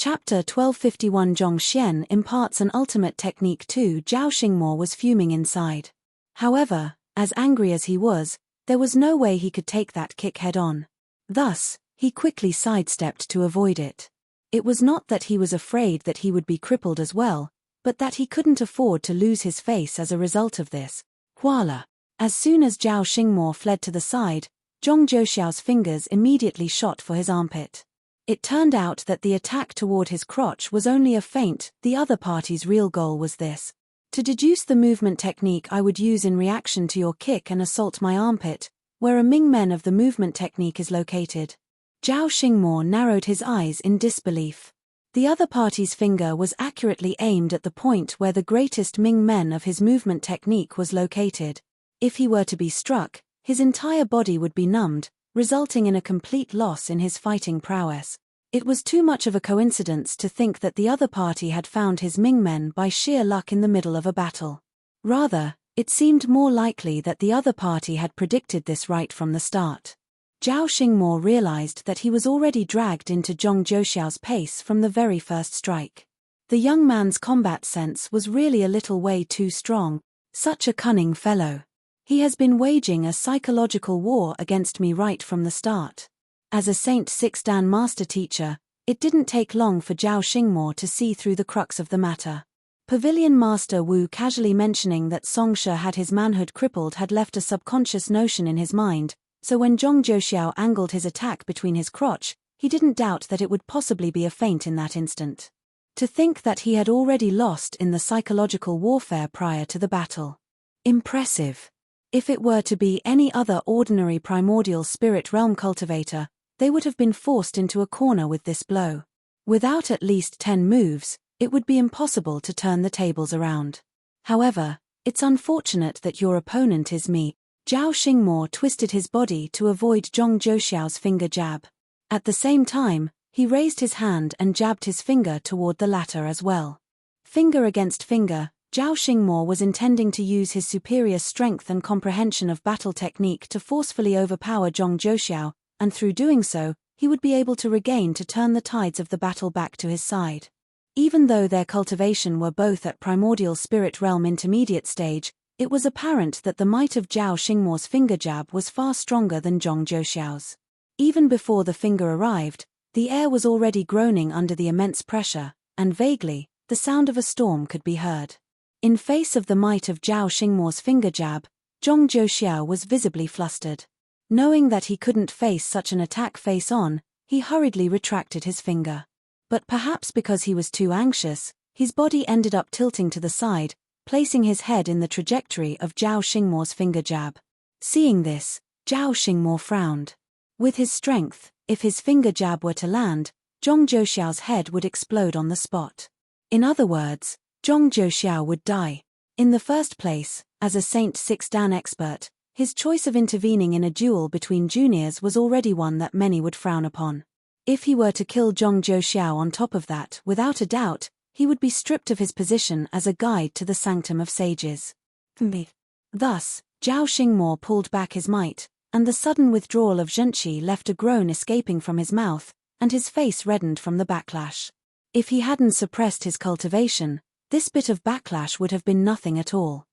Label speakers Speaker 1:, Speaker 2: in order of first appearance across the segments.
Speaker 1: Chapter 1251 Zhong Xian imparts an ultimate technique to Zhao Xingmo was fuming inside. However, as angry as he was, there was no way he could take that kick head-on. Thus, he quickly sidestepped to avoid it. It was not that he was afraid that he would be crippled as well, but that he couldn't afford to lose his face as a result of this. Voila! As soon as Zhao Xingmo fled to the side, Zhong Zhouxiao's fingers immediately shot for his armpit. It turned out that the attack toward his crotch was only a feint. The other party's real goal was this: to deduce the movement technique I would use in reaction to your kick and assault my armpit, where a Mingmen of the movement technique is located. Zhao Xingmo narrowed his eyes in disbelief. The other party's finger was accurately aimed at the point where the greatest Mingmen of his movement technique was located. If he were to be struck, his entire body would be numbed, resulting in a complete loss in his fighting prowess. It was too much of a coincidence to think that the other party had found his Mingmen by sheer luck in the middle of a battle. Rather, it seemed more likely that the other party had predicted this right from the start. Zhao Xingmo realized that he was already dragged into Zhong Zhouxiao's pace from the very first strike. The young man's combat sense was really a little way too strong. Such a cunning fellow. He has been waging a psychological war against me right from the start. As a Saint Six Dan master teacher, it didn't take long for Zhao Xingmo to see through the crux of the matter. Pavilion Master Wu casually mentioning that Song Shi had his manhood crippled had left a subconscious notion in his mind, so when Zhong Zhouxiao angled his attack between his crotch, he didn't doubt that it would possibly be a feint in that instant. To think that he had already lost in the psychological warfare prior to the battle. Impressive. If it were to be any other ordinary primordial spirit realm cultivator, they would have been forced into a corner with this blow. Without at least 10 moves, it would be impossible to turn the tables around. However, it's unfortunate that your opponent is me. Zhao Xingmo twisted his body to avoid Zhong Zhouxiao's finger jab. At the same time, he raised his hand and jabbed his finger toward the latter as well. Finger against finger, Zhao Xingmo was intending to use his superior strength and comprehension of battle technique to forcefully overpower Zhong Zhouxiao, and through doing so, he would be able to turn the tides of the battle back to his side. Even though their cultivation were both at primordial spirit realm intermediate stage, it was apparent that the might of Zhao Xingmo's finger jab was far stronger than Zhong Zhouxiao's. Even before the finger arrived, the air was already groaning under the immense pressure, and vaguely, the sound of a storm could be heard. In face of the might of Zhao Xingmo's finger jab, Zhong Zhouxiao was visibly flustered. Knowing that he couldn't face such an attack face-on, he hurriedly retracted his finger. But perhaps because he was too anxious, his body ended up tilting to the side, placing his head in the trajectory of Zhao Xingmo's finger jab. Seeing this, Zhao Xingmo frowned. With his strength, if his finger jab were to land, Zhong Zhouxiao's head would explode on the spot. In other words, Zhong Zhouxiao would die. In the first place, as a Saint Six Dan expert, his choice of intervening in a duel between juniors was already one that many would frown upon. If he were to kill Zhong Zhouxiao on top of that, without a doubt, he would be stripped of his position as a guide to the sanctum of sages. Thus, Zhao Xingmo pulled back his might, and the sudden withdrawal of Zhenqi left a groan escaping from his mouth, and his face reddened from the backlash. If he hadn't suppressed his cultivation, this bit of backlash would have been nothing at all.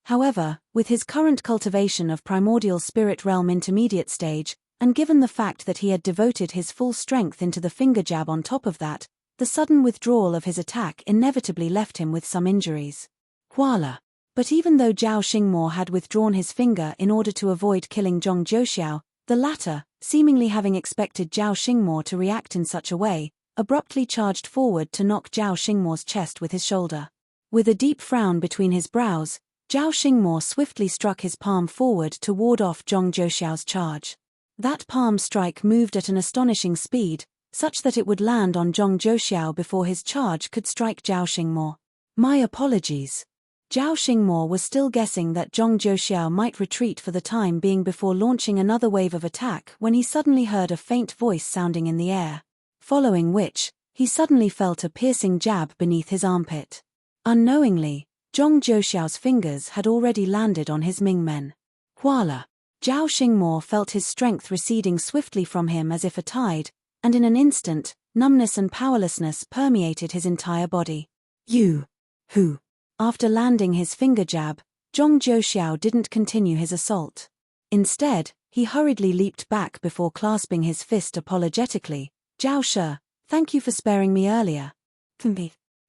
Speaker 1: However, with his current cultivation of primordial spirit realm intermediate stage, and given the fact that he had devoted his full strength into the finger jab on top of that, the sudden withdrawal of his attack inevitably left him with some injuries. Voila! But even though Zhao Xingmo had withdrawn his finger in order to avoid killing Zhong Zhouxiao, the latter, seemingly having expected Zhao Xingmo to react in such a way, abruptly charged forward to knock Zhao Xingmo's chest with his shoulder. With a deep frown between his brows, Zhao Xingmo swiftly struck his palm forward to ward off Zhong Zhouxiao's charge. That palm strike moved at an astonishing speed, such that it would land on Zhong Zhouxiao before his charge could strike Zhao Xingmo. My apologies. Zhao Xingmo was still guessing that Zhong Zhouxiao might retreat for the time being before launching another wave of attack when he suddenly heard a faint voice sounding in the air. Following which, he suddenly felt a piercing jab beneath his armpit. Unknowingly, Zhong Zhouxiao's fingers had already landed on his Mingmen. Voila! Zhao Xingmo felt his strength receding swiftly from him as if a tide, and in an instant, numbness and powerlessness permeated his entire body. You! Who? After landing his finger jab, Zhong Zhouxiao didn't continue his assault. Instead, he hurriedly leaped back before clasping his fist apologetically. Zhao Shi, thank you for sparing me earlier.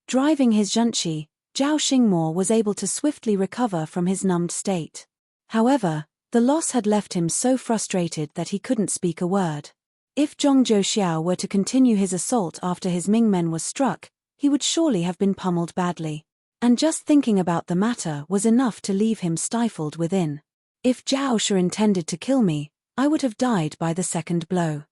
Speaker 1: Driving his zhengqi, Zhao Xingmo was able to swiftly recover from his numbed state. However, the loss had left him so frustrated that he couldn't speak a word. If Zhong Zhouxiao were to continue his assault after his Mingmen was struck, he would surely have been pummeled badly. And just thinking about the matter was enough to leave him stifled within. If Zhao Shi intended to kill me, I would have died by the second blow.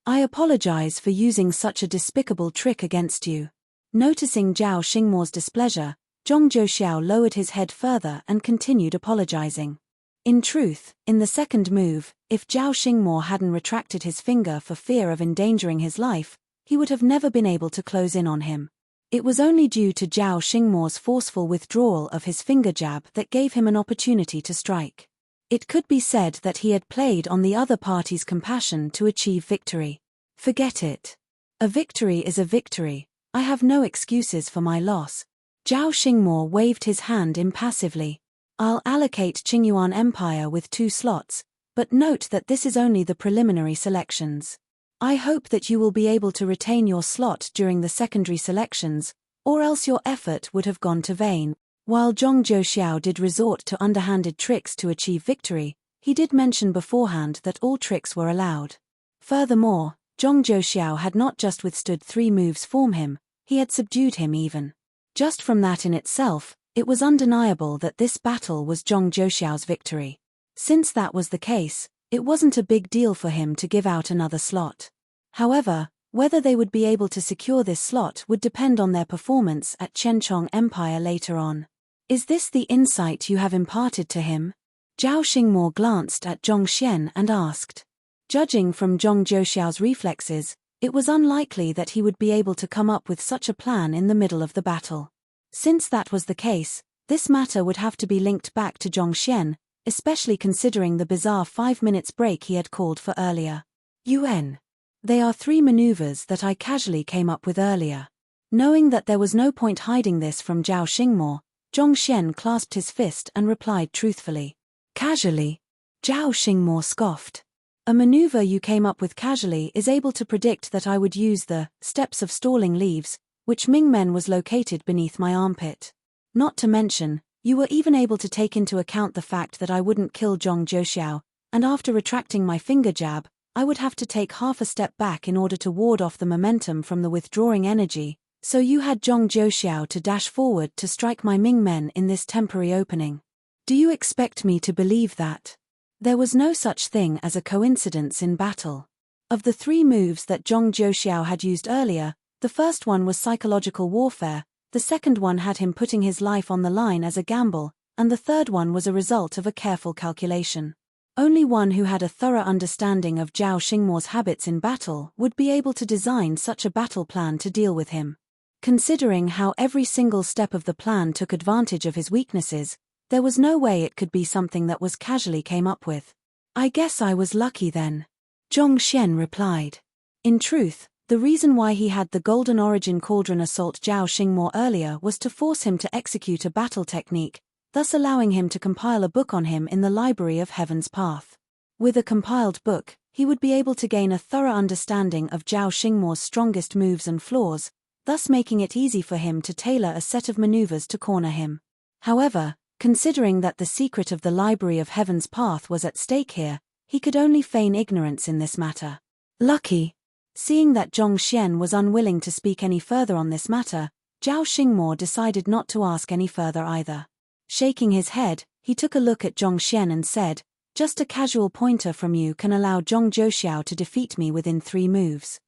Speaker 1: I apologize for using such a despicable trick against you. Noticing Zhao Xingmo's displeasure, Zhong Zhouxiao lowered his head further and continued apologizing. In truth, in the second move, if Zhao Xingmo hadn't retracted his finger for fear of endangering his life, he would have never been able to close in on him. It was only due to Zhao Xingmo's forceful withdrawal of his finger jab that gave him an opportunity to strike. It could be said that he had played on the other party's compassion to achieve victory. Forget it. A victory is a victory. I have no excuses for my loss. Zhao Xingmo waved his hand impassively. I'll allocate Qingyuan Empire with 2 slots, but note that this is only the preliminary selections. I hope that you will be able to retain your slot during the secondary selections, or else your effort would have gone to vain. While Zhong Zhouxiao did resort to underhanded tricks to achieve victory, he did mention beforehand that all tricks were allowed. Furthermore, Zhong Zhouxiao had not just withstood 3 moves from him, he had subdued him even. Just from that in itself, it was undeniable that this battle was Zhong Zhouxiao's victory. Since that was the case, it wasn't a big deal for him to give out another slot. However, whether they would be able to secure this slot would depend on their performance at Chenchong Empire later on. Is this the insight you have imparted to him? Zhao Xingmo glanced at Zhong Xian and asked. Judging from Zhong Zhouxiao's reflexes, it was unlikely that he would be able to come up with such a plan in the middle of the battle. Since that was the case, this matter would have to be linked back to Zhong Xian, especially considering the bizarre 5 minutes break he had called for earlier. They are 3 maneuvers that I casually came up with earlier. Knowing that there was no point hiding this from Zhao Xingmo, Zhong Xian clasped his fist and replied truthfully. Casually? Zhao Xingmo scoffed. A maneuver you came up with casually is able to predict that I would use the steps of stalling leaves, which Mingmen was located beneath my armpit. Not to mention, you were even able to take into account the fact that I wouldn't kill Zhong Zhouxiao, and after retracting my finger jab, I would have to take half a step back in order to ward off the momentum from the withdrawing energy, so you had Zhong Zhouxiao to dash forward to strike my Mingmen in this temporary opening. Do you expect me to believe that? There was no such thing as a coincidence in battle. Of the 3 moves that Zhong Zhouxiao had used earlier, the first one was psychological warfare, the second one had him putting his life on the line as a gamble, and the third one was a result of a careful calculation. Only one who had a thorough understanding of Zhao Xingmo's habits in battle would be able to design such a battle plan to deal with him. Considering how every single step of the plan took advantage of his weaknesses, there was no way it could be something that was casually came up with. I guess I was lucky then. Zhong Xian replied. In truth, the reason why he had the Golden Origin Cauldron assault Zhao Xingmo earlier was to force him to execute a battle technique, thus allowing him to compile a book on him in the Library of Heaven's Path. With a compiled book, he would be able to gain a thorough understanding of Zhao Xingmo's strongest moves and flaws, thus making it easy for him to tailor a set of maneuvers to corner him. However, considering that the secret of the Library of Heaven's Path was at stake here, he could only feign ignorance in this matter. Lucky. Seeing that Zhong Xian was unwilling to speak any further on this matter, Zhao Xingmo decided not to ask any further either. Shaking his head, he took a look at Zhong Xian and said, just a casual pointer from you can allow Zhong Zhouxiao to defeat me within 3 moves.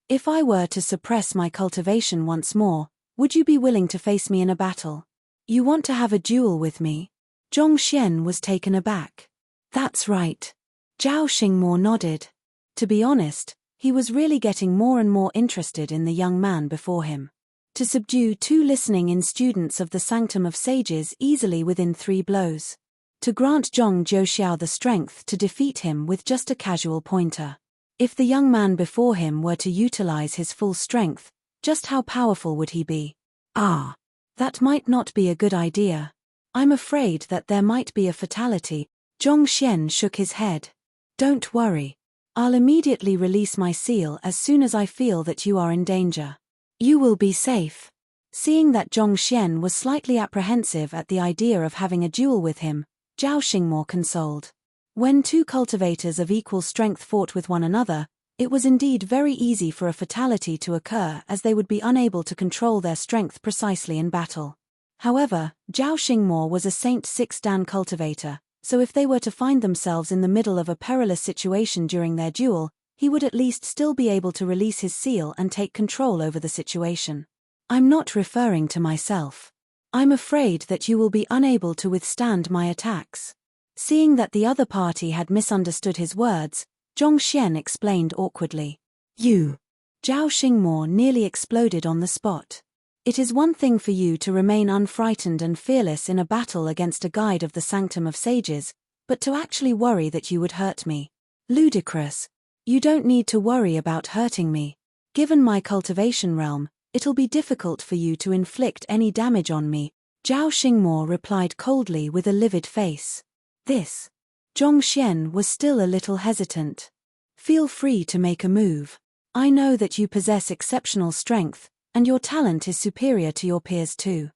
Speaker 1: If I were to suppress my cultivation once more, would you be willing to face me in a battle? You want to have a duel with me? Zhong Xian was taken aback. That's right. Zhao Xingmo nodded. To be honest, he was really getting more and more interested in the young man before him. To subdue 2 listening-in students of the Sanctum of Sages easily within 3 blows. To grant Zhong Zhouxiao the strength to defeat him with just a casual pointer. If the young man before him were to utilize his full strength, just how powerful would he be? Ah, that might not be a good idea. I'm afraid that there might be a fatality. Zhongxian shook his head. Don't worry. I'll immediately release my seal as soon as I feel that you are in danger. You will be safe. Seeing that Zhongxian was slightly apprehensive at the idea of having a duel with him, Zhao Xingmo consoled. When two cultivators of equal strength fought with one another, it was indeed very easy for a fatality to occur as they would be unable to control their strength precisely in battle. However, Zhao Xingmo was a Saint 6 Dan cultivator, so if they were to find themselves in the middle of a perilous situation during their duel, he would at least still be able to release his seal and take control over the situation. I'm not referring to myself. I'm afraid that you will be unable to withstand my attacks. Seeing that the other party had misunderstood his words, Zhongxian explained awkwardly. You. Zhao Xingmo nearly exploded on the spot. It is one thing for you to remain unfrightened and fearless in a battle against a guide of the Sanctum of Sages, but to actually worry that you would hurt me. Ludicrous. You don't need to worry about hurting me. Given my cultivation realm, it'll be difficult for you to inflict any damage on me, Zhao Xingmo replied coldly with a livid face. This. Zhongxian was still a little hesitant. Feel free to make a move. I know that you possess exceptional strength, and your talent is superior to your peers too.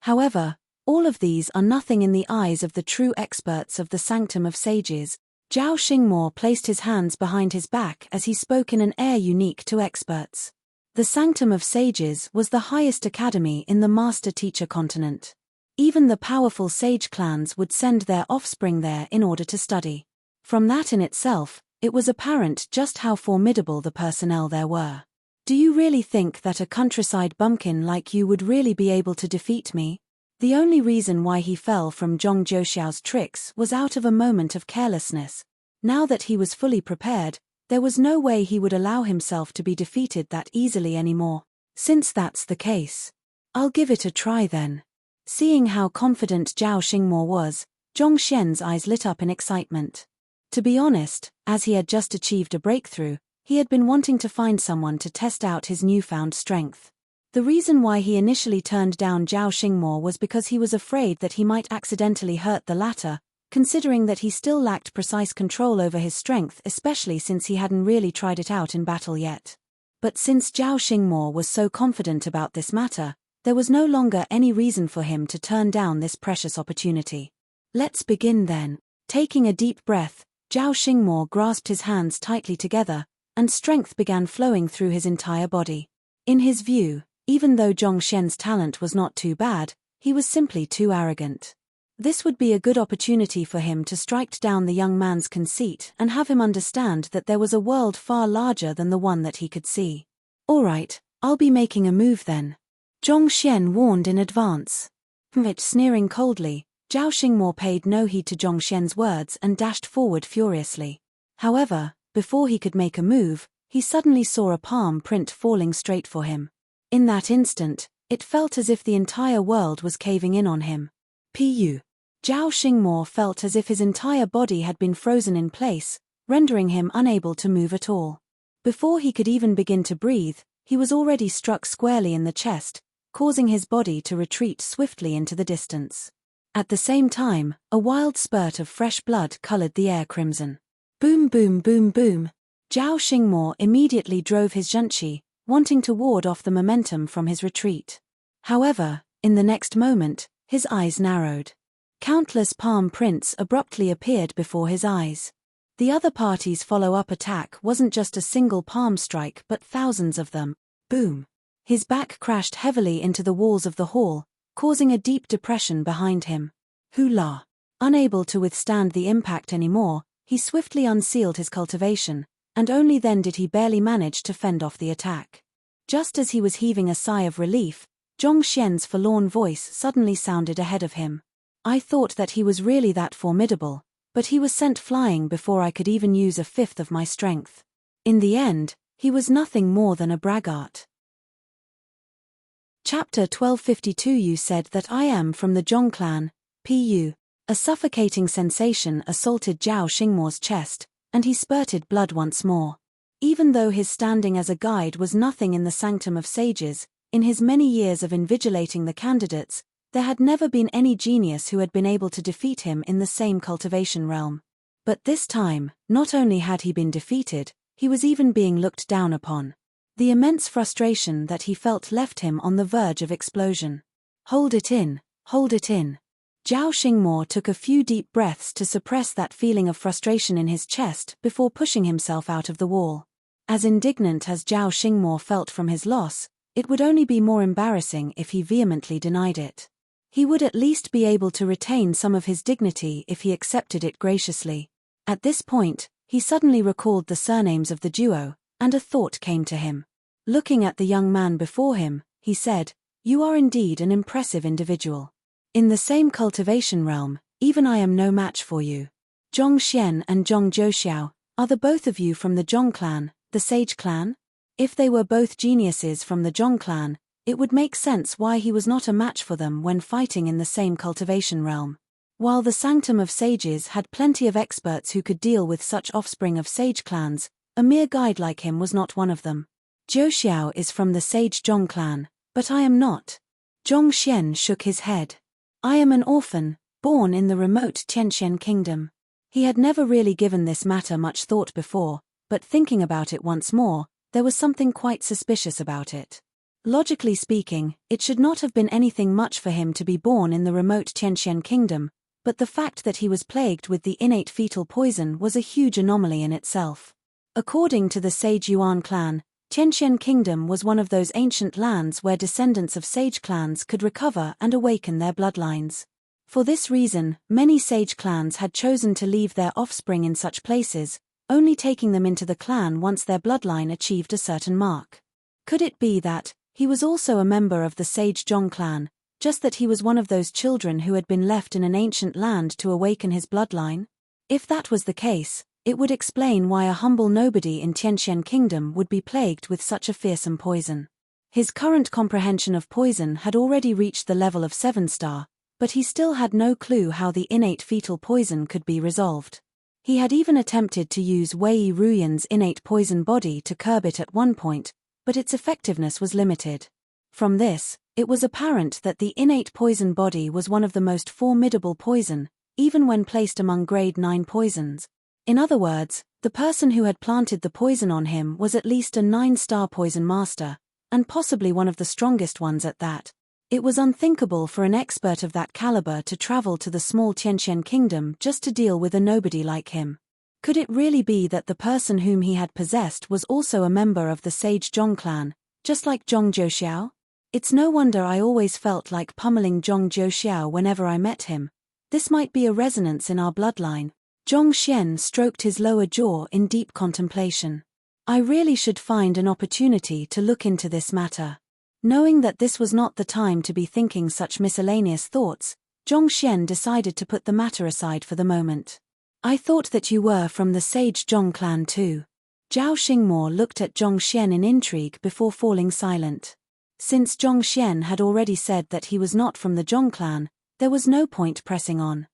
Speaker 1: However, all of these are nothing in the eyes of the true experts of the Sanctum of Sages. Zhao Xingmo placed his hands behind his back as he spoke in an air unique to experts. The Sanctum of Sages was the highest academy in the Master-Teacher continent. Even the powerful sage clans would send their offspring there in order to study. From that in itself, it was apparent just how formidable the personnel there were. Do you really think that a countryside bumpkin like you would really be able to defeat me? The only reason why he fell from Zhong Jiuxiao's tricks was out of a moment of carelessness. Now that he was fully prepared, there was no way he would allow himself to be defeated that easily anymore. Since that's the case, I'll give it a try then. Seeing how confident Zhao Xingmo was, Zhongxian's eyes lit up in excitement. To be honest, as he had just achieved a breakthrough, he had been wanting to find someone to test out his newfound strength. The reason why he initially turned down Zhao Xingmo was because he was afraid that he might accidentally hurt the latter, considering that he still lacked precise control over his strength, especially since he hadn't really tried it out in battle yet. But since Zhao Xingmo was so confident about this matter, there was no longer any reason for him to turn down this precious opportunity. Let's begin then. Taking a deep breath, Zhao Xingmo grasped his hands tightly together, and strength began flowing through his entire body. In his view, even though Zhongxian's talent was not too bad, he was simply too arrogant. This would be a good opportunity for him to strike down the young man's conceit and have him understand that there was a world far larger than the one that he could see. All right, I'll be making a move then. Zhongxian warned in advance. Sneering coldly, Zhao Xingmo paid no heed to Zhongxian's words and dashed forward furiously. However, before he could make a move, he suddenly saw a palm print falling straight for him. In that instant, it felt as if the entire world was caving in on him. Pu. Zhao Xingmo felt as if his entire body had been frozen in place, rendering him unable to move at all. Before he could even begin to breathe, he was already struck squarely in the chest, causing his body to retreat swiftly into the distance. At the same time, a wild spurt of fresh blood colored the air crimson. Boom boom boom boom. Zhao Xingmo immediately drove his zhenqi, wanting to ward off the momentum from his retreat. However, in the next moment, his eyes narrowed. Countless palm prints abruptly appeared before his eyes. The other party's follow-up attack wasn't just a single palm strike but thousands of them. Boom. His back crashed heavily into the walls of the hall, causing a deep depression behind him. Hula. Unable to withstand the impact anymore, he swiftly unsealed his cultivation, and only then did he barely manage to fend off the attack. Just as he was heaving a sigh of relief, Zhongxian's forlorn voice suddenly sounded ahead of him. I thought that he was really that formidable, but he was sent flying before I could even use a fifth of my strength. In the end, he was nothing more than a braggart. Chapter 1252. You said that I am from the Zhong clan, Pu. A suffocating sensation assaulted Zhao Xingmo's chest, and he spurted blood once more. Even though his standing as a guide was nothing in the sanctum of sages, in his many years of invigilating the candidates, there had never been any genius who had been able to defeat him in the same cultivation realm. But this time, not only had he been defeated, he was even being looked down upon. The immense frustration that he felt left him on the verge of explosion. Hold it in, hold it in. Zhao Xingmo took a few deep breaths to suppress that feeling of frustration in his chest before pushing himself out of the wall. As indignant as Zhao Xingmo felt from his loss, it would only be more embarrassing if he vehemently denied it. He would at least be able to retain some of his dignity if he accepted it graciously. At this point, he suddenly recalled the surnames of the duo, and a thought came to him. Looking at the young man before him, he said, "You are indeed an impressive individual. In the same cultivation realm, even I am no match for you. Zhong Xian and Zhong Zhouxiao, are the both of you from the Zhong clan, the sage clan? If they were both geniuses from the Zhong clan, it would make sense why he was not a match for them when fighting in the same cultivation realm. While the Sanctum of Sages had plenty of experts who could deal with such offspring of sage clans, a mere guide like him was not one of them. Zhouxiao is from the sage Zhong clan, but I am not." Zhong Xian shook his head. "I am an orphan, born in the remote Tianxian kingdom." He had never really given this matter much thought before, but thinking about it once more, there was something quite suspicious about it. Logically speaking, it should not have been anything much for him to be born in the remote Tianxian kingdom, but the fact that he was plagued with the innate fetal poison was a huge anomaly in itself. According to the Sage Yuan clan, Tianxian kingdom was one of those ancient lands where descendants of sage clans could recover and awaken their bloodlines. For this reason, many sage clans had chosen to leave their offspring in such places, only taking them into the clan once their bloodline achieved a certain mark. Could it be that he was also a member of the sage Zhong clan, just that he was one of those children who had been left in an ancient land to awaken his bloodline? If that was the case, it would explain why a humble nobody in Tianxian kingdom would be plagued with such a fearsome poison. His current comprehension of poison had already reached the level of 7-star, but he still had no clue how the innate fetal poison could be resolved. He had even attempted to use Wei Ruyan's innate poison body to curb it at one point, but its effectiveness was limited. From this, it was apparent that the innate poison body was one of the most formidable poison, even when placed among grade 9 poisons. In other words, the person who had planted the poison on him was at least a 9-star poison master, and possibly one of the strongest ones at that. It was unthinkable for an expert of that caliber to travel to the small Tianxian kingdom just to deal with a nobody like him. Could it really be that the person whom he had possessed was also a member of the sage Zhong clan, just like Zhong Zhouxiao? It's no wonder I always felt like pummeling Zhong Zhouxiao whenever I met him. This might be a resonance in our bloodline. Zhong Xian stroked his lower jaw in deep contemplation. I really should find an opportunity to look into this matter. Knowing that this was not the time to be thinking such miscellaneous thoughts, Zhong Xian decided to put the matter aside for the moment. "I thought that you were from the sage Zhong clan too." Zhao Xingmo looked at Zhong Xian in intrigue before falling silent. Since Zhong Xian had already said that he was not from the Zhong clan, there was no point pressing on.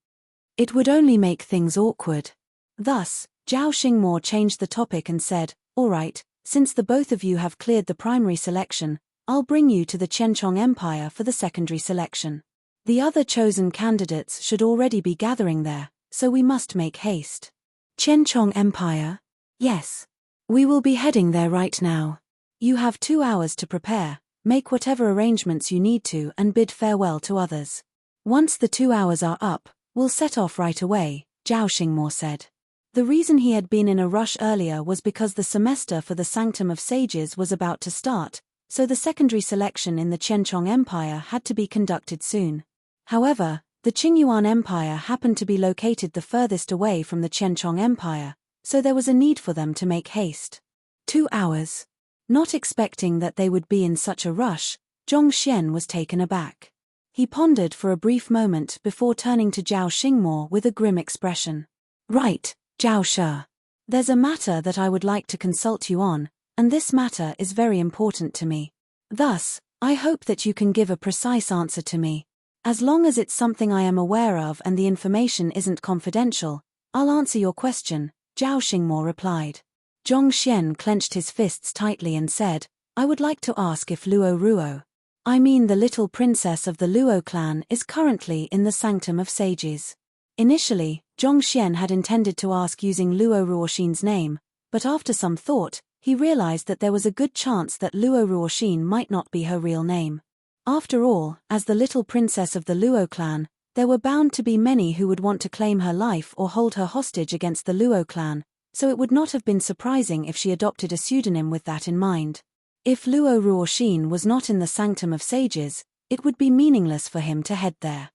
Speaker 1: It would only make things awkward. Thus, Zhao Xingmo changed the topic and said, "All right, since the both of you have cleared the primary selection, I'll bring you to the Qianchong Empire for the secondary selection. The other chosen candidates should already be gathering there, so we must make haste." "Qianchong Empire?" "Yes. We will be heading there right now. You have 2 hours to prepare, make whatever arrangements you need to and bid farewell to others. Once the 2 hours are up, we'll set off right away," Zhao Xingmo said. The reason he had been in a rush earlier was because the semester for the Sanctum of Sages was about to start, so the secondary selection in the Qianchong Empire had to be conducted soon. However, the Qingyuan Empire happened to be located the furthest away from the Qianchong Empire, so there was a need for them to make haste. 2 hours. Not expecting that they would be in such a rush, Zhong Xian was taken aback. He pondered for a brief moment before turning to Zhao Xingmo with a grim expression. "Right, Zhao Shi. There's a matter that I would like to consult you on, and this matter is very important to me. Thus, I hope that you can give a precise answer to me. As long as it's something I am aware of and the information isn't confidential, I'll answer your question," Zhao Xingmo replied. Zhongxian clenched his fists tightly and said, I would like to ask if Luo Ruo, I mean the little princess of the Luo clan, is currently in the Sanctum of Sages. Initially, Zhongxian had intended to ask using Luo Ruoxin's name, but after some thought, he realized that there was a good chance that Luo Ruoxin might not be her real name. After all, as the little princess of the Luo clan, there were bound to be many who would want to claim her life or hold her hostage against the Luo clan, so it would not have been surprising if she adopted a pseudonym with that in mind. If Luo Ruoxin was not in the Sanctum of Sages, it would be meaningless for him to head there.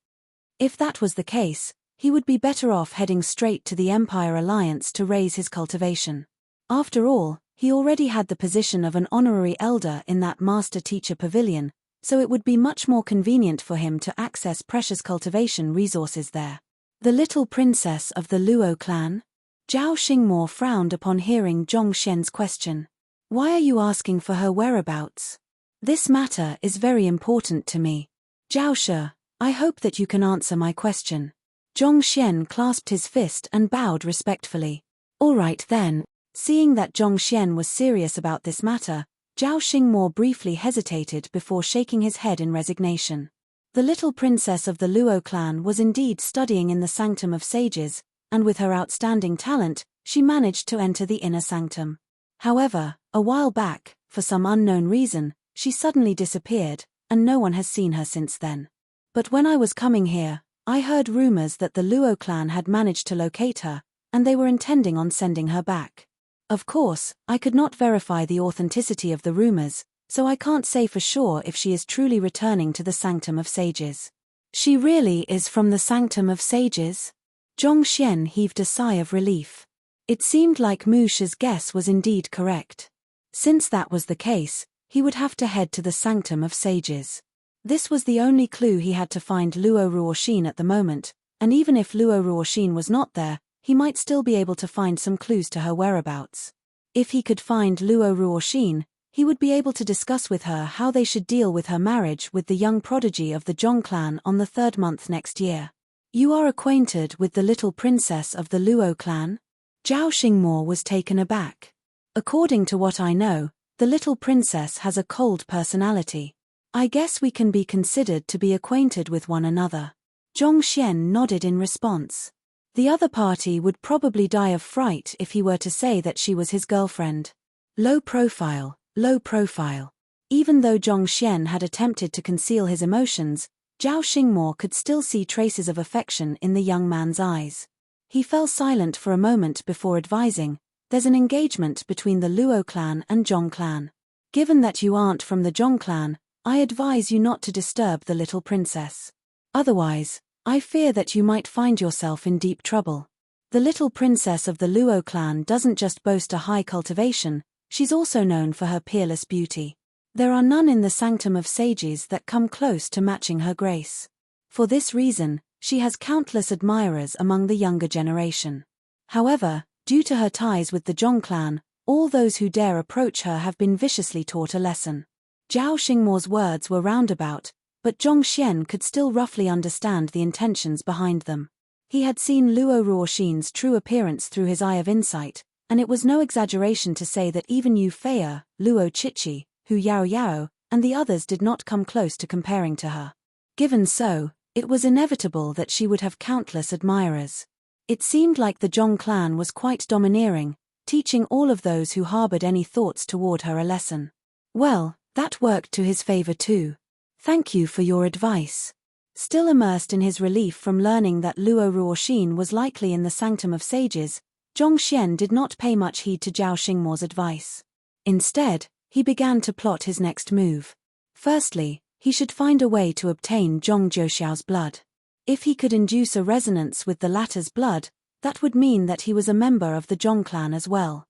Speaker 1: If that was the case, he would be better off heading straight to the Empire Alliance to raise his cultivation. After all, he already had the position of an honorary elder in that master-teacher pavilion, so it would be much more convenient for him to access precious cultivation resources there. The little princess of the Luo clan? Zhao Xingmo frowned upon hearing Zhongxian's question. Why are you asking for her whereabouts? This matter is very important to me. Zhao Shi, I hope that you can answer my question. Zhongxian clasped his fist and bowed respectfully. All right then. Seeing that Zhongxian was serious about this matter, Zhao Xingmo briefly hesitated before shaking his head in resignation. The little princess of the Luo clan was indeed studying in the Sanctum of Sages, and with her outstanding talent, she managed to enter the inner sanctum. However, a while back, for some unknown reason, she suddenly disappeared, and no one has seen her since then. But when I was coming here, I heard rumors that the Luo clan had managed to locate her, and they were intending on sending her back. Of course, I could not verify the authenticity of the rumors, so I can't say for sure if she is truly returning to the Sanctum of Sages. She really is from the Sanctum of Sages? Zhongxian heaved a sigh of relief. It seemed like Mu Shi's guess was indeed correct. Since that was the case, he would have to head to the Sanctum of Sages. This was the only clue he had to find Luo Ruoxin at the moment, and even if Luo Ruoxin was not there, he might still be able to find some clues to her whereabouts. If he could find Luo Ruoxin, he would be able to discuss with her how they should deal with her marriage with the young prodigy of the Zhong clan on the 3rd month next year. You are acquainted with the little princess of the Luo clan? Zhao Xingmo was taken aback. According to what I know, the little princess has a cold personality. I guess we can be considered to be acquainted with one another. Zhongxian nodded in response. The other party would probably die of fright if he were to say that she was his girlfriend. Low profile, low profile. Even though Zhongxian had attempted to conceal his emotions, Zhao Xingmo could still see traces of affection in the young man's eyes. He fell silent for a moment before advising, there's an engagement between the Luo clan and Zhong clan. Given that you aren't from the Zhong clan, I advise you not to disturb the little princess. Otherwise, I fear that you might find yourself in deep trouble. The little princess of the Luo clan doesn't just boast a high cultivation, she's also known for her peerless beauty. There are none in the Sanctum of Sages that come close to matching her grace. For this reason, she has countless admirers among the younger generation. However, due to her ties with the Zhong clan, all those who dare approach her have been viciously taught a lesson. Zhao Xingmo's words were roundabout, but Zhongxian could still roughly understand the intentions behind them. He had seen Luo Ruoxin's true appearance through his eye of insight, and it was no exaggeration to say that even Yu Fei'er, Luo Chichi, Hu Yao Yao, and the others did not come close to comparing to her. Given so, it was inevitable that she would have countless admirers. It seemed like the Zhong clan was quite domineering, teaching all of those who harbored any thoughts toward her a lesson. Well, that worked to his favor too. Thank you for your advice. Still immersed in his relief from learning that Luo Ruoxin was likely in the Sanctum of Sages, Zhongxian did not pay much heed to Zhao Xingmo's advice. Instead, he began to plot his next move. Firstly, he should find a way to obtain Zhong Zhouxiao's blood. If he could induce a resonance with the latter's blood, that would mean that he was a member of the Zhong clan as well.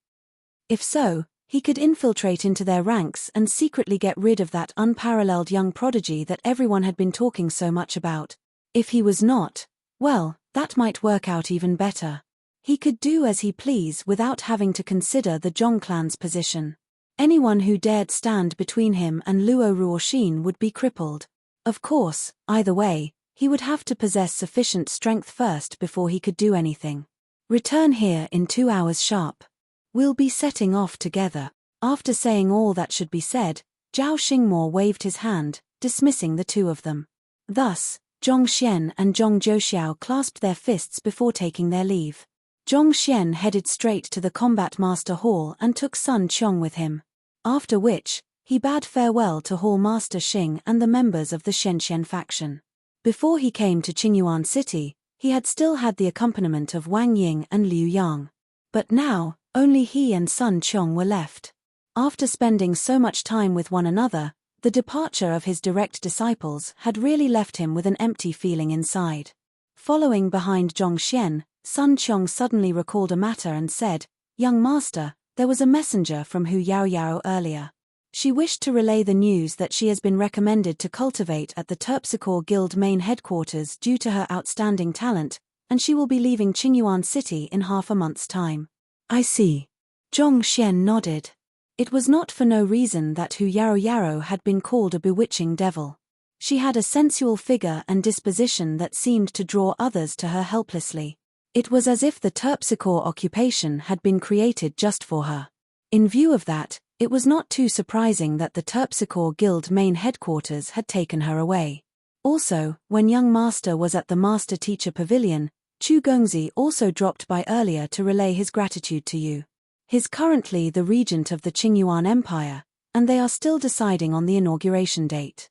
Speaker 1: If so, he could infiltrate into their ranks and secretly get rid of that unparalleled young prodigy that everyone had been talking so much about. If he was not, well, that might work out even better. He could do as he pleased without having to consider the Zhong clan's position. Anyone who dared stand between him and Luo Ruoxin would be crippled. Of course, either way, he would have to possess sufficient strength first before he could do anything. Return here in 2 hours sharp. We'll be setting off together. After saying all that should be said, Zhao Xingmo waved his hand, dismissing the two of them. Thus, Zhong Xian and Zhong Zhouxiao clasped their fists before taking their leave. Zhong Xian headed straight to the Combat Master Hall and took Sun Qiong with him. After which, he bade farewell to Hall Master Xing and the members of the Shenzhen faction. Before he came to Qingyuan City, he had still had the accompaniment of Wang Ying and Liu Yang. But now, only he and Sun Qiong were left. After spending so much time with one another, the departure of his direct disciples had really left him with an empty feeling inside. Following behind Zhong Xian, Sun Qiong suddenly recalled a matter and said, "Young master, there was a messenger from Hu Yaoyao earlier. She wished to relay the news that she has been recommended to cultivate at the Terpsichore Guild main headquarters due to her outstanding talent, and she will be leaving Qingyuan City in half a month's time." "I see." Zhong Xian nodded. It was not for no reason that Hu Yaoyao had been called a bewitching devil. She had a sensual figure and disposition that seemed to draw others to her helplessly. It was as if the Terpsichore occupation had been created just for her. In view of that, it was not too surprising that the Terpsichore Guild main headquarters had taken her away. Also, when young master was at the Master Teacher Pavilion, Chu Gongzi also dropped by earlier to relay his gratitude to you. He's currently the regent of the Qingyuan Empire, and they are still deciding on the inauguration date.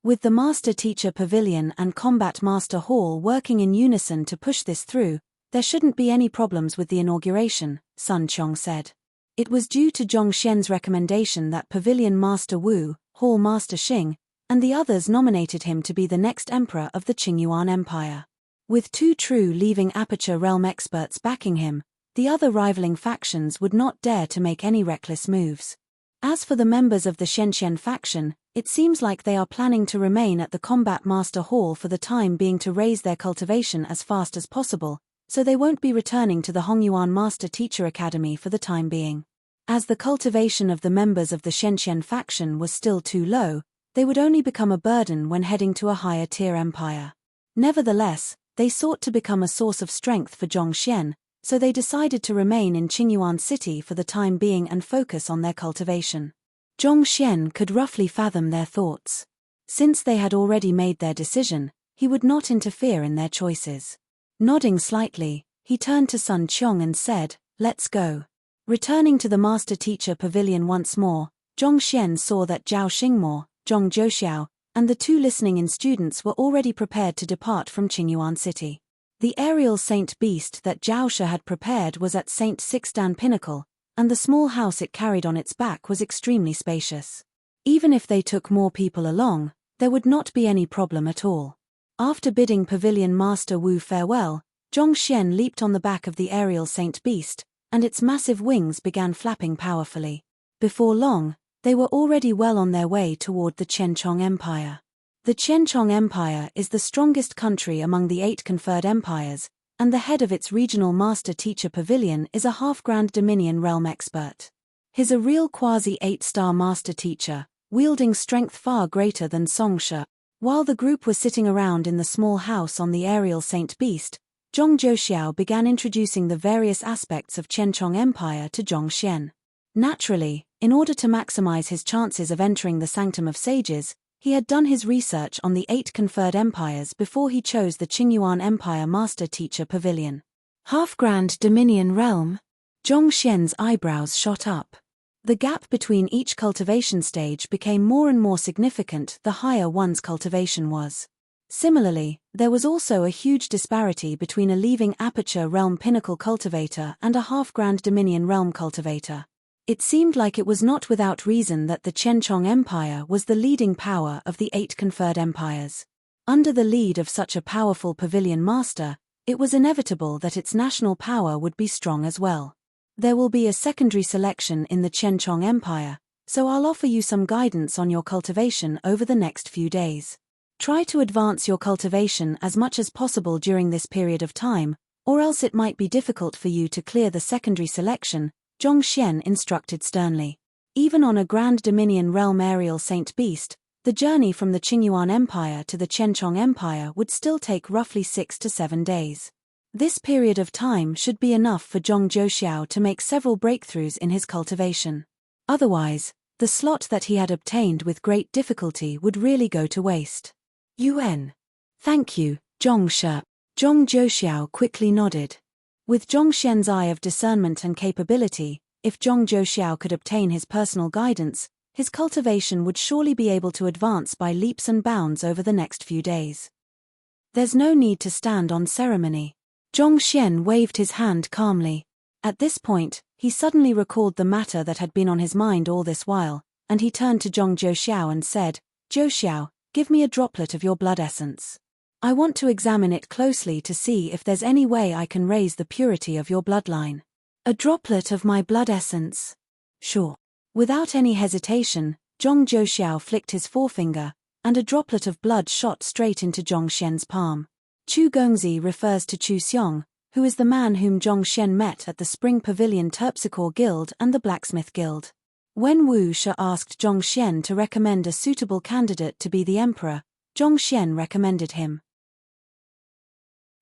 Speaker 1: With the Master Teacher Pavilion and Combat Master Hall working in unison to push this through, there shouldn't be any problems with the inauguration, Sun Qiong said. It was due to Zhong Xian's recommendation that Pavilion Master Wu, Hall Master Xing, and the others nominated him to be the next emperor of the Qingyuan Empire. With two true leaving Aperture Realm experts backing him, the other rivaling factions would not dare to make any reckless moves. As for the members of the Shenzhen faction, it seems like they are planning to remain at the Combat Master Hall for the time being to raise their cultivation as fast as possible, so they won't be returning to the Hongyuan Master Teacher Academy for the time being. As the cultivation of the members of the Shenzhen faction was still too low, they would only become a burden when heading to a higher tier empire. Nevertheless, they sought to become a source of strength for Zhong Xian, so they decided to remain in Qingyuan City for the time being and focus on their cultivation. Zhong Xian could roughly fathom their thoughts. Since they had already made their decision, he would not interfere in their choices. Nodding slightly, he turned to Sun Qiong and said, "Let's go." Returning to the Master Teacher Pavilion once more, Zhong Xian saw that Zhao Xingmo, Zhong Zhouxiao, and the two listening-in students were already prepared to depart from Qingyuan City. The aerial saint beast that Zhao Shi had prepared was at Saint Sixdan Pinnacle, and the small house it carried on its back was extremely spacious. Even if they took more people along, there would not be any problem at all. After bidding Pavilion Master Wu farewell, Zhong Xian leaped on the back of the aerial saint beast, and its massive wings began flapping powerfully. Before long, they were already well on their way toward the Qianchong Empire. The Qianchong Empire is the strongest country among the 8 conferred empires, and the head of its regional Master Teacher Pavilion is a half-grand Dominion realm expert. He's a real quasi-8-star Master Teacher, wielding strength far greater than Song Shi. While the group was sitting around in the small house on the aerial Saint Beast, Zhong Zhouxiao began introducing the various aspects of Qianchong Empire to Zhong Xian. Naturally, in order to maximize his chances of entering the Sanctum of Sages, he had done his research on the 8 conferred empires before he chose the Qingyuan Empire Master Teacher Pavilion. Half-grand Dominion Realm? Zhong Xian's eyebrows shot up. The gap between each cultivation stage became more and more significant the higher one's cultivation was. Similarly, there was also a huge disparity between a leaving Aperture Realm Pinnacle cultivator and a half-grand Dominion Realm cultivator. It seemed like it was not without reason that the Qianchong Empire was the leading power of the 8 conferred empires. Under the lead of such a powerful pavilion master, it was inevitable that its national power would be strong as well. There will be a secondary selection in the Qianchong Empire, so I'll offer you some guidance on your cultivation over the next few days. Try to advance your cultivation as much as possible during this period of time, or else it might be difficult for you to clear the secondary selection, Zhong Xian instructed sternly. Even on a Grand Dominion Realm aerial Saint Beast, the journey from the Qingyuan Empire to the Qianchong Empire would still take roughly 6 to 7 days. This period of time should be enough for Zhong Zhouxiao to make several breakthroughs in his cultivation. Otherwise, the slot that he had obtained with great difficulty would really go to waste. UN. Thank you, Zhong Shi. Zhong Zhouxiao quickly nodded. With Zhong Xian's eye of discernment and capability, if Zhong Zhouxiao could obtain his personal guidance, his cultivation would surely be able to advance by leaps and bounds over the next few days. There's no need to stand on ceremony. Zhong Xian waved his hand calmly. At this point, he suddenly recalled the matter that had been on his mind all this while, and he turned to Zhong Zhouxiao and said, "Zhouxiao, give me a droplet of your blood essence. I want to examine it closely to see if there's any way I can raise the purity of your bloodline." "A droplet of my blood essence? Sure." Without any hesitation, Zhong Zhouxiao flicked his forefinger, and a droplet of blood shot straight into Zhong Xian's palm. Chu Gongzi refers to Chu Xiong, who is the man whom Zhong Xian met at the Spring Pavilion Terpsichore Guild and the Blacksmith Guild. When Wu Shi asked Zhong Xian to recommend a suitable candidate to be the emperor, Zhong Xian recommended him.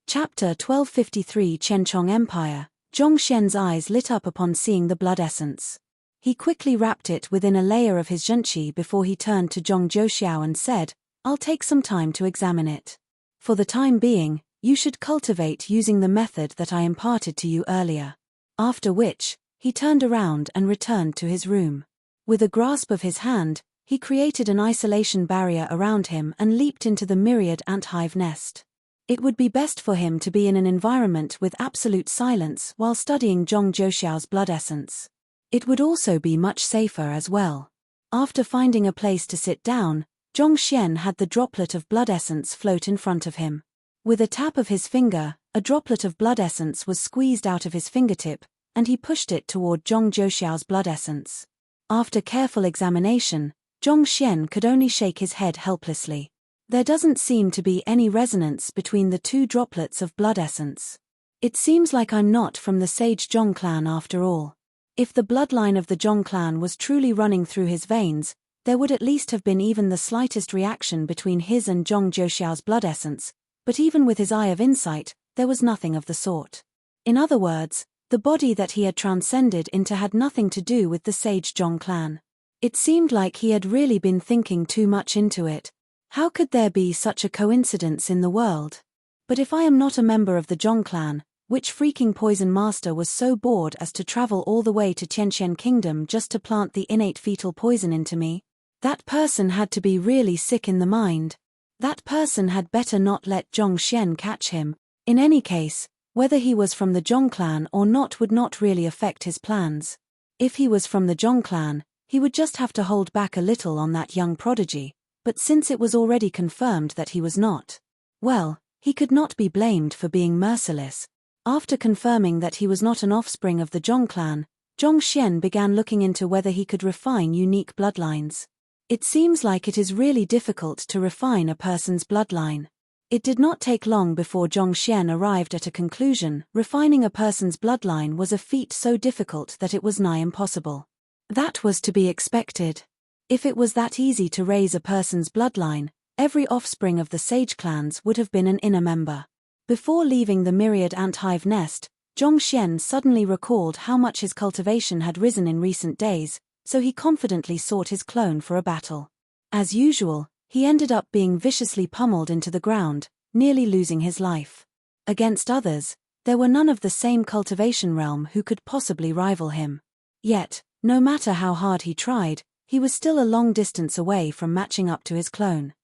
Speaker 1: Chapter 1253 Qianchong Empire. Zhong Xian's eyes lit up upon seeing the blood essence. He quickly wrapped it within a layer of his zhenqi before he turned to Zhong Zhouxiao and said, "I'll take some time to examine it. For the time being, you should cultivate using the method that I imparted to you earlier." After which, he turned around and returned to his room. With a grasp of his hand, he created an isolation barrier around him and leaped into the myriad ant-hive nest. It would be best for him to be in an environment with absolute silence while studying Zhong Zhouxiao's blood essence. It would also be much safer as well. After finding a place to sit down, Zhong Xian had the droplet of blood essence float in front of him. With a tap of his finger, a droplet of blood essence was squeezed out of his fingertip, and he pushed it toward Zhong Zhouxiao's blood essence. After careful examination, Zhong Xian could only shake his head helplessly. There doesn't seem to be any resonance between the two droplets of blood essence. It seems like I'm not from the Sage Zhong clan after all. If the bloodline of the Zhong clan was truly running through his veins, there would at least have been even the slightest reaction between his and Zhong Zhouxiao's blood essence, but even with his eye of insight, there was nothing of the sort. In other words, the body that he had transcended into had nothing to do with the Sage Zhong clan. It seemed like he had really been thinking too much into it. How could there be such a coincidence in the world? But if I am not a member of the Zhong clan, which freaking poison master was so bored as to travel all the way to Tianqian Kingdom just to plant the innate fetal poison into me? That person had to be really sick in the mind. That person had better not let Zhong Xian catch him. In any case, whether he was from the Zhong clan or not would not really affect his plans. If he was from the Zhong clan, he would just have to hold back a little on that young prodigy, but since it was already confirmed that he was not, well, he could not be blamed for being merciless. After confirming that he was not an offspring of the Zhong clan, Zhong Xian began looking into whether he could refine unique bloodlines. It seems like it is really difficult to refine a person's bloodline. It did not take long before Zhong Xian arrived at a conclusion: refining a person's bloodline was a feat so difficult that it was nigh impossible. That was to be expected. If it was that easy to raise a person's bloodline, every offspring of the Sage clans would have been an inner member. Before leaving the myriad ant-hive nest, Zhong Xian suddenly recalled how much his cultivation had risen in recent days, so he confidently sought his clone for a battle. As usual, he ended up being viciously pummeled into the ground, nearly losing his life. Against others, there were none of the same cultivation realm who could possibly rival him. Yet, no matter how hard he tried, he was still a long distance away from matching up to his clone.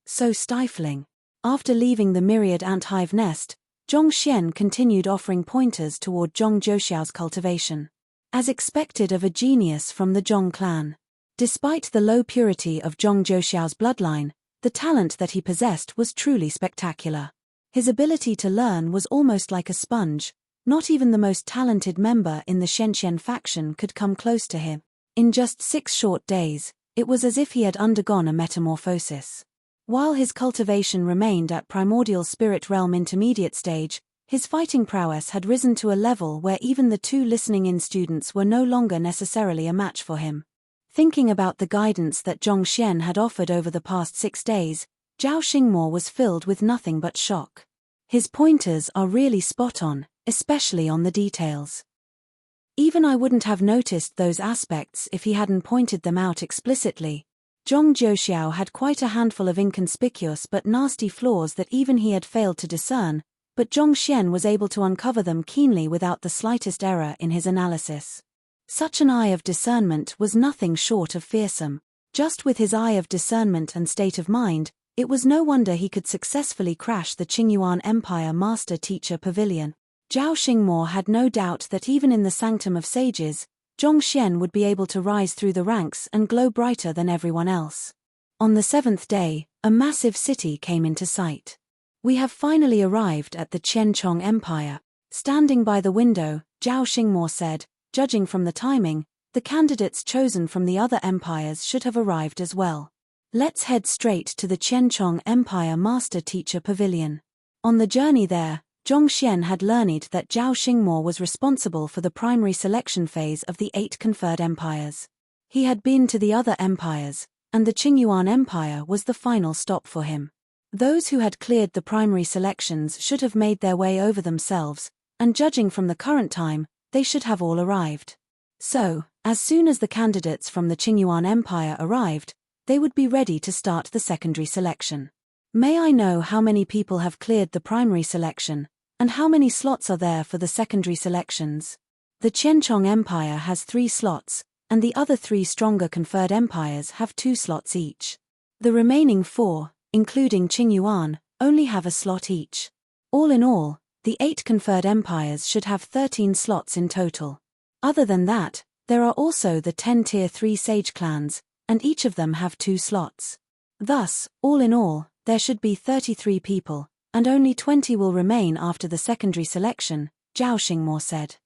Speaker 1: So stifling. After leaving the myriad ant-hive nest, Zhong Xian continued offering pointers toward Zhong Zhouxiao's cultivation. As expected of a genius from the Zhong clan. Despite the low purity of Zhong Zhouxiao's bloodline, the talent that he possessed was truly spectacular. His ability to learn was almost like a sponge. Not even the most talented member in the Shenqian faction could come close to him. In just 6 short days, it was as if he had undergone a metamorphosis. While his cultivation remained at primordial spirit realm intermediate stage, his fighting prowess had risen to a level where even the 2 listening-in students were no longer necessarily a match for him. Thinking about the guidance that Zhong Xian had offered over the past 6 days, Zhao Xingmo was filled with nothing but shock. His pointers are really spot on, especially on the details. Even I wouldn't have noticed those aspects if he hadn't pointed them out explicitly. Zhong Jiuxiao had quite a handful of inconspicuous but nasty flaws that even he had failed to discern, but Zhong Xian was able to uncover them keenly without the slightest error in his analysis. Such an eye of discernment was nothing short of fearsome. Just with his eye of discernment and state of mind, it was no wonder he could successfully crash the Qingyuan Empire Master-Teacher Pavilion. Zhao Xingmo had no doubt that even in the Sanctum of Sages, Zhong Xian would be able to rise through the ranks and glow brighter than everyone else. On the 7th day, a massive city came into sight. We have finally arrived at the Qianchong Empire. Standing by the window, Zhao Xingmo said, judging from the timing, the candidates chosen from the other empires should have arrived as well. Let's head straight to the Qianchong Empire Master-Teacher Pavilion. On the journey there, Zhong Xian had learned that Zhao Xingmo was responsible for the primary selection phase of the 8 conferred empires. He had been to the other empires, and the Qingyuan Empire was the final stop for him. Those who had cleared the primary selections should have made their way over themselves, and judging from the current time, they should have all arrived. So, as soon as the candidates from the Qingyuan Empire arrived, they would be ready to start the secondary selection. May I know how many people have cleared the primary selection, and how many slots are there for the secondary selections? The Qianchong Empire has 3 slots, and the other 3 stronger conferred empires have 2 slots each. The remaining 4, including Qingyuan, only have a slot each. All in all, the 8 conferred empires should have 13 slots in total. Other than that, there are also the 10 Tier 3 sage clans, and each of them have 2 slots. Thus, all in all, there should be 33 people, and only 20 will remain after the secondary selection, Zhao Xingmo said.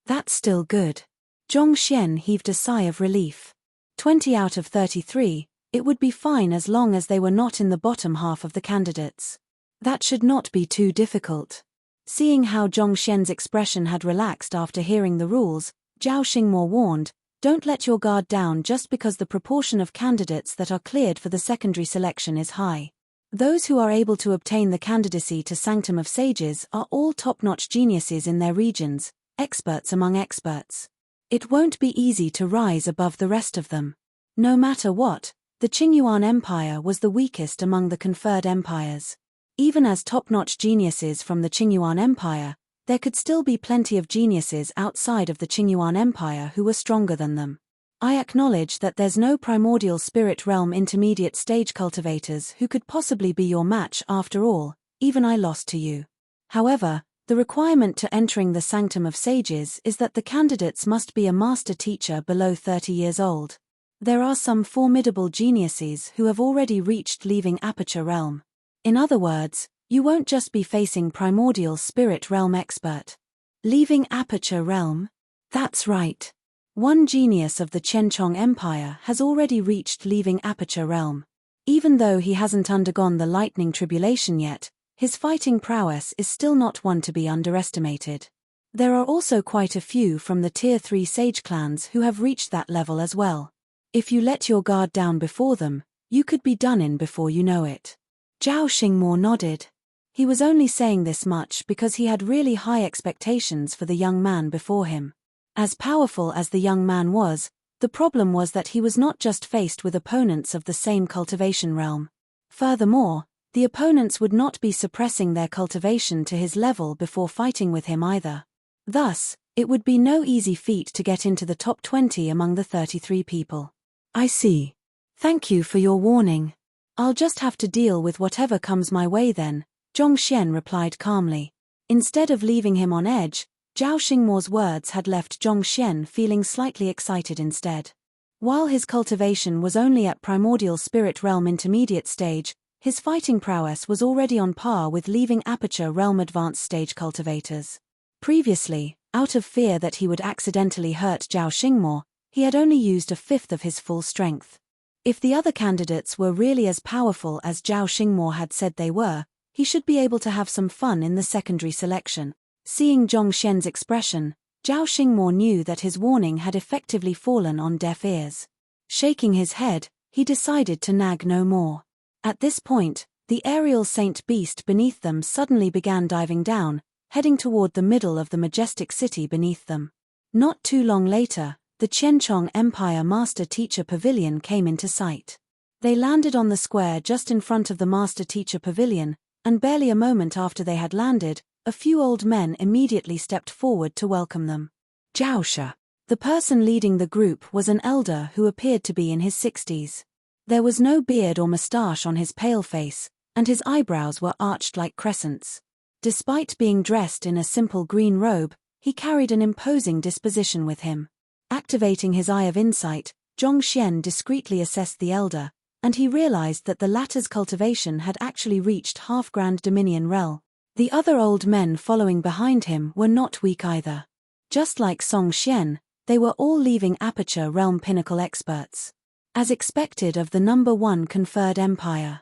Speaker 1: That's still good. Zhong Xian heaved a sigh of relief. 20 out of 33, it would be fine as long as they were not in the bottom half of the candidates. That should not be too difficult. Seeing how Zhong Xian's expression had relaxed after hearing the rules, Zhao Xingmo warned, don't let your guard down just because the proportion of candidates that are cleared for the secondary selection is high. Those who are able to obtain the candidacy to Sanctum of Sages are all top-notch geniuses in their regions, experts among experts. It won't be easy to rise above the rest of them. No matter what, the Qingyuan Empire was the weakest among the conferred empires. Even as top-notch geniuses from the Qingyuan Empire, there could still be plenty of geniuses outside of the Qingyuan Empire who were stronger than them. I acknowledge that there's no primordial spirit realm intermediate stage cultivators who could possibly be your match after all, even I lost to you. However, the requirement to entering the Sanctum of Sages is that the candidates must be a master teacher below 30 years old. There are some formidable geniuses who have already reached leaving Aperture Realm. In other words, you won't just be facing primordial spirit realm expert. Leaving Aperture Realm? That's right. One genius of the Qianchong Empire has already reached leaving Aperture Realm. Even though he hasn't undergone the lightning tribulation yet, his fighting prowess is still not one to be underestimated. There are also quite a few from the Tier 3 sage clans who have reached that level as well. If you let your guard down before them, you could be done in before you know it. Zhao Xingmo nodded. He was only saying this much because he had really high expectations for the young man before him. As powerful as the young man was, the problem was that he was not just faced with opponents of the same cultivation realm. Furthermore, the opponents would not be suppressing their cultivation to his level before fighting with him either. Thus, it would be no easy feat to get into the top 20 among the 33 people. I see. Thank you for your warning. I'll just have to deal with whatever comes my way then, Zhong Xian replied calmly. Instead of leaving him on edge, Zhao Xingmo's words had left Zhong Xian feeling slightly excited instead. While his cultivation was only at primordial spirit realm intermediate stage, his fighting prowess was already on par with leaving Aperture Realm advanced stage cultivators. Previously, out of fear that he would accidentally hurt Zhao Xingmo, he had only used a fifth of his full strength. If the other candidates were really as powerful as Zhao Xingmo had said they were, he should be able to have some fun in the secondary selection. Seeing Zhong Xian's expression, Zhao Xingmo knew that his warning had effectively fallen on deaf ears. Shaking his head, he decided to nag no more. At this point, The aerial saint beast beneath them suddenly began diving down, heading toward the middle of the majestic city beneath them. Not too long later, the Qianchong Empire Master Teacher Pavilion came into sight. They landed on the square just in front of the Master Teacher Pavilion, and barely a moment after they had landed, a few old men immediately stepped forward to welcome them. Zhao. The person leading the group was an elder who appeared to be in his 60s. There was no beard or mustache on his pale face, and his eyebrows were arched like crescents. Despite being dressed in a simple green robe, he carried an imposing disposition with him. Activating his eye of insight, Zhongxian discreetly assessed the elder, and he realized that the latter's cultivation had actually reached half-grand Dominion Rel. The other old men following behind him were not weak either. Just like Song Xian, they were all leaving Aperture Realm Pinnacle experts. As expected of the number 1 conferred empire.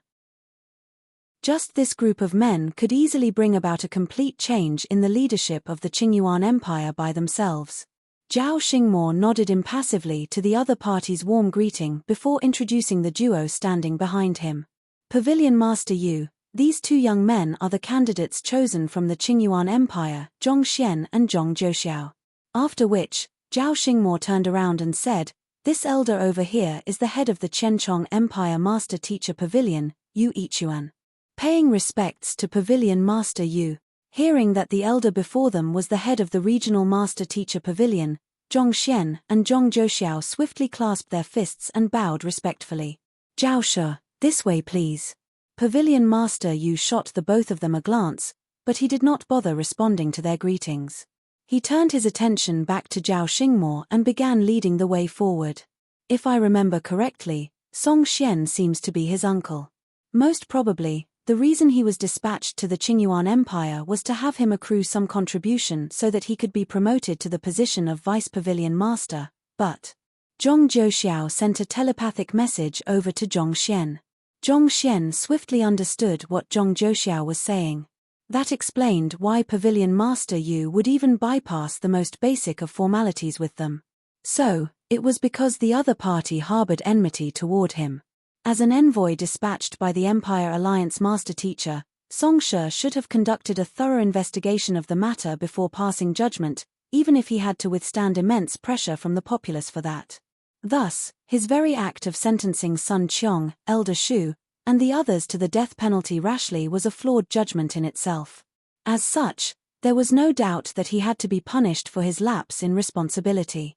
Speaker 1: Just this group of men could easily bring about a complete change in the leadership of the Qingyuan Empire by themselves. Zhao Xingmo nodded impassively to the other party's warm greeting before introducing the duo standing behind him. Pavilion Master Yu, these 2 young men are the candidates chosen from the Qingyuan Empire, Zhongxian and Zhong Zhouxiao. After which, Zhao Xingmo turned around and said, "This elder over here is the head of the Qianchong Empire Master Teacher Pavilion, Yu Yichuan." Paying respects to Pavilion Master Yu, hearing that the elder before them was the head of the Regional Master Teacher Pavilion, Zhongxian and Zhong Zhouxiao swiftly clasped their fists and bowed respectfully. "Zhao Shi, this way please." Pavilion Master Yu shot the both of them a glance, but he did not bother responding to their greetings. He turned his attention back to Zhao Xingmo and began leading the way forward. If I remember correctly, Song Xian seems to be his uncle. Most probably, the reason he was dispatched to the Qingyuan Empire was to have him accrue some contribution so that he could be promoted to the position of Vice Pavilion Master, but Zhong Zhouxiao sent a telepathic message over to Zhongxian. Zhongxian swiftly understood what Zhong Zhouxiao was saying. That explained why Pavilion Master Yu would even bypass the most basic of formalities with them. So, it was because the other party harbored enmity toward him. As an envoy dispatched by the Empire Alliance Master Teacher, Song Shi should have conducted a thorough investigation of the matter before passing judgment, even if he had to withstand immense pressure from the populace for that. Thus, his very act of sentencing Sun Qiong, Elder Shu, and the others to the death penalty rashly was a flawed judgment in itself. As such, there was no doubt that he had to be punished for his lapse in responsibility.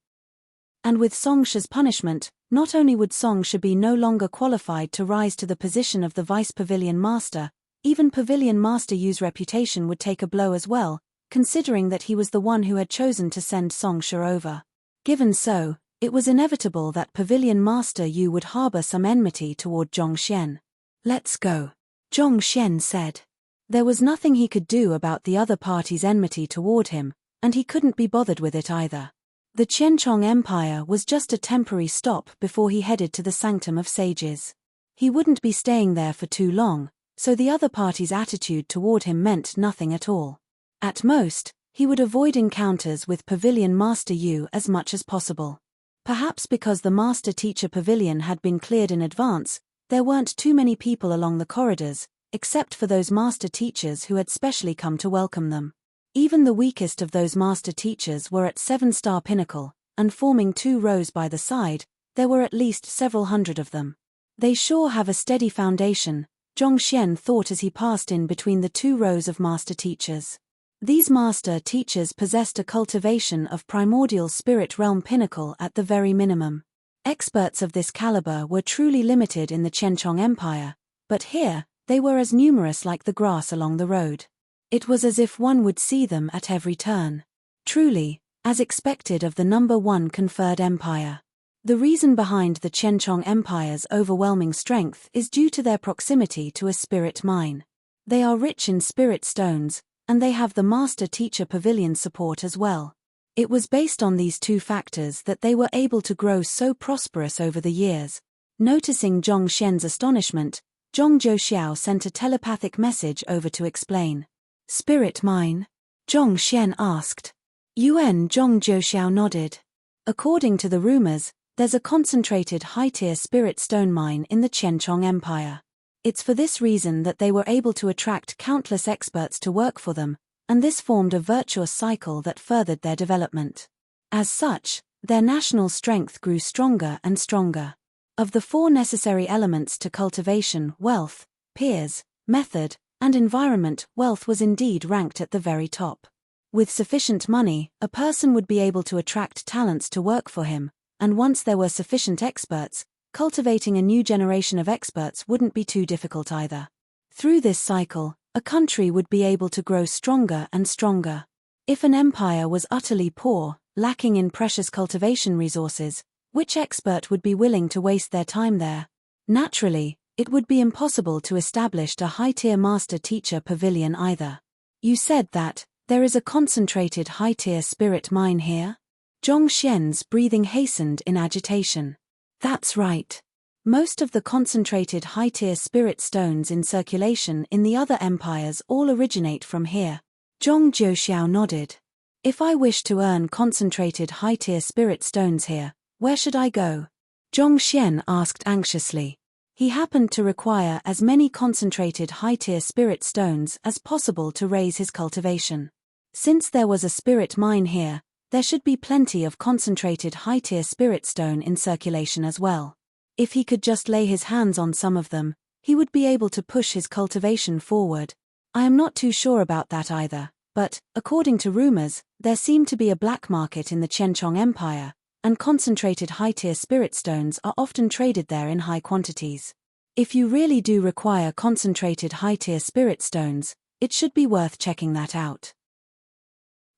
Speaker 1: And with Song Shi's punishment, not only would Song Shi be no longer qualified to rise to the position of the Vice Pavilion Master, even Pavilion Master Yu's reputation would take a blow as well, considering that he was the one who had chosen to send Song Shi over. Given so, it was inevitable that Pavilion Master Yu would harbor some enmity toward Zhongxian. "Let's go," Zhongxian said. There was nothing he could do about the other party's enmity toward him, and he couldn't be bothered with it either. The Qianchong Empire was just a temporary stop before he headed to the Sanctum of Sages. He wouldn't be staying there for too long, so the other party's attitude toward him meant nothing at all. At most, he would avoid encounters with Pavilion Master Yu as much as possible. Perhaps because the Master Teacher Pavilion had been cleared in advance, there weren't too many people along the corridors, except for those Master Teachers who had specially come to welcome them. Even the weakest of those Master Teachers were at 7-star pinnacle, and forming 2 rows by the side, there were at least several hundred of them. They sure have a steady foundation, Zhongxian thought as he passed in between the 2 rows of Master Teachers. These Master Teachers possessed a cultivation of primordial spirit realm pinnacle at the very minimum. Experts of this caliber were truly limited in the Qianchong Empire, but here, they were as numerous like the grass along the road. It was as if one would see them at every turn. Truly, as expected of the number 1 conferred empire. The reason behind the Qianchong Empire's overwhelming strength is due to their proximity to a spirit mine. They are rich in spirit stones, and they have the Master Teacher Pavilion support as well. It was based on these 2 factors that they were able to grow so prosperous over the years. Noticing Zhongxian's astonishment, Zhong Zhouxiao sent a telepathic message over to explain. "Spirit mine?" Zhongxian asked. Zhong Zhouxiao nodded. According to the rumors, there's a concentrated high-tier spirit stone mine in the Qianchong Empire. It's for this reason that they were able to attract countless experts to work for them, and this formed a virtuous cycle that furthered their development. As such, their national strength grew stronger and stronger. Of the 4 necessary elements to cultivation, wealth, peers, method, and environment, wealth was indeed ranked at the very top. With sufficient money, a person would be able to attract talents to work for him, and once there were sufficient experts, cultivating a new generation of experts wouldn't be too difficult either. Through this cycle, a country would be able to grow stronger and stronger. If an empire was utterly poor, lacking in precious cultivation resources, which expert would be willing to waste their time there? Naturally, it would be impossible to establish a high-tier master-teacher pavilion either. You said that there is a concentrated high-tier spirit mine here? Zhong Xian's breathing hastened in agitation. That's right. Most of the concentrated high-tier spirit stones in circulation in the other empires all originate from here. Zhong Jiuxiao nodded. If I wish to earn concentrated high-tier spirit stones here, where should I go? Zhong Xian asked anxiously. He happened to require as many concentrated high-tier spirit stones as possible to raise his cultivation. Since there was a spirit mine here, there should be plenty of concentrated high-tier spirit stone in circulation as well. If he could just lay his hands on some of them, he would be able to push his cultivation forward. I am not too sure about that either, but, according to rumors, there seemed to be a black market in the Qianchong Empire, and concentrated high-tier spirit stones are often traded there in high quantities. If you really do require concentrated high-tier spirit stones, it should be worth checking that out.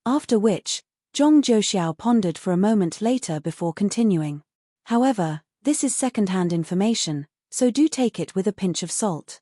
Speaker 1: After which, Zhong Jiuxiao pondered for a moment later before continuing. However, this is second-hand information, so do take it with a pinch of salt.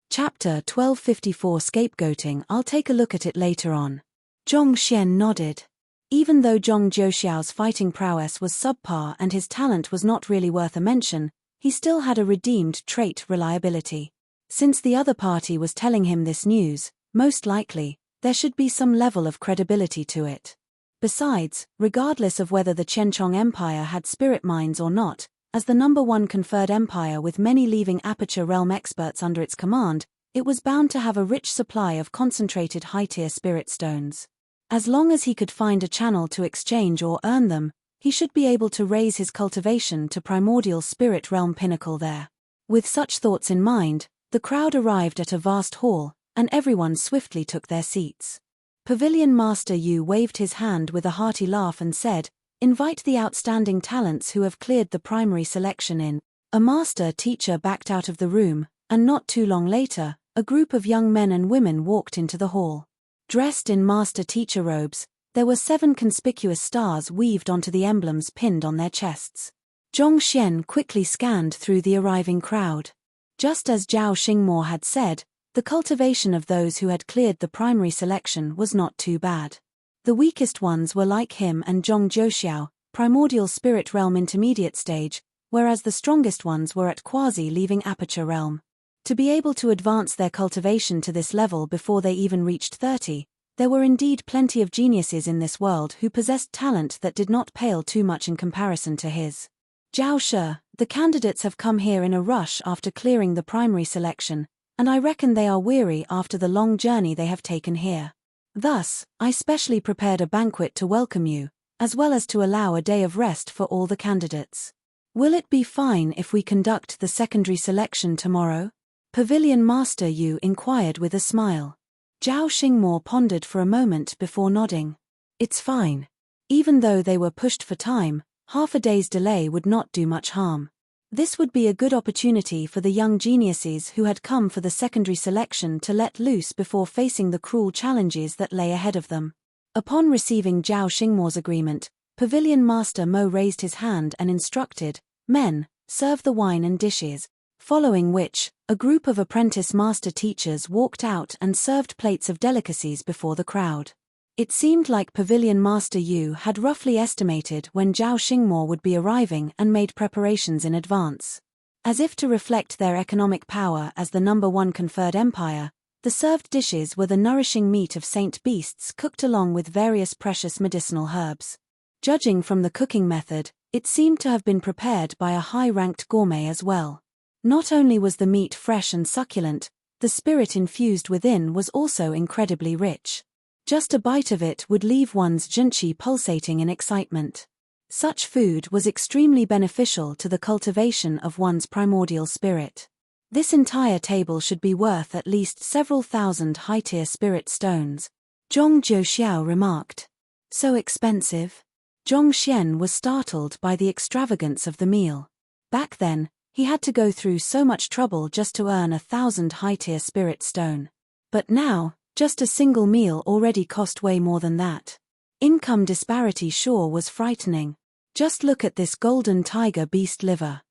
Speaker 1: Chapter 1254 Scapegoating. I'll take a look at it later on. Zhong Xian nodded. Even though Zhong Jiuxiao's fighting prowess was subpar and his talent was not really worth a mention, he still had a redeemed trait: reliability. Since the other party was telling him this news, most likely, there should be some level of credibility to it. Besides, regardless of whether the Qianchong Empire had spirit mines or not, as the #1 conferred empire with many leaving Aperture Realm experts under its command, it was bound to have a rich supply of concentrated high-tier spirit stones. As long as he could find a channel to exchange or earn them, he should be able to raise his cultivation to primordial spirit realm pinnacle there. With such thoughts in mind, the crowd arrived at a vast hall, and everyone swiftly took their seats. Pavilion Master Yu waved his hand with a hearty laugh and said, "Invite the outstanding talents who have cleared the primary selection in." A master-teacher backed out of the room, and not too long later, a group of young men and women walked into the hall. Dressed in master-teacher robes, there were 7 conspicuous stars weaved onto the emblems pinned on their chests. Zhong Xian quickly scanned through the arriving crowd. Just as Zhao Xingmo had said, the cultivation of those who had cleared the primary selection was not too bad. The weakest ones were like him and Zhong Jiuxiao, primordial spirit realm intermediate stage, whereas the strongest ones were at quasi-leaving aperture realm. To be able to advance their cultivation to this level before they even reached 30, there were indeed plenty of geniuses in this world who possessed talent that did not pale too much in comparison to his. Zhao Shi, the candidates have come here in a rush after clearing the primary selection, and I reckon they are weary after the long journey they have taken here. Thus, I specially prepared a banquet to welcome you, as well as to allow a day of rest for all the candidates. Will it be fine if we conduct the secondary selection tomorrow? Pavilion Master Yu inquired with a smile. Zhao Xingmo pondered for a moment before nodding. It's fine. Even though they were pushed for time, half a day's delay would not do much harm. This would be a good opportunity for the young geniuses who had come for the secondary selection to let loose before facing the cruel challenges that lay ahead of them. Upon receiving Zhao Xingmo's agreement, Pavilion Master Mo raised his hand and instructed, "Men, serve the wine and dishes," following which, a group of apprentice master teachers walked out and served plates of delicacies before the crowd. It seemed like Pavilion Master Yu had roughly estimated when Zhao Xingmo would be arriving and made preparations in advance. As if to reflect their economic power as the #1 conferred empire, the served dishes were the nourishing meat of saint beasts cooked along with various precious medicinal herbs. Judging from the cooking method, it seemed to have been prepared by a high-ranked gourmet as well. Not only was the meat fresh and succulent, the spirit infused within was also incredibly rich. Just a bite of it would leave one's junchi pulsating in excitement. Such food was extremely beneficial to the cultivation of one's primordial spirit. This entire table should be worth at least several thousand high-tier spirit stones, Zhong Jiuxiao remarked. So expensive? Zhong Xian was startled by the extravagance of the meal. Back then, he had to go through so much trouble just to earn 1,000 high-tier spirit stone. But now, just a single meal already cost way more than that. Income disparity sure was frightening. Just look at this golden tiger beast liver.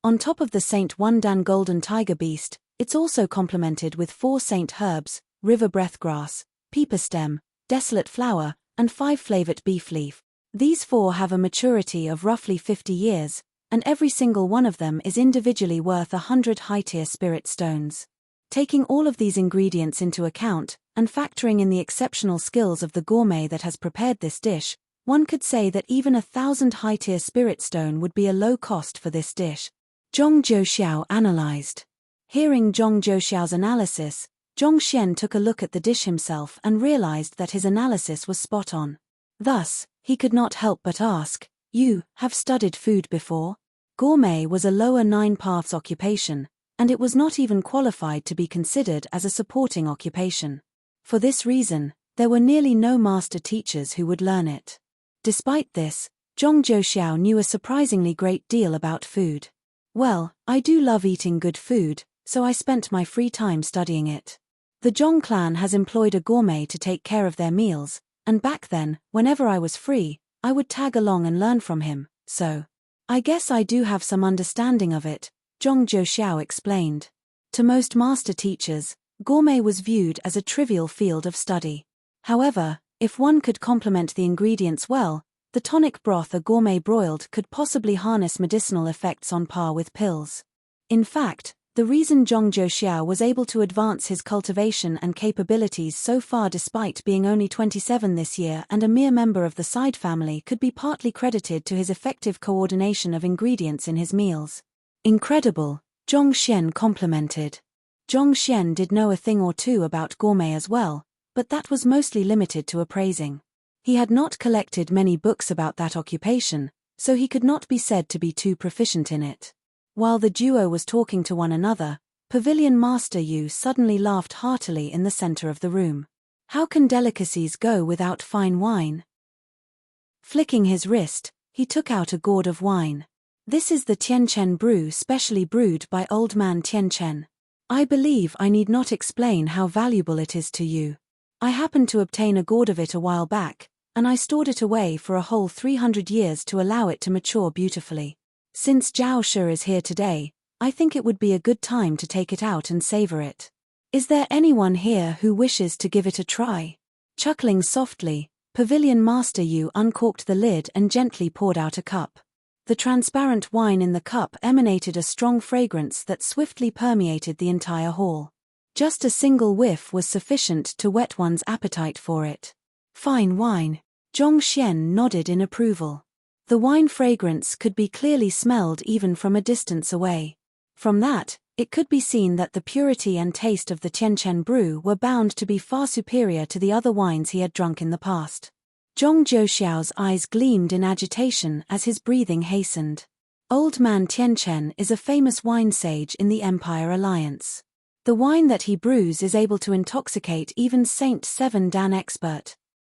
Speaker 1: On top of the Saint Wandan golden tiger beast, it's also complemented with 4 saint herbs, river breathgrass, peeper stem, desolate flower, and 5 flavored beef leaf. These 4 have a maturity of roughly 50 years, and every single one of them is individually worth 100 high-tier spirit stones. Taking all of these ingredients into account, and factoring in the exceptional skills of the gourmet that has prepared this dish, one could say that even 1,000 high-tier spirit stone would be a low cost for this dish. Zhong Jiuxiao analyzed. Hearing Zhong Jiuxiao's analysis, Zhong Xian took a look at the dish himself and realized that his analysis was spot on. Thus, he could not help but ask, "You have studied food before?" Gourmet was a lower 9 paths occupation, and it was not even qualified to be considered as a supporting occupation. For this reason, there were nearly no master teachers who would learn it. Despite this, Zhong Jiuxiao knew a surprisingly great deal about food. "Well, I do love eating good food, so I spent my free time studying it. The Zhong clan has employed a gourmet to take care of their meals, and back then, whenever I was free, I would tag along and learn from him, so I guess I do have some understanding of it," Zhong Jiuxiao explained. To most master teachers, gourmet was viewed as a trivial field of study. However, if one could complement the ingredients well, the tonic broth a gourmet broiled could possibly harness medicinal effects on par with pills. In fact, the reason Zhong Jiuxiao was able to advance his cultivation and capabilities so far despite being only 27 this year and a mere member of the Side family could be partly credited to his effective coordination of ingredients in his meals. "Incredible," Zhong Xian complimented. Zhong Xian did know a thing or two about gourmet as well, but that was mostly limited to appraising. He had not collected many books about that occupation, so he could not be said to be too proficient in it. While the duo was talking to one another, Pavilion Master Yu suddenly laughed heartily in the center of the room. "How can delicacies go without fine wine?" Flicking his wrist, he took out a gourd of wine. "This is the Tianchen brew specially brewed by Old Man Tianchen. I believe I need not explain how valuable it is to you. I happened to obtain a gourd of it a while back, and I stored it away for a whole 300 years to allow it to mature beautifully. Since Zhao Shi is here today, I think it would be a good time to take it out and savor it. Is there anyone here who wishes to give it a try?" Chuckling softly, Pavilion Master Yu uncorked the lid and gently poured out a cup. The transparent wine in the cup emanated a strong fragrance that swiftly permeated the entire hall. Just a single whiff was sufficient to whet one's appetite for it. "Fine wine," Zhong Xian nodded in approval. The wine fragrance could be clearly smelled even from a distance away. From that, it could be seen that the purity and taste of the Tianchen brew were bound to be far superior to the other wines he had drunk in the past. Zhong Jiuxiao's eyes gleamed in agitation as his breathing hastened. Old Man Tianchen is a famous wine sage in the Empire Alliance. The wine that he brews is able to intoxicate even Saint Seven Dan expert.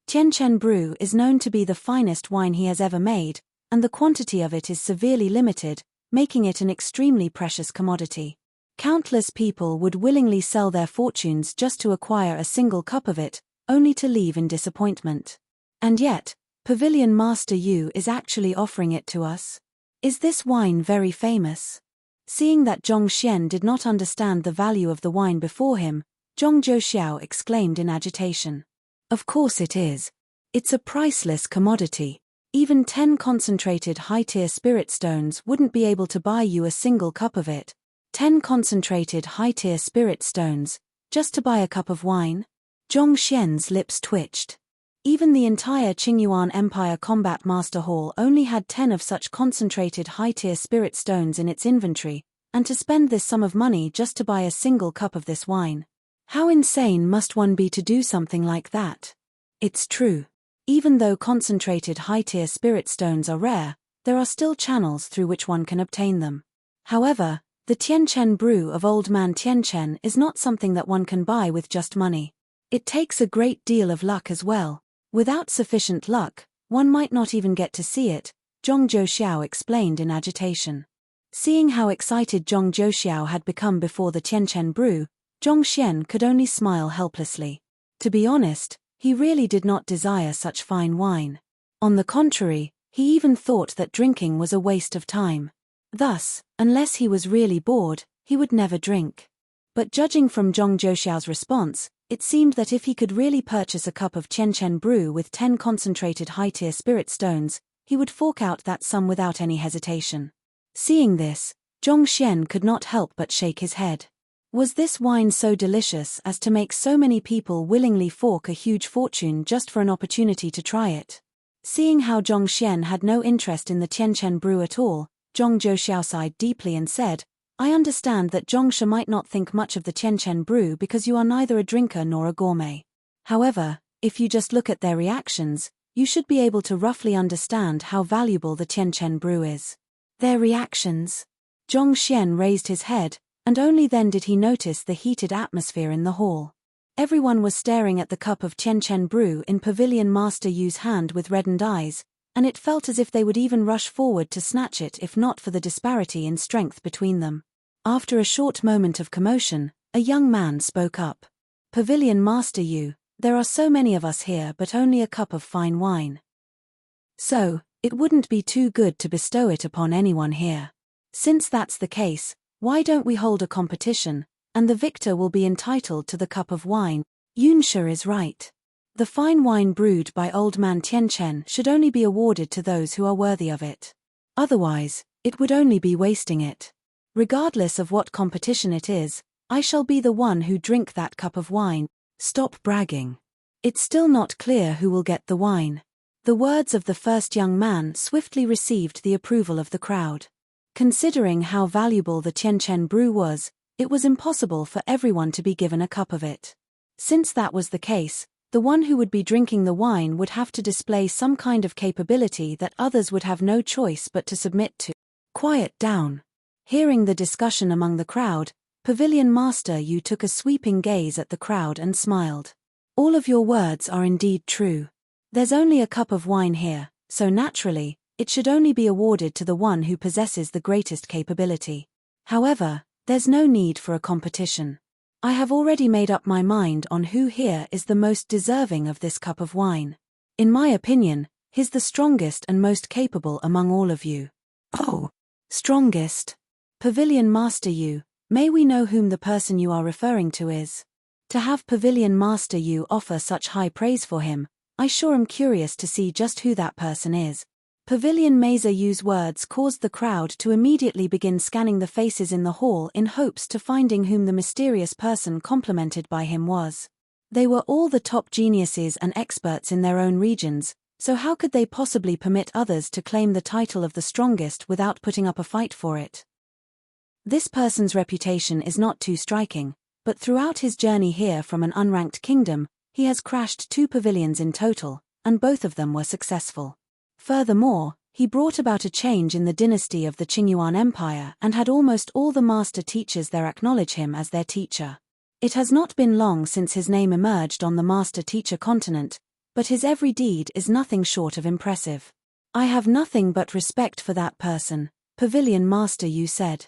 Speaker 1: Tianchen brew is known to be the finest wine he has ever made, and the quantity of it is severely limited, making it an extremely precious commodity. Countless people would willingly sell their fortunes just to acquire a single cup of it, only to leave in disappointment. And yet, Pavilion Master Yu is actually offering it to us. Is this wine very famous? Seeing that Zhong Xian did not understand the value of the wine before him, Zhong Jiuxiao exclaimed in agitation. "Of course it is. It's a priceless commodity. Even 10 concentrated high-tier spirit stones wouldn't be able to buy you a single cup of it. 10 concentrated high-tier spirit stones, just to buy a cup of wine?" Zhong Xian's lips twitched. Even the entire Qingyuan Empire Combat Master Hall only had 10 of such concentrated high-tier spirit stones in its inventory, and to spend this sum of money just to buy a single cup of this wine. How insane must one be to do something like that? It's true. Even though concentrated high-tier spirit stones are rare, there are still channels through which one can obtain them. However, the Tianchen brew of Old Man Tianchen is not something that one can buy with just money. It takes a great deal of luck as well. Without sufficient luck, one might not even get to see it, Zhong Zhouxiao explained in agitation. Seeing how excited Zhong Zhouxiao had become before the Tianchen brew, Zhong Xian could only smile helplessly. To be honest, he really did not desire such fine wine. On the contrary, he even thought that drinking was a waste of time. Thus, unless he was really bored, he would never drink. But judging from Zhong Zhouxiao's response, it seemed that if he could really purchase a cup of Tianchen brew with 10 concentrated high-tier spirit stones, he would fork out that sum without any hesitation. Seeing this, Zhong Xian could not help but shake his head. Was this wine so delicious as to make so many people willingly fork a huge fortune just for an opportunity to try it? Seeing how Zhong Xian had no interest in the Tianchen brew at all, Zhong Zhouxiao sighed deeply and said, "I understand that Zhongsha might not think much of the Tianchen brew because you are neither a drinker nor a gourmet. However, if you just look at their reactions, you should be able to roughly understand how valuable the Tianchen brew is." Their reactions? Zhong Xian raised his head, and only then did he notice the heated atmosphere in the hall. Everyone was staring at the cup of Tianchen brew in Pavilion Master Yu's hand with reddened eyes, and it felt as if they would even rush forward to snatch it if not for the disparity in strength between them. After a short moment of commotion, a young man spoke up. "Pavilion Master Yu, there are so many of us here but only a cup of fine wine. So, it wouldn't be too good to bestow it upon anyone here. Since that's the case, why don't we hold a competition, and the victor will be entitled to the cup of wine?" Yunsha is right. The fine wine brewed by Old Man Tianchen should only be awarded to those who are worthy of it. Otherwise, it would only be wasting it. Regardless of what competition it is, I shall be the one who drink that cup of wine. Stop bragging. It's still not clear who will get the wine. The words of the first young man swiftly received the approval of the crowd. Considering how valuable the Tianchen brew was, it was impossible for everyone to be given a cup of it. Since that was the case, the one who would be drinking the wine would have to display some kind of capability that others would have no choice but to submit to. Quiet down. Hearing the discussion among the crowd, Pavilion Master Yu took a sweeping gaze at the crowd and smiled. "All of your words are indeed true. There's only a cup of wine here, so naturally, it should only be awarded to the one who possesses the greatest capability. However, there's no need for a competition. I have already made up my mind on who here is the most deserving of this cup of wine. In my opinion, he's the strongest and most capable among all of you." "Oh, strongest? Pavilion Master Yu, may we know whom the person you are referring to is? To have Pavilion Master Yu offer such high praise for him, I sure am curious to see just who that person is." Pavilion Master Yu's words caused the crowd to immediately begin scanning the faces in the hall in hopes to finding whom the mysterious person complimented by him was. They were all the top geniuses and experts in their own regions, so how could they possibly permit others to claim the title of the strongest without putting up a fight for it? This person's reputation is not too striking, but throughout his journey here from an unranked kingdom, he has crashed 2 pavilions in total, and both of them were successful. Furthermore, he brought about a change in the dynasty of the Qingyuan Empire and had almost all the master teachers there acknowledge him as their teacher. It has not been long since his name emerged on the master teacher continent, but his every deed is nothing short of impressive. "I have nothing but respect for that person," Pavilion Master Yu said.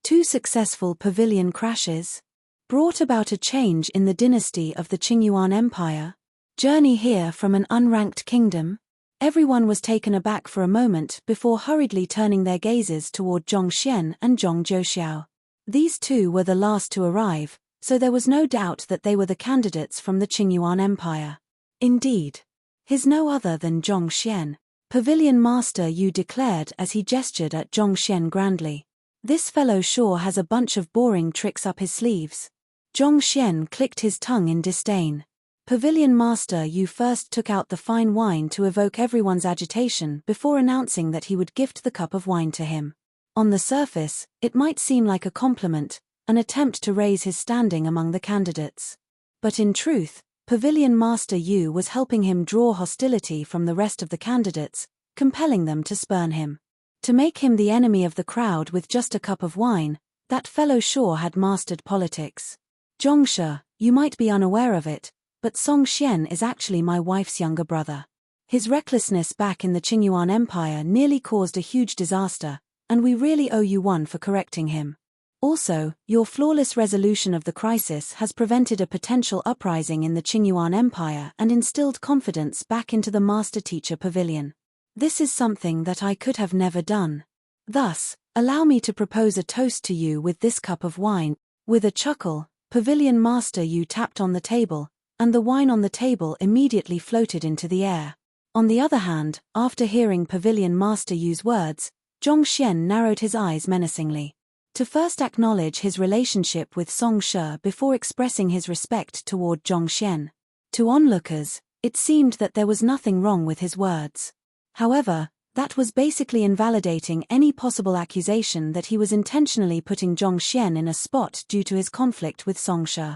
Speaker 1: 2 successful pavilion crashes brought about a change in the dynasty of the Qingyuan Empire. Journey here from an unranked kingdom. Everyone was taken aback for a moment before hurriedly turning their gazes toward Zhong Xian and Zhong Zhouxiao. These 2 were the last to arrive, so there was no doubt that they were the candidates from the Qingyuan Empire. Indeed. "He's no other than Zhong Xian," Pavilion Master Yu declared as he gestured at Zhong Xian grandly. "This fellow sure has a bunch of boring tricks up his sleeves." Zhong Xian clicked his tongue in disdain. Pavilion Master Yu first took out the fine wine to evoke everyone's agitation before announcing that he would gift the cup of wine to him. On the surface, it might seem like a compliment, an attempt to raise his standing among the candidates. But in truth, Pavilion Master Yu was helping him draw hostility from the rest of the candidates, compelling them to spurn him. To make him the enemy of the crowd with just a cup of wine, that fellow sure had mastered politics. Zhongshe, you might be unaware of it, but Song Xian is actually my wife's younger brother. His recklessness back in the Qingyuan Empire nearly caused a huge disaster, and we really owe you one for correcting him. Also, your flawless resolution of the crisis has prevented a potential uprising in the Qingyuan Empire and instilled confidence back into the Master-Teacher Pavilion. This is something that I could have never done. Thus, allow me to propose a toast to you with this cup of wine. With a chuckle, Pavilion Master Yu tapped on the table, and the wine on the table immediately floated into the air. On the other hand, after hearing Pavilion Master Yu's words, Zhongshen narrowed his eyes menacingly. To first acknowledge his relationship with Song Shi before expressing his respect toward Zhongshen. To onlookers, it seemed that there was nothing wrong with his words. However, that was basically invalidating any possible accusation that he was intentionally putting Zhongshen in a spot due to his conflict with Song Shi.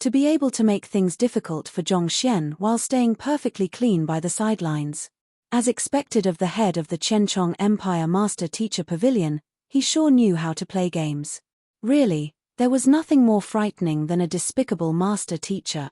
Speaker 1: To be able to make things difficult for Zhongshen while staying perfectly clean by the sidelines. As expected of the head of the Qianchong Empire Master-Teacher Pavilion, he sure knew how to play games. Really, there was nothing more frightening than a despicable master-teacher.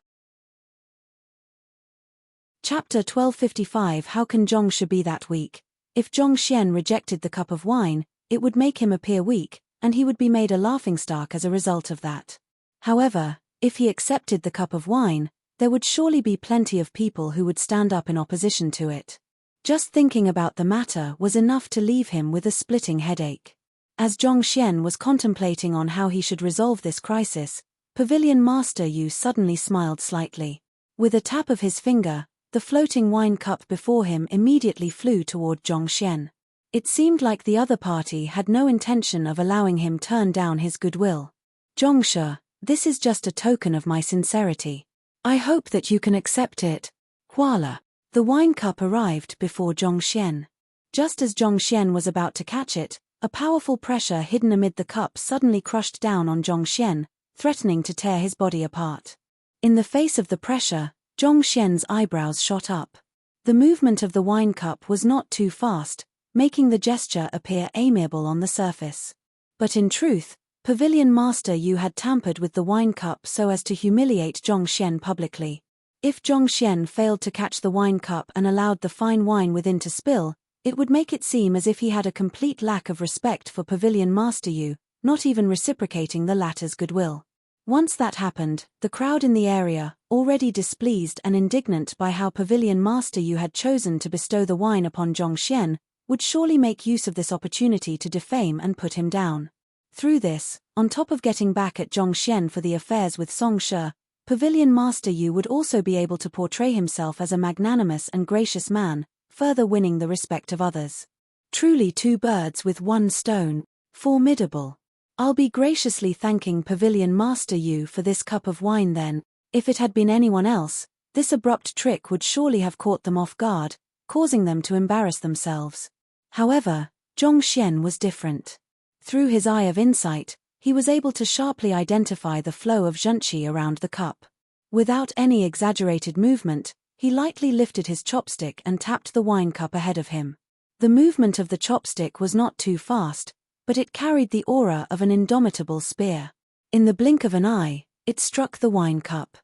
Speaker 1: Chapter 1255. How can Zhongshe be that weak? If Zhongshen rejected the cup of wine, it would make him appear weak, and he would be made a laughingstock as a result of that. However, if he accepted the cup of wine, there would surely be plenty of people who would stand up in opposition to it. Just thinking about the matter was enough to leave him with a splitting headache. As Zhongshen was contemplating on how he should resolve this crisis, Pavilion Master Yu suddenly smiled slightly. With a tap of his finger, the floating wine cup before him immediately flew toward Zhongshen. It seemed like the other party had no intention of allowing him turn down his goodwill. Zhongshe, this is just a token of my sincerity. I hope that you can accept it. Voila! The wine cup arrived before Zhongshen. Just as Zhongshen was about to catch it, a powerful pressure hidden amid the cup suddenly crushed down on Zhongshen, threatening to tear his body apart. In the face of the pressure, Zhongshen's eyebrows shot up. The movement of the wine cup was not too fast, making the gesture appear amiable on the surface. But in truth, Pavilion Master Yu had tampered with the wine cup so as to humiliate Zhongshen publicly. If Zhongshen failed to catch the wine cup and allowed the fine wine within to spill, it would make it seem as if he had a complete lack of respect for Pavilion Master Yu, not even reciprocating the latter's goodwill. Once that happened, the crowd in the area, already displeased and indignant by how Pavilion Master Yu had chosen to bestow the wine upon Zhongshen, would surely make use of this opportunity to defame and put him down. Through this, on top of getting back at Zhongshen for the affairs with Song Shi, Pavilion Master Yu would also be able to portray himself as a magnanimous and gracious man, further winning the respect of others. Truly two birds with one stone. Formidable. I'll be graciously thanking Pavilion Master Yu for this cup of wine then. If it had been anyone else, this abrupt trick would surely have caught them off guard, causing them to embarrass themselves. However, Zhongshen was different. Through his eye of insight, he was able to sharply identify the flow of zhenqi around the cup. Without any exaggerated movement, he lightly lifted his chopstick and tapped the wine cup ahead of him. The movement of the chopstick was not too fast, but it carried the aura of an indomitable spear. In the blink of an eye, it struck the wine cup.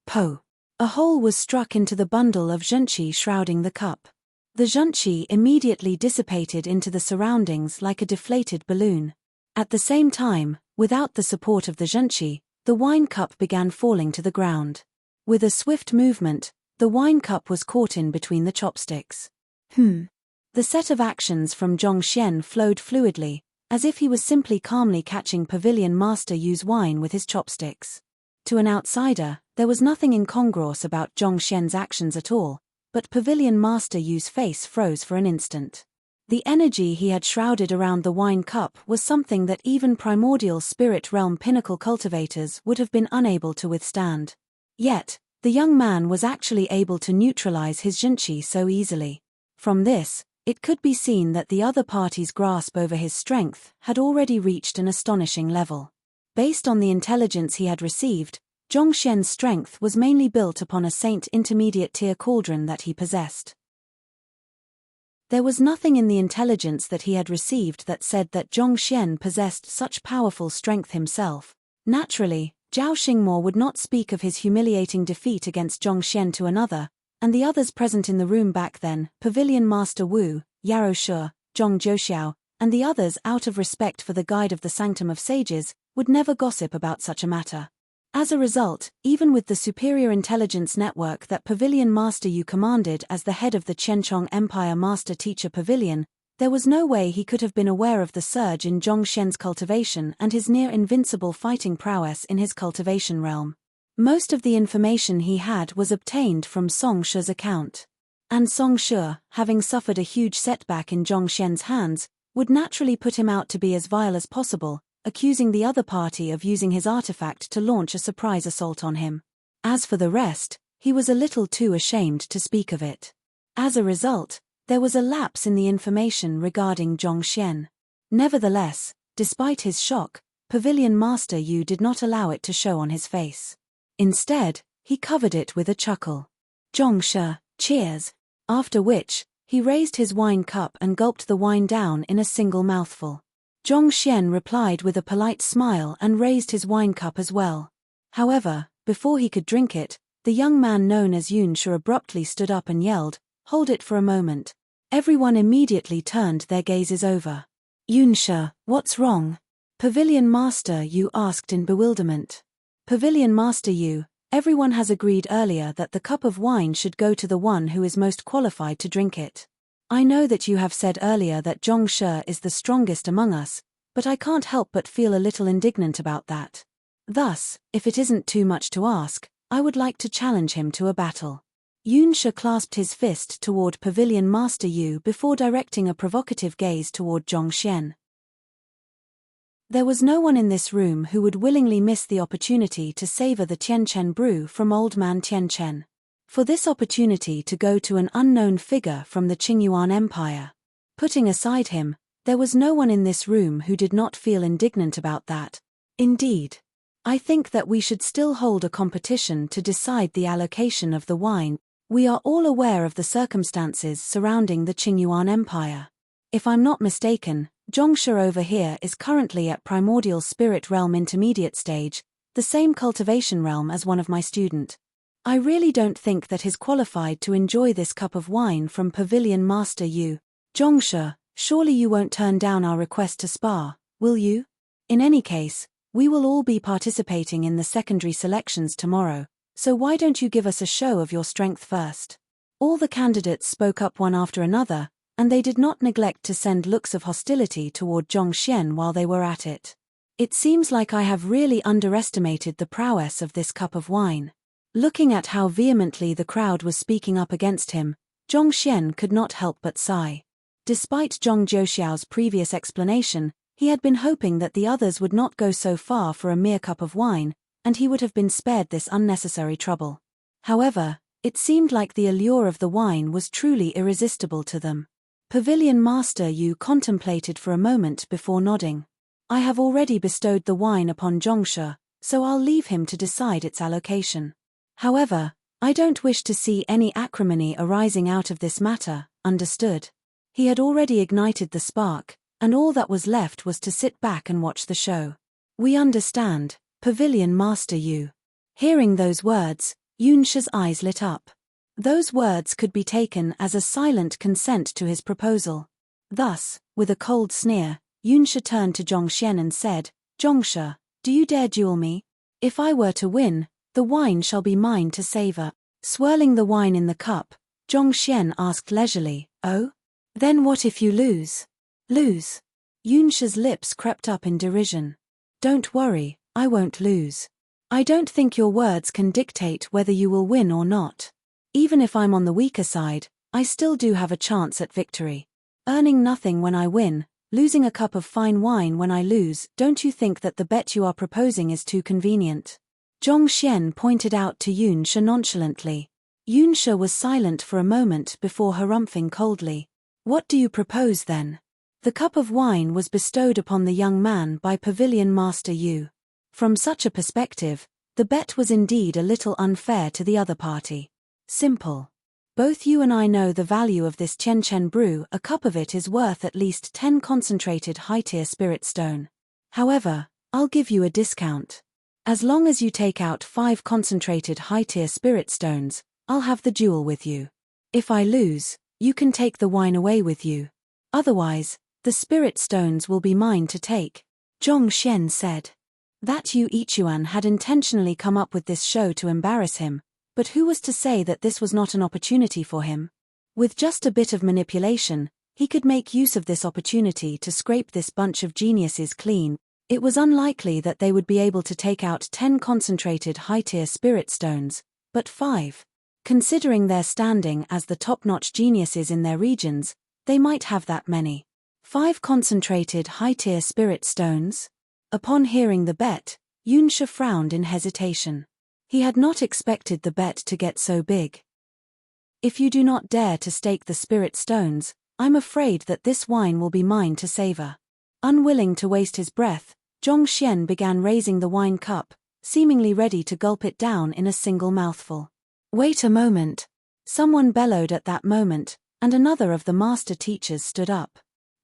Speaker 1: Po! A hole was struck into the bundle of zhenqi shrouding the cup. The zhenqi immediately dissipated into the surroundings like a deflated balloon. At the same time, without the support of the zhenqi, the wine cup began falling to the ground. With a swift movement, the wine cup was caught in between the chopsticks. The set of actions from Zhongshen flowed fluidly, as if he was simply calmly catching Pavilion Master Yu's wine with his chopsticks. To an outsider, there was nothing incongruous about Zhongshen's actions at all, but Pavilion Master Yu's face froze for an instant. The energy he had shrouded around the wine cup was something that even primordial spirit realm pinnacle cultivators would have been unable to withstand. Yet, the young man was actually able to neutralize his zhenqi so easily. From this, It could be seen that the other party's grasp over his strength had already reached an astonishing level. Based on the intelligence he had received, Zhongxian's strength was mainly built upon a Saint intermediate tier cauldron that he possessed. There was nothing in the intelligence that he had received that said that Zhongxian possessed such powerful strength himself. Naturally, Zhao Xingmo would not speak of his humiliating defeat against Zhongxian to another, and the others present in the room back then, Pavilion Master Wu, Yarou Shi, Zhong Zhouxiao, and the others out of respect for the guide of the Sanctum of Sages, would never gossip about such a matter. As a result, even with the superior intelligence network that Pavilion Master Yu commanded as the head of the Qianchong Empire Master Teacher Pavilion, there was no way he could have been aware of the surge in Zhongxian's cultivation and his near-invincible fighting prowess in his cultivation realm. Most of the information he had was obtained from Song Shi's account. And Song Shi, having suffered a huge setback in Zhongxian's hands, would naturally put him out to be as vile as possible, accusing the other party of using his artifact to launch a surprise assault on him. As for the rest, he was a little too ashamed to speak of it. As a result, there was a lapse in the information regarding Zhongxian. Nevertheless, despite his shock, Pavilion Master Yu did not allow it to show on his face. Instead, he covered it with a chuckle. "Zhongshi, cheers!" After which, he raised his wine cup and gulped the wine down in a single mouthful. Zhongxian replied with a polite smile and raised his wine cup as well. However, before he could drink it, the young man known as Yunshi abruptly stood up and yelled, "Hold it for a moment." Everyone immediately turned their gazes over. "Yunshi, what's wrong?" Pavilion Master Yu asked in bewilderment. "Pavilion Master Yu, everyone has agreed earlier that the cup of wine should go to the one who is most qualified to drink it. I know that you have said earlier that Zhongshi is the strongest among us, but I can't help but feel a little indignant about that. Thus, if it isn't too much to ask, I would like to challenge him to a battle." Yunshi clasped his fist toward Pavilion Master Yu before directing a provocative gaze toward Zhongxian. There was no one in this room who would willingly miss the opportunity to savor the Tianchen brew from Old Man Tianchen. For this opportunity to go to an unknown figure from the Qingyuan Empire. Putting aside him, there was no one in this room who did not feel indignant about that. Indeed, I think that we should still hold a competition to decide the allocation of the wine. We are all aware of the circumstances surrounding the Qingyuan Empire. If I'm not mistaken, Zhongshi over here is currently at Primordial Spirit Realm Intermediate stage, the same cultivation realm as one of my students. I really don't think that he's qualified to enjoy this cup of wine from Pavilion Master Yu. Zhongshi, surely you won't turn down our request to spar, will you? In any case, we will all be participating in the secondary selections tomorrow, so why don't you give us a show of your strength first? All the candidates spoke up one after another, and they did not neglect to send looks of hostility toward Zhongxian while they were at it. It seems like I have really underestimated the prowess of this cup of wine. Looking at how vehemently the crowd was speaking up against him, Zhongxian could not help but sigh. Despite Zhong Zhouxiao's previous explanation, he had been hoping that the others would not go so far for a mere cup of wine, and he would have been spared this unnecessary trouble. However, it seemed like the allure of the wine was truly irresistible to them. Pavilion Master Yu contemplated for a moment before nodding. "I have already bestowed the wine upon Zhongshi, so I'll leave him to decide its allocation. However, I don't wish to see any acrimony arising out of this matter, understood?" He had already ignited the spark, and all that was left was to sit back and watch the show. "We understand, Pavilion Master Yu." Hearing those words, Yunshi's eyes lit up. Those words could be taken as a silent consent to his proposal. Thus, with a cold sneer, Yunshi turned to Zhongxian and said, "Zhongshi, do you dare duel me? If I were to win, the wine shall be mine to savor." Swirling the wine in the cup, Zhongxian asked leisurely, "Oh? Then what if you lose?" "Lose?" Yunshi's lips crept up in derision. "Don't worry, I won't lose. I don't think your words can dictate whether you will win or not. Even if I'm on the weaker side, I still do have a chance at victory. Earning nothing when I win, losing a cup of fine wine when I lose, don't you think that the bet you are proposing is too convenient?" Zhongxian pointed out to Yunshi nonchalantly. Yunshi was silent for a moment before harumphing coldly. What do you propose then? The cup of wine was bestowed upon the young man by Pavilion Master Yu. From such a perspective, the bet was indeed a little unfair to the other party. Simple. Both you and I know the value of this Chen brew. A cup of it is worth at least 10 concentrated high-tier spirit stone. However, I'll give you a discount. As long as you take out 5 concentrated high-tier spirit stones, I'll have the jewel with you. If I lose, you can take the wine away with you. Otherwise, the spirit stones will be mine to take, Zhongxian said. That Yu Ichuan had intentionally come up with this show to embarrass him, but who was to say that this was not an opportunity for him? With just a bit of manipulation, he could make use of this opportunity to scrape this bunch of geniuses clean. It was unlikely that they would be able to take out 10 concentrated high-tier spirit stones, but 5. Considering their standing as the top-notch geniuses in their regions, they might have that many. 5 concentrated high-tier spirit stones? Upon hearing the bet, Yunsha frowned in hesitation. He had not expected the bet to get so big. If you do not dare to stake the spirit stones, I'm afraid that this wine will be mine to savor. Unwilling to waste his breath, Zhongxian began raising the wine cup, seemingly ready to gulp it down in a single mouthful. Wait a moment. Someone bellowed at that moment, and another of the master teachers stood up.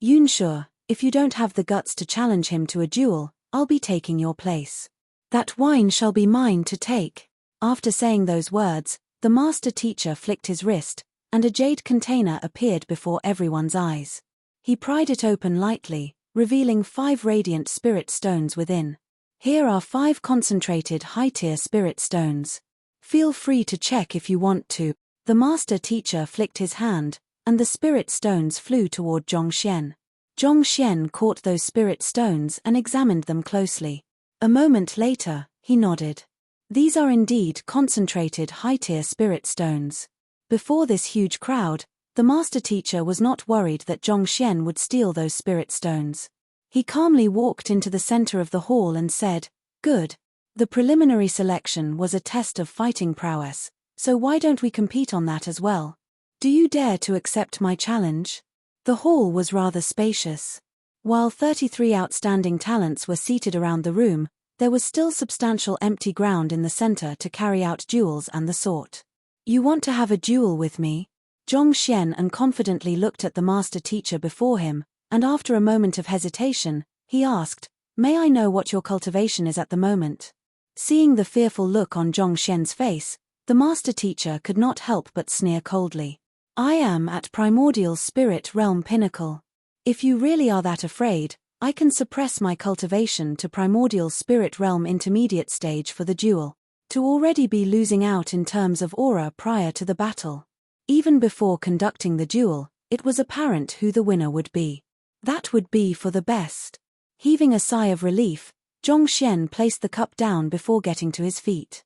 Speaker 1: Yunsha, if you don't have the guts to challenge him to a duel, I'll be taking your place. That wine shall be mine to take. After saying those words, the master teacher flicked his wrist, and a jade container appeared before everyone's eyes. He pried it open lightly, revealing 5 radiant spirit stones within. Here are 5 concentrated high-tier spirit stones. Feel free to check if you want to. The master teacher flicked his hand, and the spirit stones flew toward Zhongxian. Zhongxian caught those spirit stones and examined them closely. A moment later, he nodded. These are indeed concentrated high-tier spirit stones. Before this huge crowd, the master teacher was not worried that Zhongxian would steal those spirit stones. He calmly walked into the center of the hall and said, "Good. The preliminary selection was a test of fighting prowess, so why don't we compete on that as well? Do you dare to accept my challenge?" The hall was rather spacious. While 33 outstanding talents were seated around the room, there was still substantial empty ground in the center to carry out duels and the sort. You want to have a duel with me? Zhongxian confidently looked at the master teacher before him, and after a moment of hesitation, he asked, "May I know what your cultivation is at the moment?" Seeing the fearful look on Zhongxian's face, the master teacher could not help but sneer coldly. "I am at Primordial Spirit Realm Pinnacle. If you really are that afraid, I can suppress my cultivation to Primordial Spirit Realm Intermediate stage for the duel. To already be losing out in terms of aura prior to the battle. Even before conducting the duel, it was apparent who the winner would be. That would be for the best." Heaving a sigh of relief, Zhongxian placed the cup down before getting to his feet.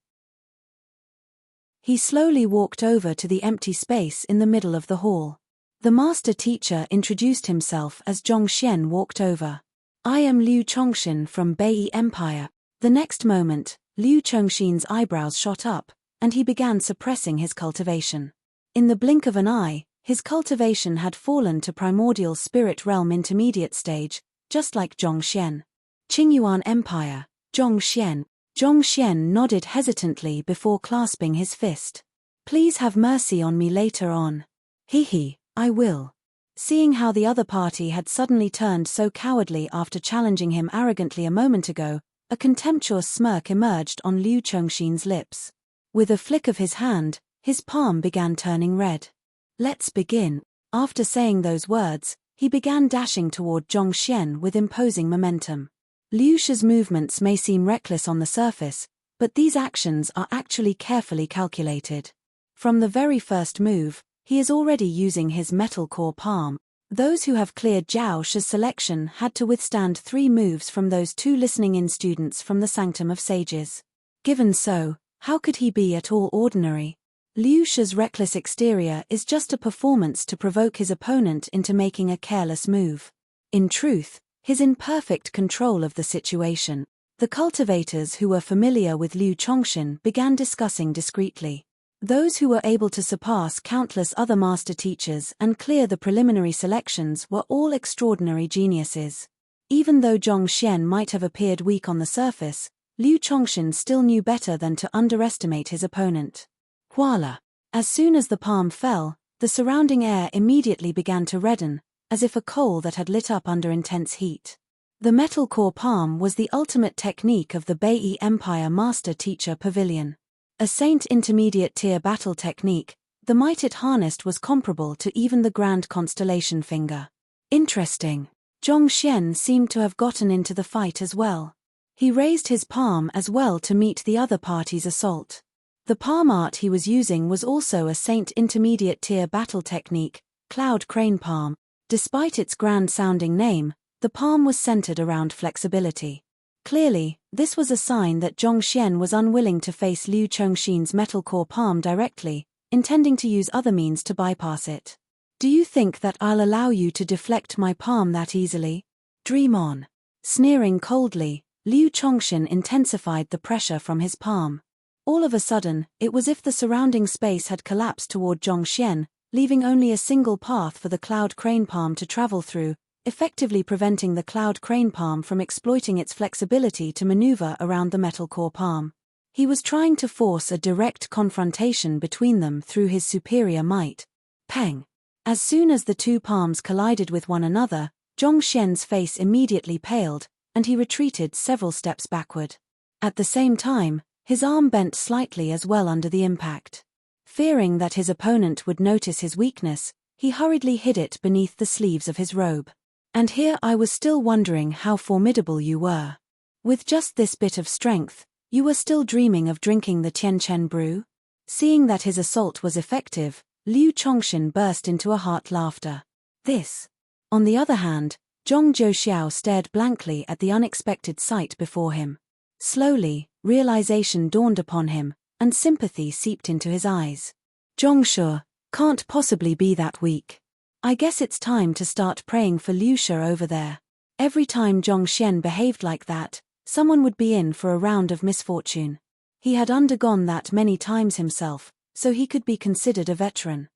Speaker 1: He slowly walked over to the empty space in the middle of the hall. The master teacher introduced himself as Zhongxian walked over. "I am Liu Chongxin from Bei Empire." The next moment, Liu Chongxin's eyebrows shot up, and he began suppressing his cultivation. In the blink of an eye, his cultivation had fallen to Primordial Spirit Realm Intermediate stage, just like Zhongxian. Qingyuan Empire, Zhongxian. Zhongxian nodded hesitantly before clasping his fist. "Please have mercy on me later on." "He, I will." Seeing how the other party had suddenly turned so cowardly after challenging him arrogantly a moment ago, a contemptuous smirk emerged on Liu Chongxin's lips. With a flick of his hand, his palm began turning red. "Let's begin." After saying those words, he began dashing toward Zhongxian with imposing momentum. Liu's movements may seem reckless on the surface, but these actions are actually carefully calculated. From the very first move, he is already using his metal core palm. Those who have cleared Zhao Shi's selection had to withstand 3 moves from those 2 listening-in students from the Sanctum of Sages. Given so, how could he be at all ordinary? Liu Shi's reckless exterior is just a performance to provoke his opponent into making a careless move. In truth, his imperfect control of the situation. The cultivators who were familiar with Liu Chongxin began discussing discreetly. Those who were able to surpass countless other master teachers and clear the preliminary selections were all extraordinary geniuses. Even though Zhong Xian might have appeared weak on the surface, Liu Chongshin still knew better than to underestimate his opponent. Voila! As soon as the palm fell, the surrounding air immediately began to redden, as if a coal that had lit up under intense heat. The metal core palm was the ultimate technique of the Bei Empire Master Teacher Pavilion. A Saint Intermediate Tier battle technique, the might it harnessed was comparable to even the Grand Constellation Finger. Interesting. Zhong Xian seemed to have gotten into the fight as well. He raised his palm as well to meet the other party's assault. The palm art he was using was also a Saint Intermediate Tier battle technique, Cloud Crane Palm. Despite its grand-sounding name, the palm was centered around flexibility. Clearly, this was a sign that Zhong Xian was unwilling to face Liu Chongshin's metal core palm directly, intending to use other means to bypass it. Do you think that I'll allow you to deflect my palm that easily? Dream on. Sneering coldly, Liu Chongshin intensified the pressure from his palm. All of a sudden, it was as if the surrounding space had collapsed toward Zhong Xian, leaving only a single path for the Cloud Crane Palm to travel through, effectively preventing the Cloud Crane Palm from exploiting its flexibility to maneuver around the metal core palm. He was trying to force a direct confrontation between them through his superior might. Peng! As soon as the two palms collided with one another, Zhong Xian's face immediately paled, and he retreated several steps backward. At the same time, his arm bent slightly as well under the impact. Fearing that his opponent would notice his weakness, he hurriedly hid it beneath the sleeves of his robe. And here I was still wondering how formidable you were. With just this bit of strength, you were still dreaming of drinking the Tianchen brew? Seeing that his assault was effective, Liu Chongshin burst into a heart laughter. This. On the other hand, Zhong Zhouxiao stared blankly at the unexpected sight before him. Slowly, realization dawned upon him, and sympathy seeped into his eyes. Zhongshu can't possibly be that weak. I guess it's time to start praying for Liu Shi over there. Every time Zhong Xian behaved like that, someone would be in for a round of misfortune. He had undergone that many times himself, so he could be considered a veteran.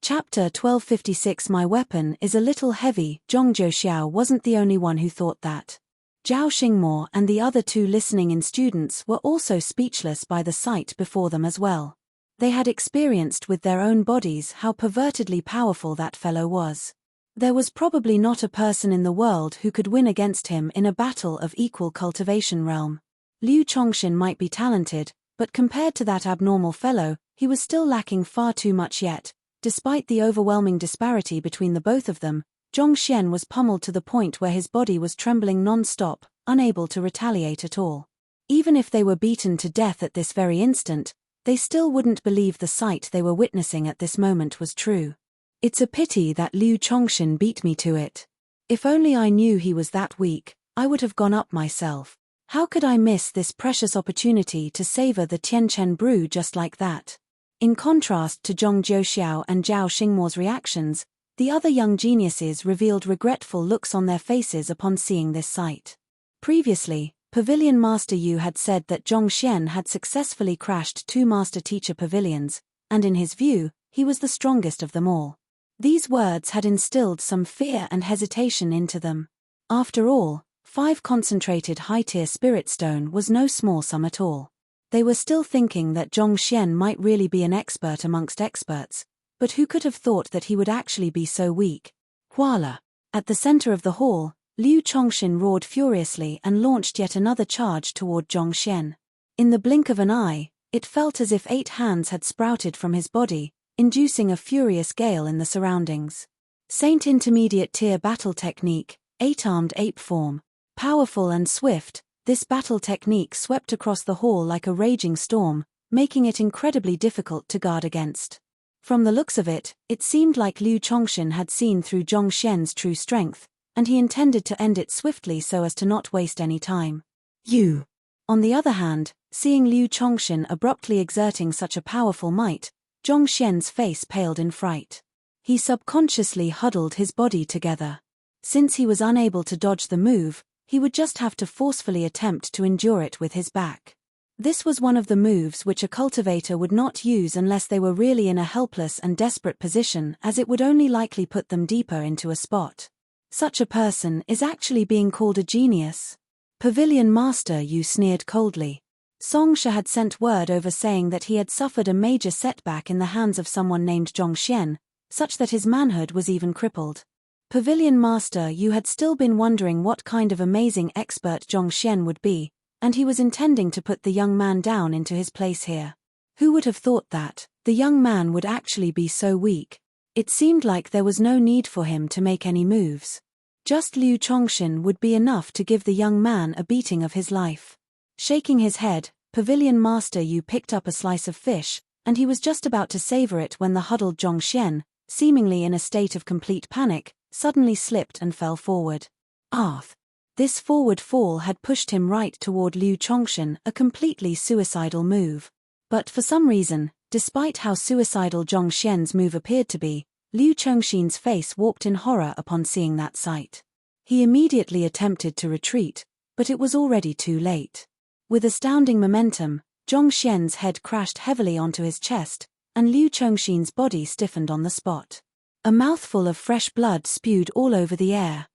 Speaker 1: Chapter 1256. My weapon is a little heavy. Zhong Zhouxiao wasn't the only one who thought that. Zhao Xingmo and the other two listening-in students were also speechless by the sight before them as well. They had experienced with their own bodies how pervertedly powerful that fellow was. There was probably not a person in the world who could win against him in a battle of equal cultivation realm. Liu Chongshin might be talented, but compared to that abnormal fellow, he was still lacking far too much yet. Despite the overwhelming disparity between the both of them, Zhong Xian was pummeled to the point where his body was trembling non-stop, unable to retaliate at all. Even if they were beaten to death at this very instant, they still wouldn't believe the sight they were witnessing at this moment was true. It's a pity that Liu Chongshin beat me to it. If only I knew he was that weak, I would have gone up myself. How could I miss this precious opportunity to savor the Tianchen brew just like that? In contrast to Zhong Zhouxiao and Zhao Xingmo's reactions, the other young geniuses revealed regretful looks on their faces upon seeing this sight. Previously, Pavilion Master Yu had said that Zhong Xian had successfully crashed 2 master-teacher pavilions, and in his view, he was the strongest of them all. These words had instilled some fear and hesitation into them. After all, 5 concentrated high-tier spirit stone was no small sum at all. They were still thinking that Zhong Xian might really be an expert amongst experts, but who could have thought that he would actually be so weak? Voila! At the center of the hall, Liu Chongshin roared furiously and launched yet another charge toward Zhong Xian. In the blink of an eye, it felt as if 8 hands had sprouted from his body, inducing a furious gale in the surroundings. Saint Intermediate Tier battle technique, 8-armed ape form. Powerful and swift, this battle technique swept across the hall like a raging storm, making it incredibly difficult to guard against. From the looks of it, it seemed like Liu Chongshin had seen through Zhong Xian's true strength, and he intended to end it swiftly so as to not waste any time. You. On the other hand, seeing Liu Chongshin abruptly exerting such a powerful might, Zhong Xian's face paled in fright. He subconsciously huddled his body together. Since he was unable to dodge the move, he would just have to forcefully attempt to endure it with his back. This was one of the moves which a cultivator would not use unless they were really in a helpless and desperate position, as it would only likely put them deeper into a spot. Such a person is actually being called a genius. Pavilion Master, you sneered coldly. Songsha had sent word over saying that he had suffered a major setback in the hands of someone named Zhongxian, such that his manhood was even crippled. Pavilion Master, you had still been wondering what kind of amazing expert Zhongxian would be, and he was intending to put the young man down into his place here. Who would have thought that the young man would actually be so weak? It seemed like there was no need for him to make any moves. Just Liu Chongshin would be enough to give the young man a beating of his life. Shaking his head, Pavilion Master Yu picked up a slice of fish, and he was just about to savor it when the huddled Zhongxian, seemingly in a state of complete panic, suddenly slipped and fell forward. Arth! This forward fall had pushed him right toward Liu Chongshin, a completely suicidal move. But for some reason, despite how suicidal Zhongxian's move appeared to be, Liu Chongshin's face warped in horror upon seeing that sight. He immediately attempted to retreat, but it was already too late. With astounding momentum, Zhongxian's head crashed heavily onto his chest, and Liu Chongshin's body stiffened on the spot. A mouthful of fresh blood spewed all over the air.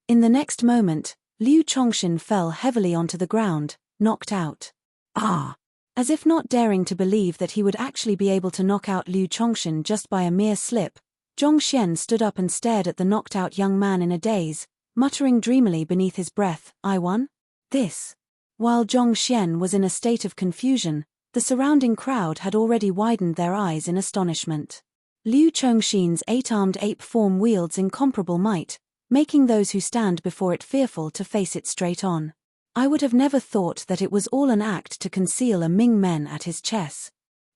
Speaker 1: In the next moment, Liu Chongshin fell heavily onto the ground, knocked out. Ah! As if not daring to believe that he would actually be able to knock out Liu Chongshin just by a mere slip, Zhongxian stood up and stared at the knocked-out young man in a daze, muttering dreamily beneath his breath, "I won? This?" While Zhongxian was in a state of confusion, the surrounding crowd had already widened their eyes in astonishment. Liu Chongshin's eight-armed ape form wields incomparable might, making those who stand before it fearful to face it straight on. I would have never thought that it was all an act to conceal a Ming men at his chess.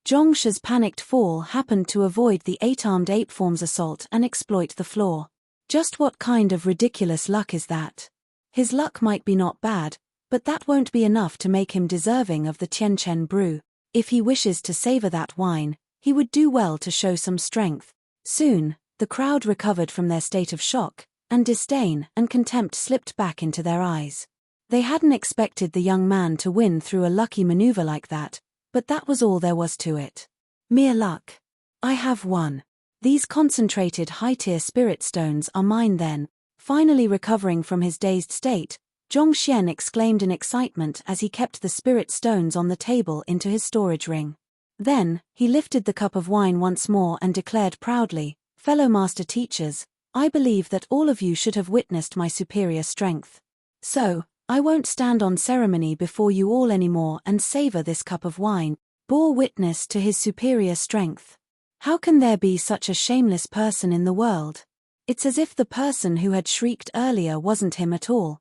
Speaker 1: Zhongsha's panicked fall happened to avoid the eight-armed ape form's assault and exploit the flaw. Just what kind of ridiculous luck is that? His luck might be not bad, but that won't be enough to make him deserving of the Tianchen brew. If he wishes to savor that wine, he would do well to show some strength. Soon, the crowd recovered from their state of shock, and disdain and contempt slipped back into their eyes. They hadn't expected the young man to win through a lucky maneuver like that, but that was all there was to it. Mere luck. I have won. These concentrated high-tier spirit stones are mine then. Finally recovering from his dazed state, Zhongxian exclaimed in excitement as he kept the spirit stones on the table into his storage ring. Then, he lifted the cup of wine once more and declared proudly, "Fellow master teachers, I believe that all of you should have witnessed my superior strength. So, I won't stand on ceremony before you all anymore and savor this cup of wine." Bore witness to his superior strength. How can there be such a shameless person in the world? It's as if the person who had shrieked earlier wasn't him at all.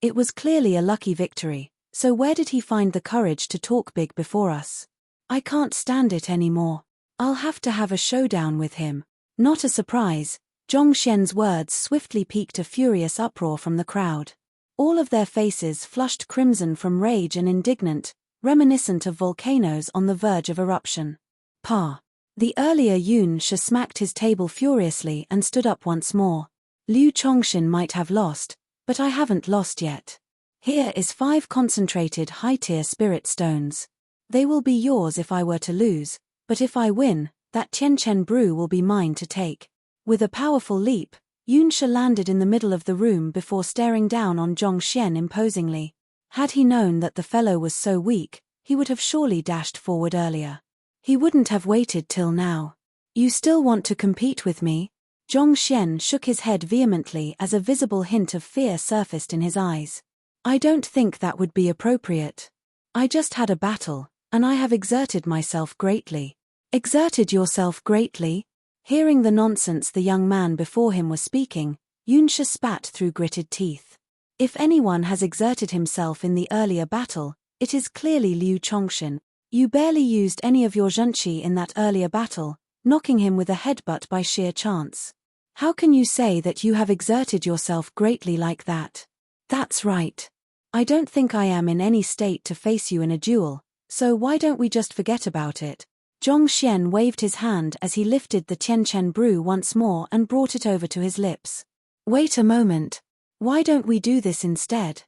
Speaker 1: It was clearly a lucky victory, so where did he find the courage to talk big before us? I can't stand it anymore. I'll have to have a showdown with him. Not a surprise, Zhongxian's words swiftly piqued a furious uproar from the crowd. All of their faces flushed crimson from rage and indignant, reminiscent of volcanoes on the verge of eruption. Pa! The earlier Yun Shi smacked his table furiously and stood up once more. Liu Chongshin might have lost, but I haven't lost yet. Here is 5 concentrated high-tier spirit stones. They will be yours if I were to lose, but if I win, that Tianchen brew will be mine to take. With a powerful leap, Yun Shi landed in the middle of the room before staring down on Zhongxian imposingly. Had he known that the fellow was so weak, he would have surely dashed forward earlier. He wouldn't have waited till now. You still want to compete with me? Zhongxian shook his head vehemently as a visible hint of fear surfaced in his eyes. I don't think that would be appropriate. I just had a battle, and I have exerted myself greatly. Exerted yourself greatly? Hearing the nonsense the young man before him was speaking, Yun Shi spat through gritted teeth. If anyone has exerted himself in the earlier battle, it is clearly Liu Chongshin. You barely used any of your zhenqi in that earlier battle, knocking him with a headbutt by sheer chance. How can you say that you have exerted yourself greatly like that? That's right. I don't think I am in any state to face you in a duel, so why don't we just forget about it? Zhongxian waved his hand as he lifted the Tianchen brew once more and brought it over to his lips. Wait a moment. Why don't we do this instead?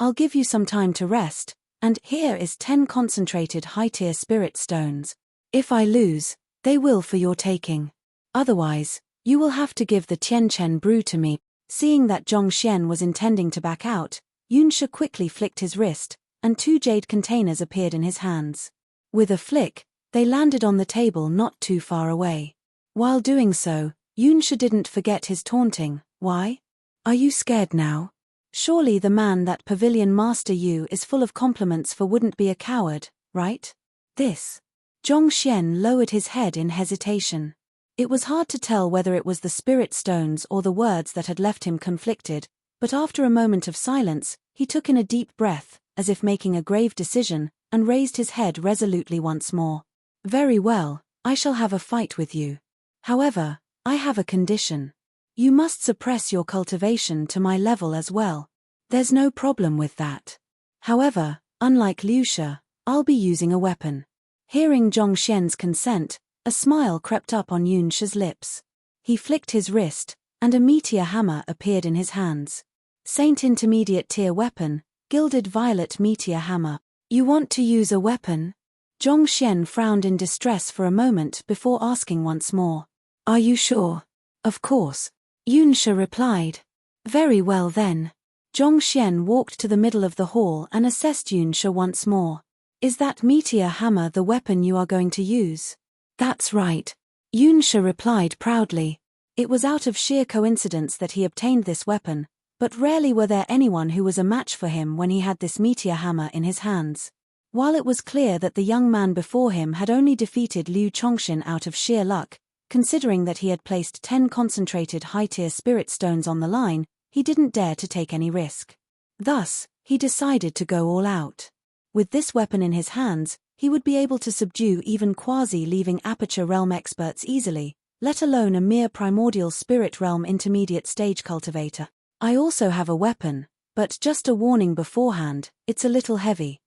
Speaker 1: I'll give you some time to rest, and here is 10 concentrated high-tier spirit stones. If I lose, they will for your taking. Otherwise, you will have to give the Tianchen brew to me. Seeing that Zhongxian was intending to back out, Yunsha quickly flicked his wrist, and 2 jade containers appeared in his hands. With a flick, they landed on the table not too far away. While doing so, Yunsha didn't forget his taunting, "Why? Are you scared now? Surely the man that pavilion master you is full of compliments for wouldn't be a coward, right?" This. Zhongxian lowered his head in hesitation. It was hard to tell whether it was the spirit stones or the words that had left him conflicted, but after a moment of silence, he took in a deep breath, as if making a grave decision, and raised his head resolutely once more. "Very well, I shall have a fight with you. However, I have a condition. You must suppress your cultivation to my level as well." "There's no problem with that. However, unlike Liu Shi, I'll be using a weapon." Hearing Zhongxian's consent, a smile crept up on Yunsha's lips. He flicked his wrist, and a meteor hammer appeared in his hands. Saint Intermediate Tier Weapon, Gilded Violet Meteor Hammer. "You want to use a weapon?" Zhongxian frowned in distress for a moment before asking once more. "Are you sure?" "Of course," Yunsha replied. "Very well then." Zhongxian walked to the middle of the hall and assessed Yunsha once more. "Is that meteor hammer the weapon you are going to use?" "That's right," Yunsha replied proudly. It was out of sheer coincidence that he obtained this weapon, but rarely were there anyone who was a match for him when he had this meteor hammer in his hands. While it was clear that the young man before him had only defeated Liu Chongxin out of sheer luck, considering that he had placed 10 concentrated high-tier spirit stones on the line, he didn't dare to take any risk. Thus, he decided to go all out. With this weapon in his hands, he would be able to subdue even quasi-leaving Aperture Realm experts easily, let alone a mere primordial spirit realm intermediate stage cultivator. "I also have a weapon, but just a warning beforehand, it's a little heavy.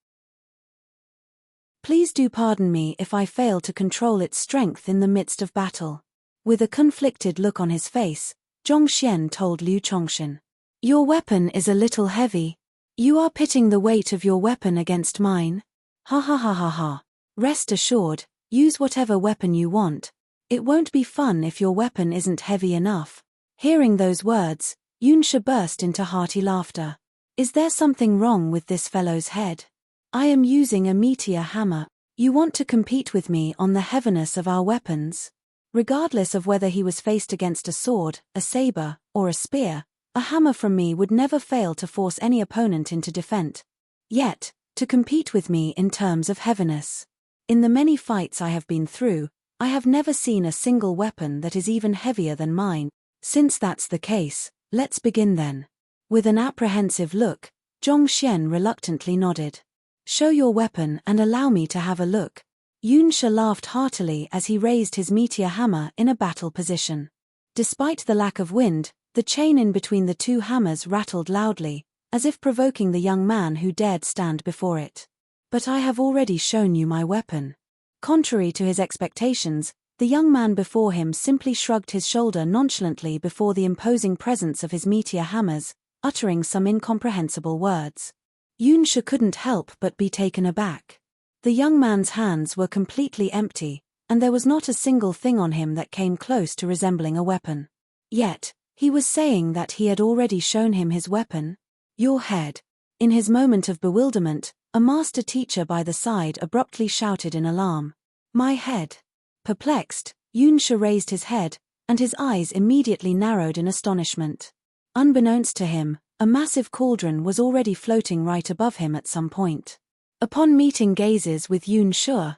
Speaker 1: Please do pardon me if I fail to control its strength in the midst of battle." With a conflicted look on his face, Zhongxian told Liu Chongxin, "Your weapon is a little heavy. You are pitting the weight of your weapon against mine? Ha ha ha ha ha. Rest assured, use whatever weapon you want. It won't be fun if your weapon isn't heavy enough." Hearing those words, Yunsha burst into hearty laughter. "Is there something wrong with this fellow's head? I am using a meteor hammer. You want to compete with me on the heaviness of our weapons?" Regardless of whether he was faced against a sword, a saber, or a spear, a hammer from me would never fail to force any opponent into defeat. Yet, to compete with me in terms of heaviness. In the many fights I have been through, I have never seen a single weapon that is even heavier than mine. Since that's the case, let's begin then. With an apprehensive look, Zhongxian reluctantly nodded. "Show your weapon and allow me to have a look." Yunsha laughed heartily as he raised his meteor hammer in a battle position. Despite the lack of wind, the chain in between the two hammers rattled loudly, as if provoking the young man who dared stand before it. "But I have already shown you my weapon." Contrary to his expectations, the young man before him simply shrugged his shoulder nonchalantly before the imposing presence of his meteor hammers, uttering some incomprehensible words. Yunsha couldn't help but be taken aback. The young man's hands were completely empty, and there was not a single thing on him that came close to resembling a weapon. Yet, he was saying that he had already shown him his weapon. "Your head." In his moment of bewilderment, a master teacher by the side abruptly shouted in alarm. "My head." Perplexed, Yunsha raised his head, and his eyes immediately narrowed in astonishment. Unbeknownst to him, a massive cauldron was already floating right above him at some point. Upon meeting gazes with Yunsha,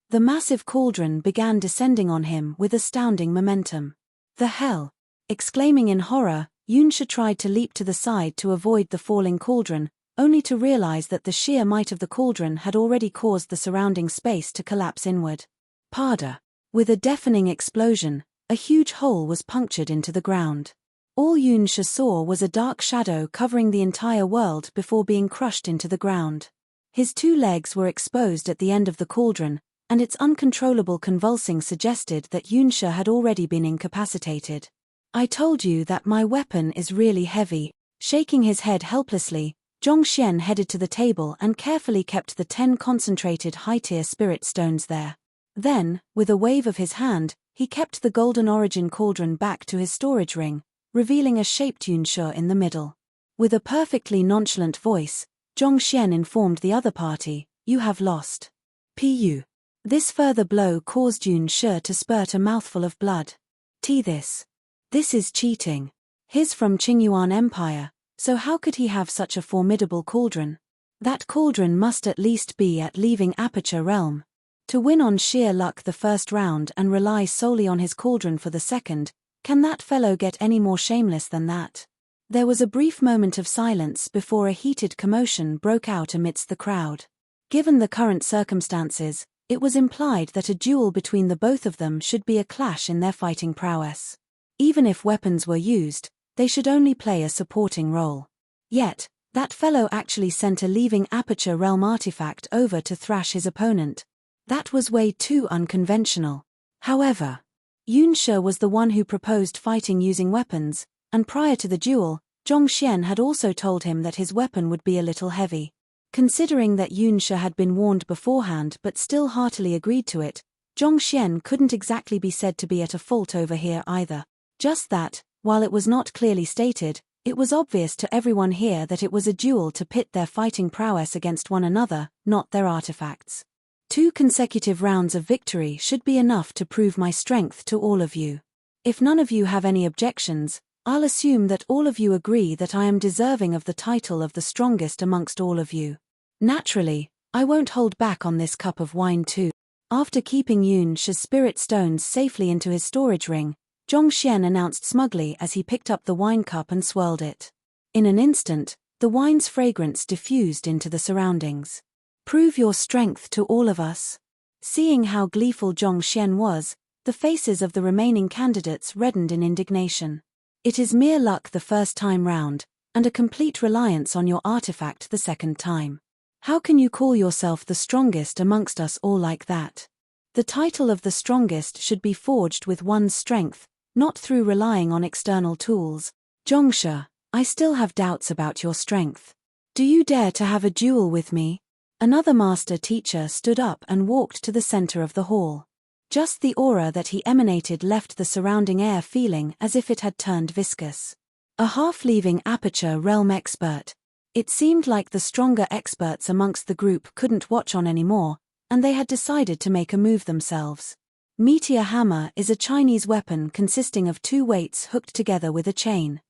Speaker 1: the massive cauldron began descending on him with astounding momentum. "The hell!" Exclaiming in horror, Yunsha tried to leap to the side to avoid the falling cauldron, only to realize that the sheer might of the cauldron had already caused the surrounding space to collapse inward. Pada! With a deafening explosion, a huge hole was punctured into the ground. All Yunsha saw was a dark shadow covering the entire world before being crushed into the ground. His 2 legs were exposed at the end of the cauldron, and its uncontrollable convulsing suggested that Yunsha had already been incapacitated. "I told you that my weapon is really heavy," Shaking his head helplessly, Zhongxian headed to the table and carefully kept the 10 concentrated high-tier spirit stones there. Then, with a wave of his hand, he kept the golden origin cauldron back to his storage ring, revealing a shaped yunshe in the middle. With a perfectly nonchalant voice, Zhongxian informed the other party, "You have lost." Pu. This further blow caused yunshe to spurt a mouthful of blood. This is cheating. He's from Qingyuan Empire, so how could he have such a formidable cauldron? That cauldron must at least be at leaving Aperture Realm. To win on sheer luck the first round and rely solely on his cauldron for the second, can that fellow get any more shameless than that? There was a brief moment of silence before a heated commotion broke out amidst the crowd. Given the current circumstances, it was implied that a duel between the both of them should be a clash in their fighting prowess. Even if weapons were used, they should only play a supporting role. Yet, that fellow actually sent a leaving Aperture Realm artifact over to thrash his opponent. That was way too unconventional. However, yunshe was the one who proposed fighting using weapons, and prior to the duel, Zhongxian had also told him that his weapon would be a little heavy. Considering that yunshe had been warned beforehand but still heartily agreed to it, Zhongxian couldn't exactly be said to be at a fault over here either. Just that, while it was not clearly stated, it was obvious to everyone here that it was a duel to pit their fighting prowess against one another, not their artifacts. 2 consecutive rounds of victory should be enough to prove my strength to all of you. If none of you have any objections, I'll assume that all of you agree that I am deserving of the title of the strongest amongst all of you. Naturally, I won't hold back on this cup of wine too. After keeping yunshe's spirit stones safely into his storage ring, Zhongxian announced smugly as he picked up the wine cup and swirled it. In an instant, the wine's fragrance diffused into the surroundings. "Prove your strength to all of us." Seeing how gleeful Zhongxian was, the faces of the remaining candidates reddened in indignation. "It is mere luck the first time round, and a complete reliance on your artifact the second time. How can you call yourself the strongest amongst us all like that? The title of the strongest should be forged with one's strength, not through relying on external tools. Zhongshe, I still have doubts about your strength. Do you dare to have a duel with me?" Another master teacher stood up and walked to the center of the hall. Just the aura that he emanated left the surrounding air feeling as if it had turned viscous. A half-leaving Aperture Realm expert. It seemed like the stronger experts amongst the group couldn't watch on anymore, and they had decided to make a move themselves. Meteor hammer is a Chinese weapon consisting of 2 weights hooked together with a chain.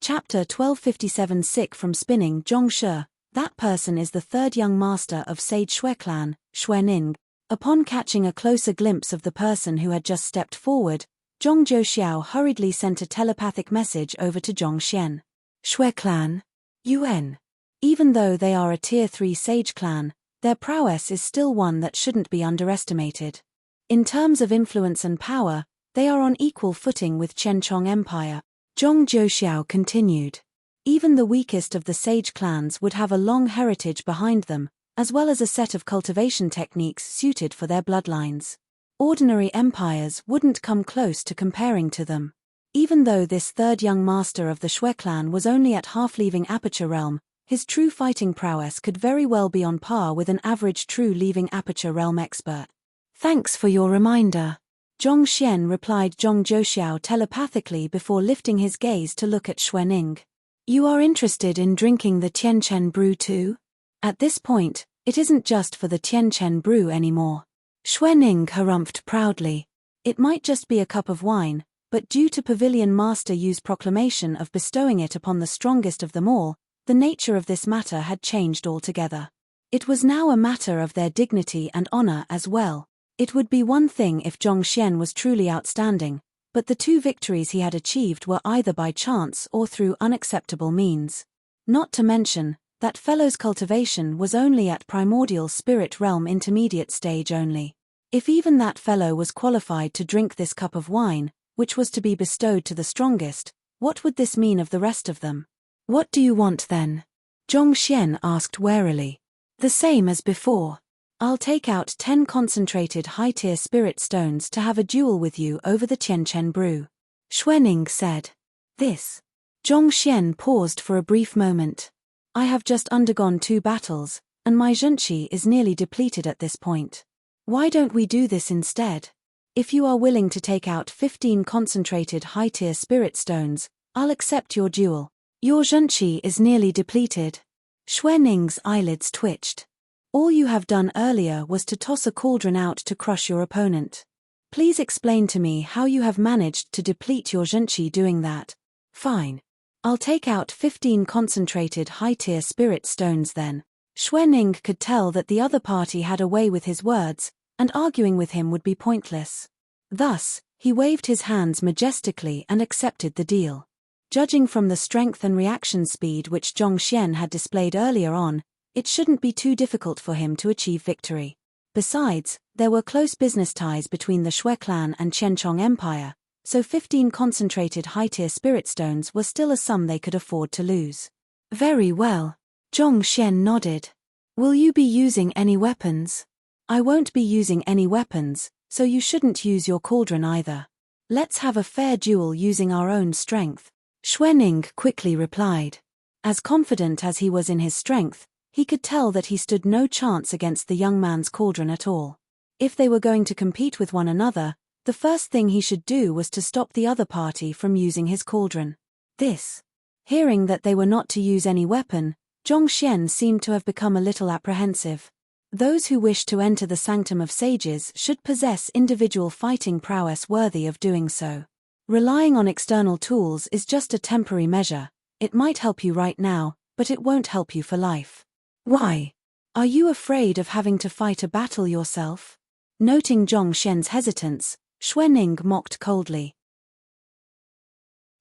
Speaker 1: Chapter 1257. Sick from spinning. Zhongshe, that person is the 3rd young master of Sage Shui clan, Xuening. Upon catching a closer glimpse of the person who had just stepped forward, Zhong Zhouxiao hurriedly sent a telepathic message over to Zhongxian. "Shui clan? Yuan." Even though they are a Tier 3 Sage clan, their prowess is still one that shouldn't be underestimated. In terms of influence and power, they are on equal footing with Qianchong Empire. Zhong Zhouxiao continued. Even the weakest of the Sage clans would have a long heritage behind them, as well as a set of cultivation techniques suited for their bloodlines. Ordinary empires wouldn't come close to comparing to them. Even though this 3rd young master of the Shui clan was only at half-leaving Aperture Realm, his true fighting prowess could very well be on par with an average true leaving Aperture Realm expert. "Thanks for your reminder," Zhongxian replied Zhong Zhouxiao telepathically before lifting his gaze to look at Xuening. "You are interested in drinking the Tianchen brew too?" At this point, it isn't just for the Tianchen brew anymore. Xuening harumphed proudly. It might just be a cup of wine, but due to Pavilion Master Yu's proclamation of bestowing it upon the strongest of them all, the nature of this matter had changed altogether. It was now a matter of their dignity and honor as well. It would be one thing if Zhongxian was truly outstanding, but the 2 victories he had achieved were either by chance or through unacceptable means. Not to mention, that fellow's cultivation was only at primordial spirit realm intermediate stage only. If even that fellow was qualified to drink this cup of wine, which was to be bestowed to the strongest, what would this mean of the rest of them? "What do you want then?" Zhongxian asked warily. "The same as before. I'll take out 10 concentrated high-tier spirit stones to have a duel with you over the Tianchen brew." Xuening said. This. Zhongxian paused for a brief moment. I have just undergone 2 battles, and my zhenqi is nearly depleted at this point. Why don't we do this instead? If you are willing to take out 15 concentrated high-tier spirit stones, I'll accept your duel. Your zhenqi is nearly depleted. Xuening's eyelids twitched. All you have done earlier was to toss a cauldron out to crush your opponent. Please explain to me how you have managed to deplete your zhenqi doing that. Fine. I'll take out 15 concentrated high-tier spirit stones then. Xuening could tell that the other party had a way with his words, and arguing with him would be pointless. Thus, he waved his hands majestically and accepted the deal. Judging from the strength and reaction speed which Zhongxian had displayed earlier on, it shouldn't be too difficult for him to achieve victory. Besides, there were close business ties between the Shui clan and Qianchong Empire, so 15 concentrated high-tier spirit stones were still a sum they could afford to lose. Very well. Zhongxian nodded. Will you be using any weapons? I won't be using any weapons, so you shouldn't use your cauldron either. Let's have a fair duel using our own strength. Xuening quickly replied. As confident as he was in his strength, he could tell that he stood no chance against the young man's cauldron at all. If they were going to compete with one another, the first thing he should do was to stop the other party from using his cauldron. This. Hearing that they were not to use any weapon, Zhongxian seemed to have become a little apprehensive. Those who wish to enter the sanctum of sages should possess individual fighting prowess worthy of doing so. Relying on external tools is just a temporary measure. It might help you right now, but it won't help you for life. Why? Are you afraid of having to fight a battle yourself? Noting Zhongxian's hesitance, Xuening mocked coldly.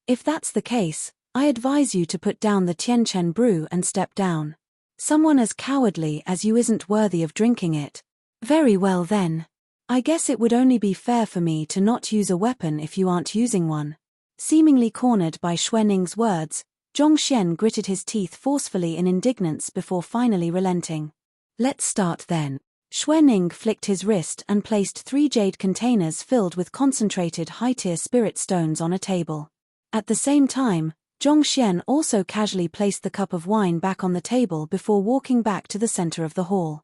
Speaker 1: If that's the case, I advise you to put down the Tianchen brew and step down. Someone as cowardly as you isn't worthy of drinking it. Very well then. I guess it would only be fair for me to not use a weapon if you aren't using one. Seemingly cornered by Xuening's words, Zhongxian gritted his teeth forcefully in indignance before finally relenting. Let's start then. Xuening flicked his wrist and placed 3 jade containers filled with concentrated high-tier spirit stones on a table. At the same time, Zhongxian also casually placed the cup of wine back on the table before walking back to the center of the hall.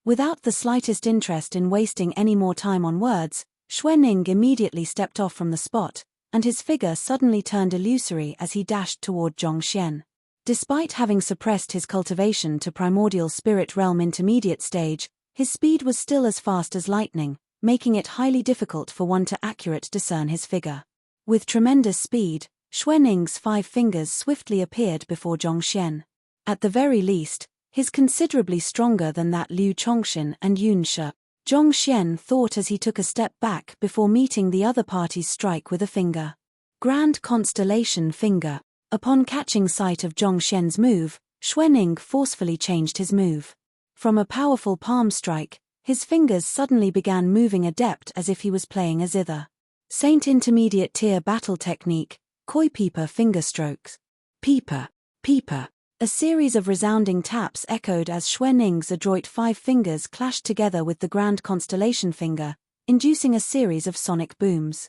Speaker 1: Without the slightest interest in wasting any more time on words, Xuening immediately stepped off from the spot, and his figure suddenly turned illusory as he dashed toward Zhongxian. Despite having suppressed his cultivation to primordial spirit realm intermediate stage, his speed was still as fast as lightning, making it highly difficult for one to accurately discern his figure. With tremendous speed, Xuening's 5 fingers swiftly appeared before Zhongxian. At the very least, he's considerably stronger than that Liu Chongxin and Yun Shi. Zhongxian thought as he took a step back before meeting the other party's strike with a finger. Grand Constellation Finger. Upon catching sight of Zhongxian's move, Xuening forcefully changed his move. From a powerful palm strike, his fingers suddenly began moving adept as if he was playing a zither. Saint Intermediate Tier Battle Technique, Koi Peeper Finger Strokes. Peeper, peeper. A series of resounding taps echoed as Xuening's adroit 5 fingers clashed together with the Grand Constellation Finger, inducing a series of sonic booms.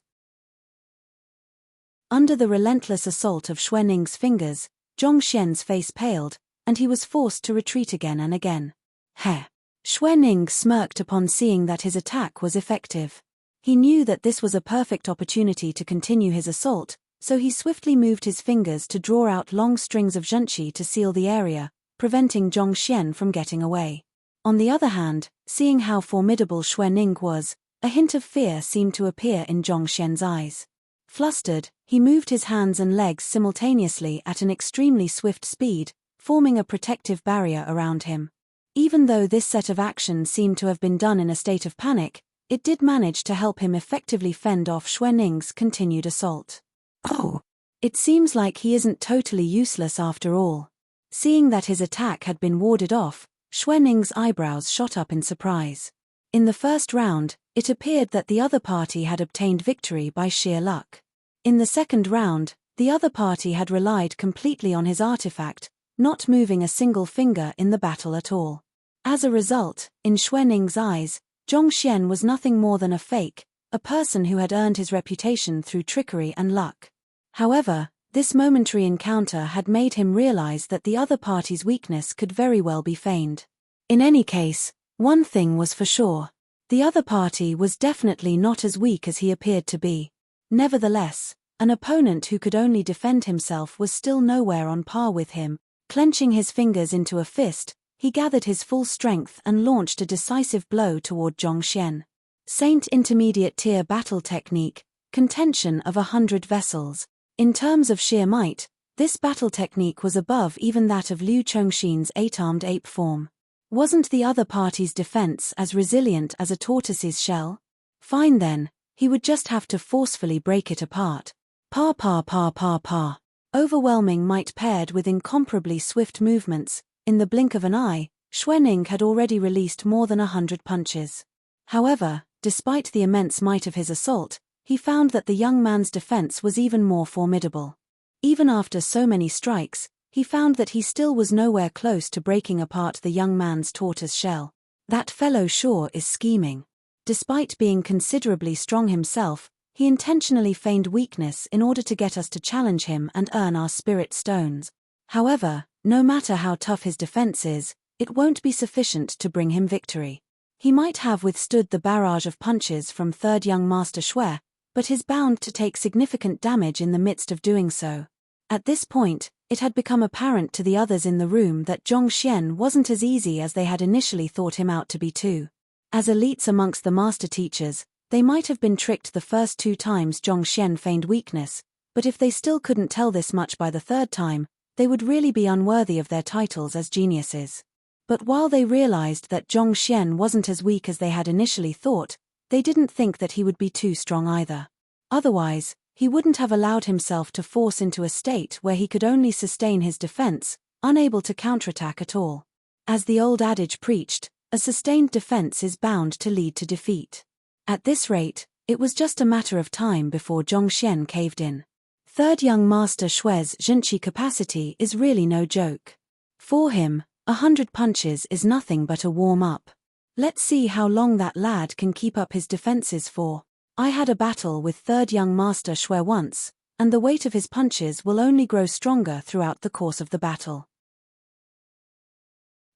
Speaker 1: Under the relentless assault of Xuening's fingers, Zhongxian's face paled, and he was forced to retreat again and again. Heh. Xuening smirked upon seeing that his attack was effective. He knew that this was a perfect opportunity to continue his assault, so he swiftly moved his fingers to draw out long strings of zhenqi to seal the area, preventing Zhongxian from getting away. On the other hand, seeing how formidable Xuening was, a hint of fear seemed to appear in Zhongxian's eyes. Flustered, he moved his hands and legs simultaneously at an extremely swift speed, forming a protective barrier around him. Even though this set of action seemed to have been done in a state of panic, it did manage to help him effectively fend off Xuening's continued assault. Oh! It seems like he isn't totally useless after all. Seeing that his attack had been warded off, Xuening's eyebrows shot up in surprise. In the first round, it appeared that the other party had obtained victory by sheer luck. In the second round, the other party had relied completely on his artifact, not moving a single finger in the battle at all. As a result, in Xuening's eyes, Zhongxian was nothing more than a fake, a person who had earned his reputation through trickery and luck. However, this momentary encounter had made him realize that the other party's weakness could very well be feigned. In any case, one thing was for sure. The other party was definitely not as weak as he appeared to be. Nevertheless, an opponent who could only defend himself was still nowhere on par with him. Clenching his fingers into a fist, he gathered his full strength and launched a decisive blow toward Zhongxian. Saint Intermediate Tier Battle Technique, Contention of 100 Vessels. In terms of sheer might, this battle technique was above even that of Liu Chongxin's 8-armed ape form. Wasn't the other party's defense as resilient as a tortoise's shell? Fine then, he would just have to forcefully break it apart. Pa pa pa pa pa. Overwhelming might paired with incomparably swift movements, in the blink of an eye, Xuening had already released more than 100 punches. However, despite the immense might of his assault, he found that the young man's defense was even more formidable. Even after so many strikes, he found that he still was nowhere close to breaking apart the young man's tortoise shell. That fellow sure is scheming. Despite being considerably strong himself, he intentionally feigned weakness in order to get us to challenge him and earn our spirit stones. However, no matter how tough his defense is, it won't be sufficient to bring him victory. He might have withstood the barrage of punches from third young Master Xue, but is bound to take significant damage in the midst of doing so. At this point, it had become apparent to the others in the room that Zhongxian wasn't as easy as they had initially thought him out to be too. As elites amongst the master teachers, they might have been tricked the first 2 times Zhongxian feigned weakness, but if they still couldn't tell this much by the 3rd time, they would really be unworthy of their titles as geniuses. But while they realized that Zhongxian wasn't as weak as they had initially thought, they didn't think that he would be too strong either. Otherwise, he wouldn't have allowed himself to force into a state where he could only sustain his defense, unable to counterattack at all. As the old adage preached, a sustained defense is bound to lead to defeat. At this rate, it was just a matter of time before Zhongxian caved in. Third young Master Xue's Zhenqi capacity is really no joke. For him, 100 punches is nothing but a warm-up. Let's see how long that lad can keep up his defenses for. I had a battle with third young Master Xue once, and the weight of his punches will only grow stronger throughout the course of the battle.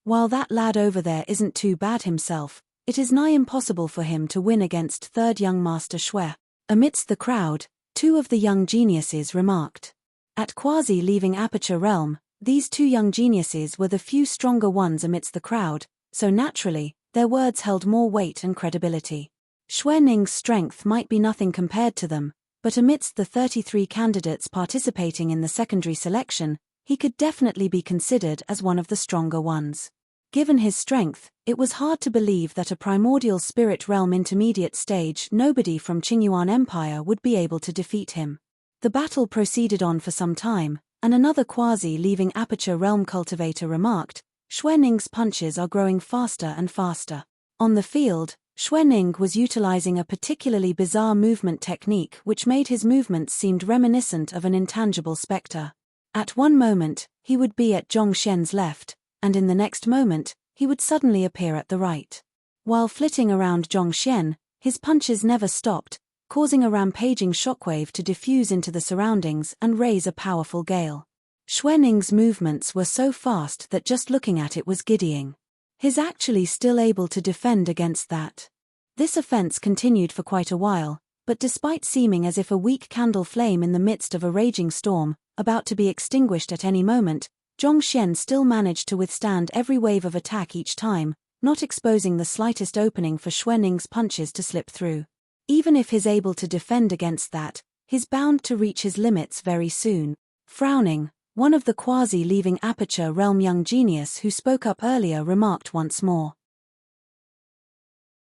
Speaker 1: While that lad over there isn't too bad himself, it is nigh impossible for him to win against third young Master Xue. Amidst the crowd, 2 of the young geniuses remarked. At quasi-leaving Aperture Realm, these 2 young geniuses were the few stronger ones amidst the crowd, so naturally, their words held more weight and credibility. Xuening's strength might be nothing compared to them, but amidst the 33 candidates participating in the secondary selection, he could definitely be considered as one of the stronger ones. Given his strength, it was hard to believe that a primordial spirit realm intermediate stage nobody from Qingyuan Empire would be able to defeat him. The battle proceeded on for some time, and another quasi-leaving Aperture Realm cultivator remarked, Xuening's punches are growing faster and faster. On the field, Xuening was utilizing a particularly bizarre movement technique which made his movements seem reminiscent of an intangible specter. At one moment, he would be at Zhongxian's left, and in the next moment, he would suddenly appear at the right. While flitting around Zhongxian, his punches never stopped, causing a rampaging shockwave to diffuse into the surroundings and raise a powerful gale. Xuening's movements were so fast that just looking at it was giddying. He's actually still able to defend against that. This offense continued for quite a while, but despite seeming as if a weak candle flame in the midst of a raging storm, about to be extinguished at any moment, Zhongxian still managed to withstand every wave of attack each time, not exposing the slightest opening for Xuening's punches to slip through. Even if he's able to defend against that, he's bound to reach his limits very soon. Frowning, one of the quasi-leaving Aperture Realm young genius who spoke up earlier remarked once more.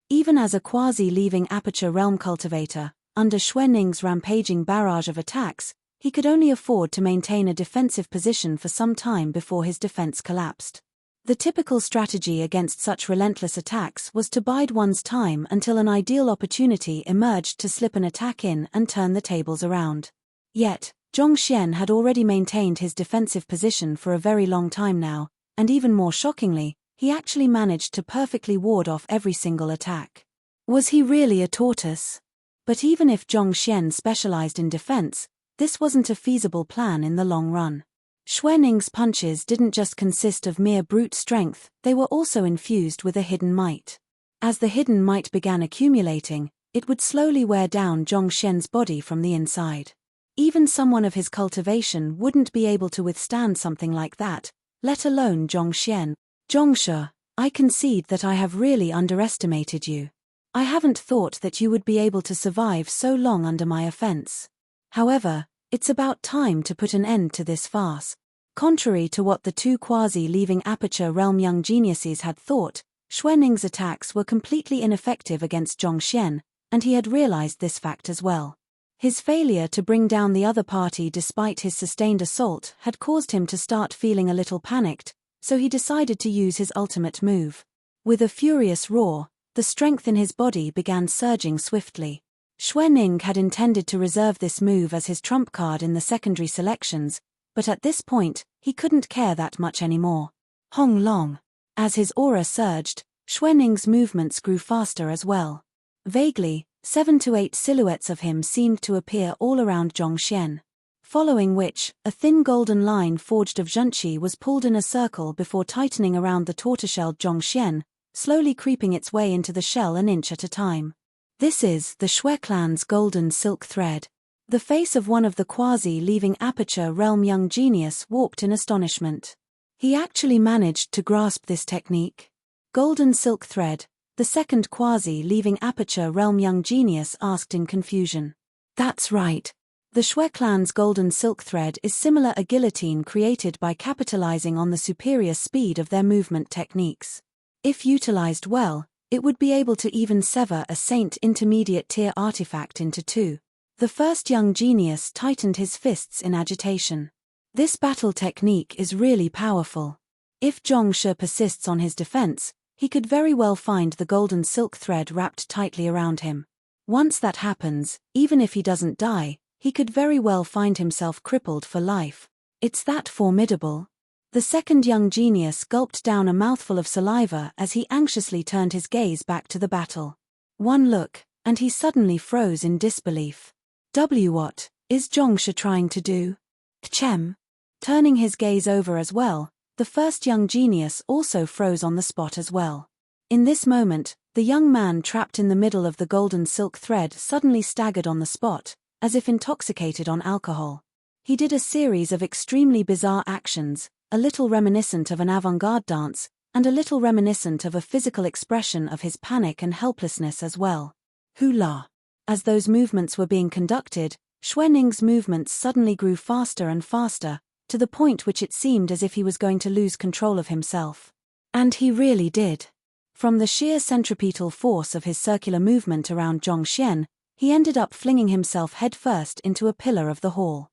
Speaker 1: Even as a quasi-leaving Aperture Realm cultivator, under Xuening's rampaging barrage of attacks, he could only afford to maintain a defensive position for some time before his defense collapsed. The typical strategy against such relentless attacks was to bide one's time until an ideal opportunity emerged to slip an attack in and turn the tables around. Yet, Zhongxian had already maintained his defensive position for a very long time now, and even more shockingly, he actually managed to perfectly ward off every single attack. Was he really a tortoise? But even if Zhongxian specialized in defense, this wasn't a feasible plan in the long run. Xuaning's punches didn't just consist of mere brute strength, they were also infused with a hidden might. As the hidden might began accumulating, it would slowly wear down Zhongxian's body from the inside. Even someone of his cultivation wouldn't be able to withstand something like that, let alone Zhongxian. Zhongshe, I concede that I have really underestimated you. I haven't thought that you would be able to survive so long under my offense. However, it's about time to put an end to this farce. Contrary to what the two quasi-leaving Aperture Realm young geniuses had thought, Xuaning's attacks were completely ineffective against Zhongxian, and he had realized this fact as well. His failure to bring down the other party despite his sustained assault had caused him to start feeling a little panicked, so he decided to use his ultimate move. With a furious roar, the strength in his body began surging swiftly. Xuaning had intended to reserve this move as his trump card in the secondary selections, but at this point, he couldn't care that much anymore. Hong Long. As his aura surged, Xuaning's movements grew faster as well. Vaguely, 7 to 8 silhouettes of him seemed to appear all around Zhongxian. Following which, a thin golden line forged of Zhengqi was pulled in a circle before tightening around the tortoiseshell Zhongxian, slowly creeping its way into the shell an inch at a time. This is the Shui clan's golden silk thread. The face of one of the quasi-leaving Aperture Realm young genius warped in astonishment. He actually managed to grasp this technique. Golden silk thread, the second quasi-leaving Aperture Realm young genius asked in confusion. That's right. The Shui clan's golden silk thread is similar a guillotine created by capitalizing on the superior speed of their movement techniques. If utilized well, it would be able to even sever a Saint intermediate tier artifact into two. The first young genius tightened his fists in agitation. This battle technique is really powerful. If Zhongshe persists on his defense, he could very well find the golden silk thread wrapped tightly around him. Once that happens, even if he doesn't die, he could very well find himself crippled for life. It's that formidable. The second young genius gulped down a mouthful of saliva as he anxiously turned his gaze back to the battle. One look, and he suddenly froze in disbelief. What is Zhongshe trying to do? Tchem. Turning his gaze over as well, the first young genius also froze on the spot as well. In this moment, the young man trapped in the middle of the golden silk thread suddenly staggered on the spot, as if intoxicated on alcohol. He did a series of extremely bizarre actions, a little reminiscent of an avant-garde dance, and a little reminiscent of a physical expression of his panic and helplessness as well. Hula. As those movements were being conducted, Xuaning's movements suddenly grew faster and faster, to the point which it seemed as if he was going to lose control of himself. And he really did. From the sheer centripetal force of his circular movement around Zhongxian, he ended up flinging himself headfirst into a pillar of the hall.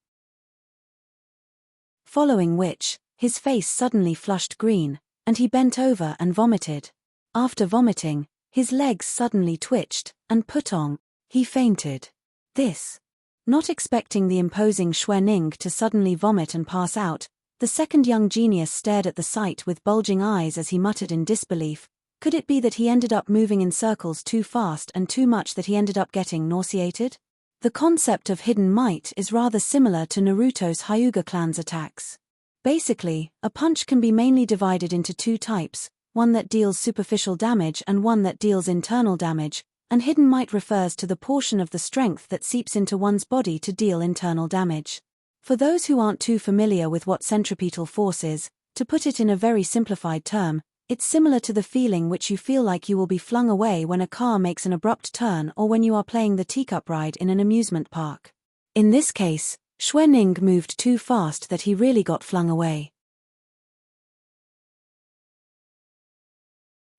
Speaker 1: Following which, his face suddenly flushed green, and he bent over and vomited. After vomiting, his legs suddenly twitched, and putong, he fainted. This. Not expecting the imposing Xuaning to suddenly vomit and pass out, the second young genius stared at the sight with bulging eyes as he muttered in disbelief. Could it be that he ended up moving in circles too fast and too much that he ended up getting nauseated? The concept of hidden might is rather similar to Naruto's Hyuga clan's attacks. Basically, a punch can be mainly divided into two types, one that deals superficial damage and one that deals internal damage, and hidden might refers to the portion of the strength that seeps into one's body to deal internal damage. For those who aren't too familiar with what centripetal force is, to put it in a very simplified term, it's similar to the feeling which you feel like you will be flung away when a car makes an abrupt turn or when you are playing the teacup ride in an amusement park. In this case, Xuaning moved too fast that he really got flung away.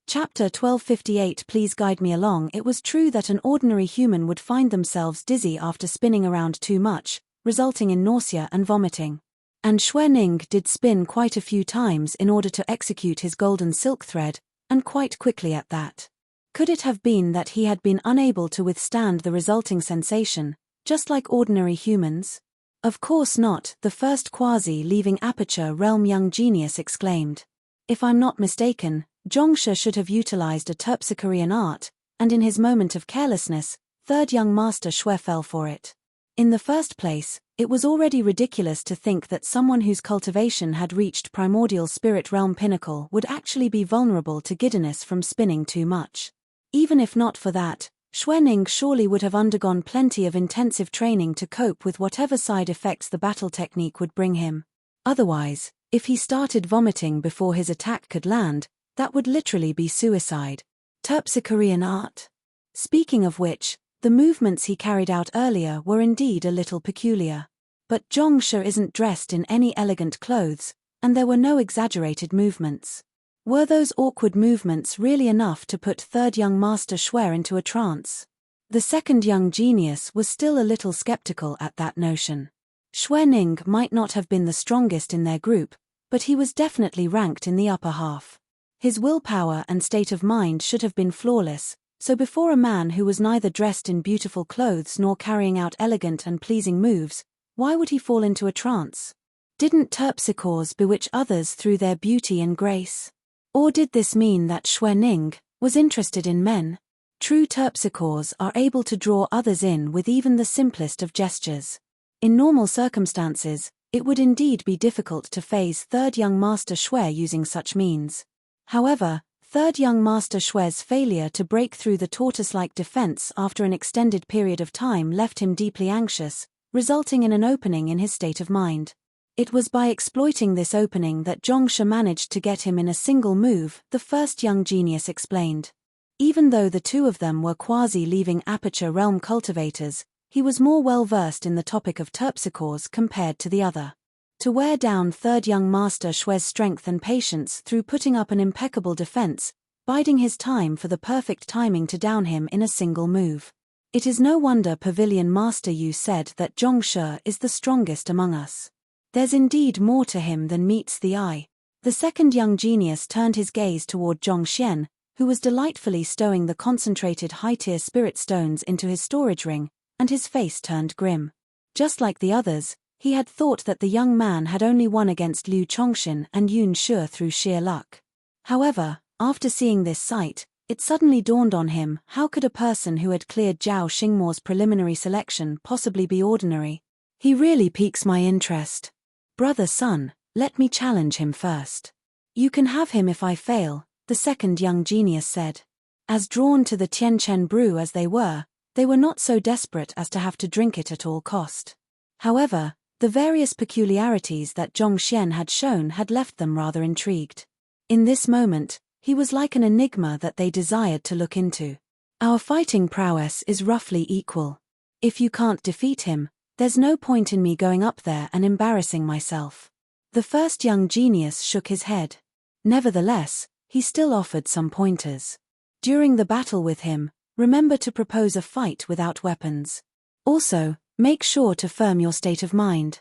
Speaker 1: Chapter 1258. Please guide me along. It was true that an ordinary human would find themselves dizzy after spinning around too much, resulting in nausea and vomiting. And Xuaning did spin quite a few times in order to execute his golden silk thread, and quite quickly at that. Could it have been that he had been unable to withstand the resulting sensation, just like ordinary humans? Of course not, the first quasi-leaving Aperture Realm young genius exclaimed. If I'm not mistaken, Zhongshe should have utilized a terpsichorean art, and in his moment of carelessness, third young master Shui fell for it. In the first place, it was already ridiculous to think that someone whose cultivation had reached primordial spirit realm pinnacle would actually be vulnerable to giddiness from spinning too much. Even if not for that, Xuening surely would have undergone plenty of intensive training to cope with whatever side effects the battle technique would bring him. Otherwise, if he started vomiting before his attack could land, that would literally be suicide. Terpsichorean art. Speaking of which, the movements he carried out earlier were indeed a little peculiar. But Zhongshe isn't dressed in any elegant clothes, and there were no exaggerated movements. Were those awkward movements really enough to put third young master Shui into a trance? The second young genius was still a little skeptical at that notion. Xuening might not have been the strongest in their group, but he was definitely ranked in the upper half. His willpower and state of mind should have been flawless, so before a man who was neither dressed in beautiful clothes nor carrying out elegant and pleasing moves, why would he fall into a trance? Didn't terpsichores bewitch others through their beauty and grace? Or did this mean that Xuening was interested in men? True terpsichores are able to draw others in with even the simplest of gestures. In normal circumstances, it would indeed be difficult to phase third young master Shui using such means. However, third young master Shui's failure to break through the tortoise-like defense after an extended period of time left him deeply anxious, resulting in an opening in his state of mind. It was by exploiting this opening that Zhongshe managed to get him in a single move, the first young genius explained. Even though the two of them were quasi-leaving aperture realm cultivators, he was more well-versed in the topic of terpsichores compared to the other. To wear down third young master Shui's strength and patience through putting up an impeccable defense, biding his time for the perfect timing to down him in a single move. It is no wonder Pavilion Master Yu said that Zhongshe is the strongest among us. There's indeed more to him than meets the eye. The second young genius turned his gaze toward Zhongxian, who was delightfully stowing the concentrated high-tier spirit stones into his storage ring, and his face turned grim. Just like the others, he had thought that the young man had only won against Liu Chongxin and Yun Shu through sheer luck. However, after seeing this sight, it suddenly dawned on him, how could a person who had cleared Zhao Xingmo's preliminary selection possibly be ordinary? He really piques my interest. Brother Sun, let me challenge him first. You can have him if I fail, the second young genius said. As drawn to the Tianchen brew as they were not so desperate as to have to drink it at all cost. However, the various peculiarities that Zhongxian had shown had left them rather intrigued. In this moment, he was like an enigma that they desired to look into. Our fighting prowess is roughly equal. If you can't defeat him, there's no point in me going up there and embarrassing myself. The first young genius shook his head. Nevertheless, he still offered some pointers. During the battle with him, remember to propose a fight without weapons. Also, make sure to firm your state of mind.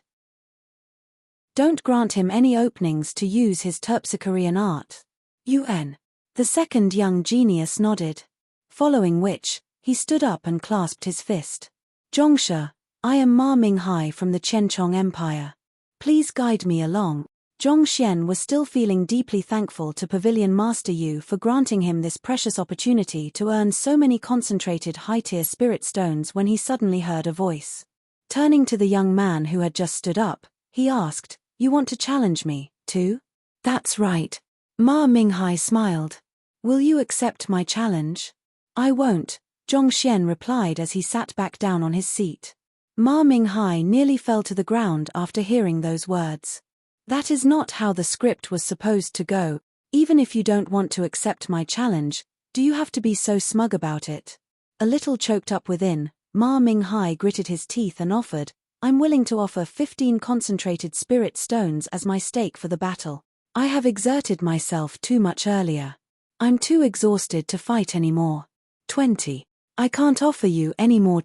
Speaker 1: Don't grant him any openings to use his terpsichorean art. UN. The second young genius nodded. Following which, he stood up and clasped his fist. Zhongshe, I am Ma Minghai from the Chenchong Empire. Please guide me along. Zhongxian was still feeling deeply thankful to Pavilion Master Yu for granting him this precious opportunity to earn so many concentrated high-tier spirit stones when he suddenly heard a voice. Turning to the young man who had just stood up, he asked, You want to challenge me, too? That's right. Ma Minghai smiled. Will you accept my challenge? I won't, Zhongxian replied as he sat back down on his seat. Ma Minghai nearly fell to the ground after hearing those words. That is not how the script was supposed to go. Even if you don't want to accept my challenge, do you have to be so smug about it? A little choked up within, Ma Minghai gritted his teeth and offered, I'm willing to offer 15 concentrated spirit stones as my stake for the battle. I have exerted myself too much earlier. I'm too exhausted to fight anymore. 20. I can't offer you any more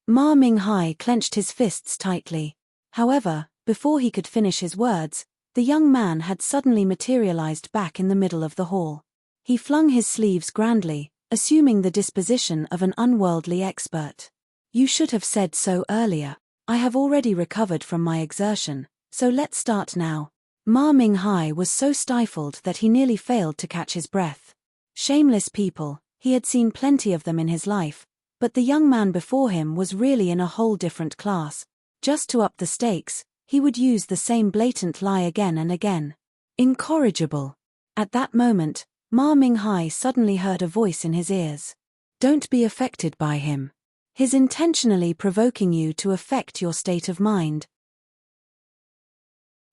Speaker 1: Ma Minghai clenched his fists tightly. However, before he could finish his words, the young man had suddenly materialized back in the middle of the hall. He flung his sleeves grandly, assuming the disposition of an unworldly expert. You should have said so earlier. I have already recovered from my exertion, so let's start now. Ma Minghai was so stifled that he nearly failed to catch his breath. Shameless people, he had seen plenty of them in his life, But the young man before him was really in a whole different class. Just to up the stakes, he would use the same blatant lie again and again. Incorrigible. At that moment, Ma Minghai suddenly heard a voice in his ears. Don't be affected by him. He's intentionally provoking you to affect your state of mind.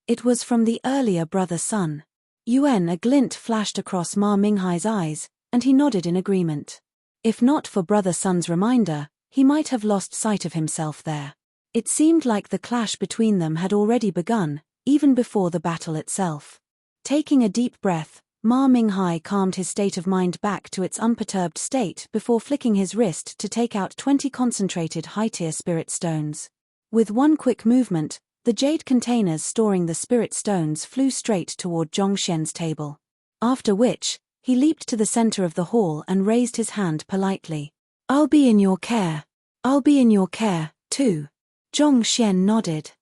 Speaker 1: It was from the earlier brother Sun. A glint flashed across Ma Minghai's eyes, and he nodded in agreement. If not for brother Sun's reminder, he might have lost sight of himself there. It seemed like the clash between them had already begun, even before the battle itself. Taking a deep breath, Ma Minghai calmed his state of mind back to its unperturbed state before flicking his wrist to take out 20 concentrated high-tier spirit stones. With one quick movement, the jade containers storing the spirit stones flew straight toward Zhongxian's table. After which, he leaped to the center of the hall and raised his hand politely. I'll be in your care. I'll be in your care, too. Zhongxian nodded.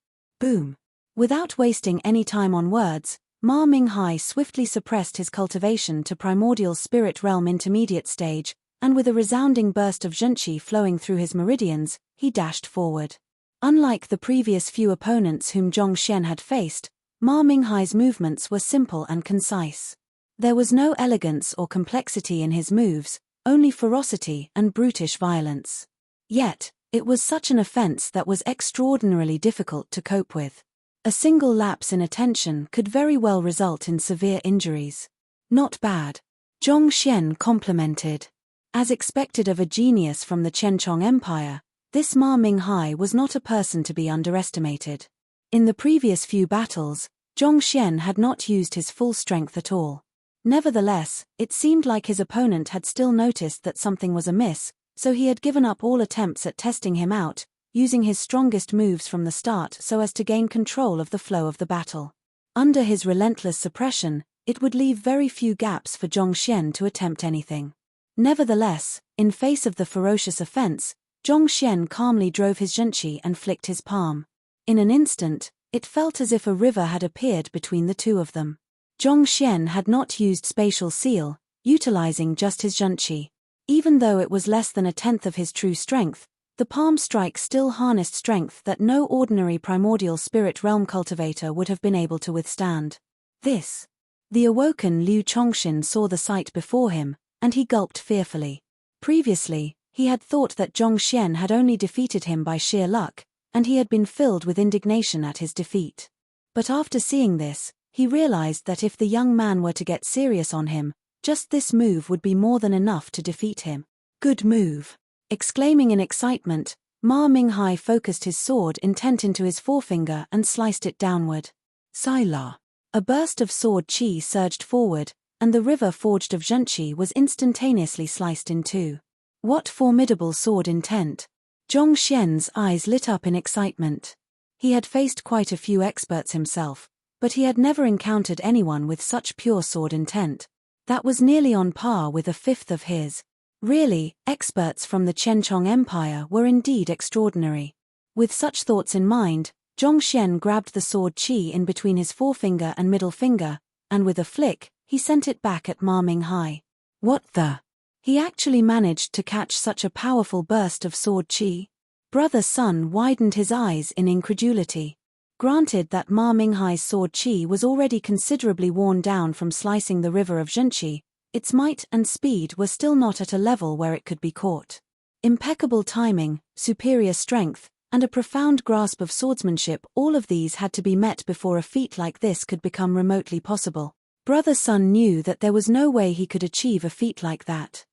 Speaker 1: Boom. Without wasting any time on words, Ma Minghai swiftly suppressed his cultivation to primordial spirit realm intermediate stage, and with a resounding burst of zhenqi flowing through his meridians, he dashed forward. Unlike the previous few opponents whom Zhongxian had faced, Ma Minghai's movements were simple and concise. There was no elegance or complexity in his moves, only ferocity and brutish violence. Yet, it was such an offense that was extraordinarily difficult to cope with. A single lapse in attention could very well result in severe injuries. Not bad. Zhongxian complimented. As expected of a genius from the Chenchong Empire, this Ma Minghai was not a person to be underestimated. In the previous few battles, Zhongxian had not used his full strength at all. Nevertheless, it seemed like his opponent had still noticed that something was amiss, so he had given up all attempts at testing him out, using his strongest moves from the start so as to gain control of the flow of the battle. Under his relentless suppression, it would leave very few gaps for Zhongxian to attempt anything. Nevertheless, in face of the ferocious offense, Zhongxian calmly drove his zhenqi and flicked his palm. In an instant, it felt as if a river had appeared between the two of them. Zhongxian had not used spatial seal, utilizing just his zhenqi. Even though it was less than a tenth of his true strength, the palm strike still harnessed strength that no ordinary primordial spirit realm cultivator would have been able to withstand. The awoken Liu Chongxin saw the sight before him, and he gulped fearfully. Previously, he had thought that Zhongxian had only defeated him by sheer luck, and he had been filled with indignation at his defeat. But after seeing this, he realized that if the young man were to get serious on him, just this move would be more than enough to defeat him. Good move. Exclaiming in excitement, Ma Minghai focused his sword intent into his forefinger and sliced it downward. Sila. A burst of sword qi surged forward, and the river forged of zhenqi was instantaneously sliced in two. What formidable sword intent! Zhongxian's eyes lit up in excitement. He had faced quite a few experts himself, but he had never encountered anyone with such pure sword intent. That was nearly on par with a fifth of his. Really, experts from the Chenchong Empire were indeed extraordinary. With such thoughts in mind, Zhongxian grabbed the sword qi in between his forefinger and middle finger, and with a flick, he sent it back at Ma Minghai. What the? He actually managed to catch such a powerful burst of sword qi? Brother Sun widened his eyes in incredulity. Granted that Ma Minghai's sword qi was already considerably worn down from slicing the river of zhenqi, its might and speed were still not at a level where it could be caught. Impeccable timing, superior strength, and a profound grasp of swordsmanship, all of these had to be met before a feat like this could become remotely possible. Brother Sun knew that there was no way he could achieve a feat like that.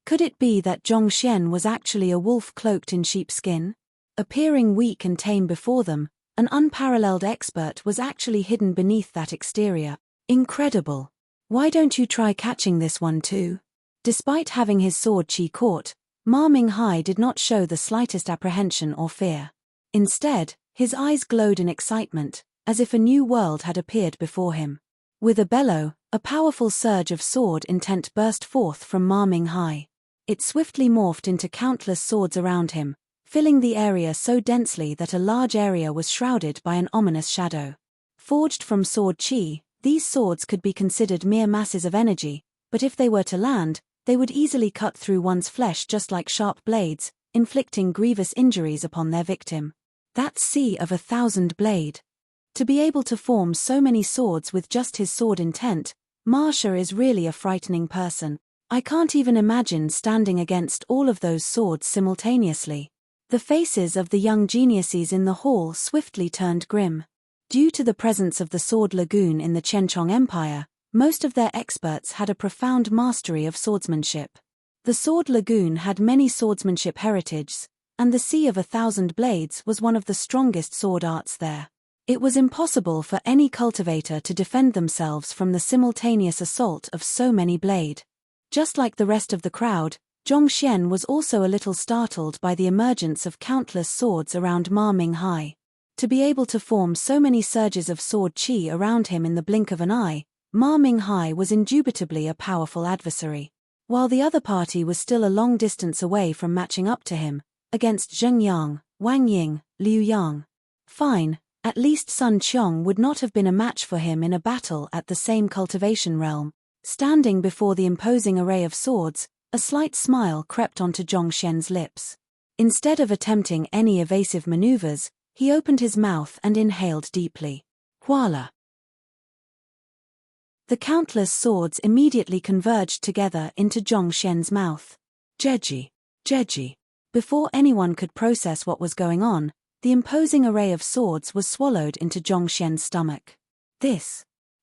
Speaker 1: Could it be that Zhongxian was actually a wolf cloaked in sheepskin? Appearing weak and tame before them, an unparalleled expert was actually hidden beneath that exterior. Incredible. Why don't you try catching this one too? Despite having his sword qi caught, Ma Minghai did not show the slightest apprehension or fear. Instead, his eyes glowed in excitement, as if a new world had appeared before him. With a bellow, a powerful surge of sword intent burst forth from Ma Minghai. It swiftly morphed into countless swords around him, filling the area so densely that a large area was shrouded by an ominous shadow. Forged from sword qi, these swords could be considered mere masses of energy, but if they were to land, they would easily cut through one's flesh just like sharp blades, inflicting grievous injuries upon their victim. That sea of 1,000 blade. To be able to form so many swords with just his sword intent, Marsha is really a frightening person. I can't even imagine standing against all of those swords simultaneously. The faces of the young geniuses in the hall swiftly turned grim. Due to the presence of the Sword Lagoon in the Chenchong Empire, most of their experts had a profound mastery of swordsmanship. The Sword Lagoon had many swordsmanship heritages, and the Sea of 1,000 Blades was one of the strongest sword arts there. It was impossible for any cultivator to defend themselves from the simultaneous assault of so many blade. Just like the rest of the crowd, Zhongxian was also a little startled by the emergence of countless swords around Ma Minghai. To be able to form so many surges of sword qi around him in the blink of an eye, Ma Minghai was indubitably a powerful adversary. While the other party was still a long distance away from matching up to him, against Zheng Yang, Wang Ying, Liu Yang. Fine, at least Sun Qiong would not have been a match for him in a battle at the same cultivation realm. Standing before the imposing array of swords, a slight smile crept onto Zhongxian's lips. Instead of attempting any evasive maneuvers, he opened his mouth and inhaled deeply. Voila! The countless swords immediately converged together into Zhongxian's mouth. Jeji! Jeji! Before anyone could process what was going on, the imposing array of swords was swallowed into Zhongxian's stomach.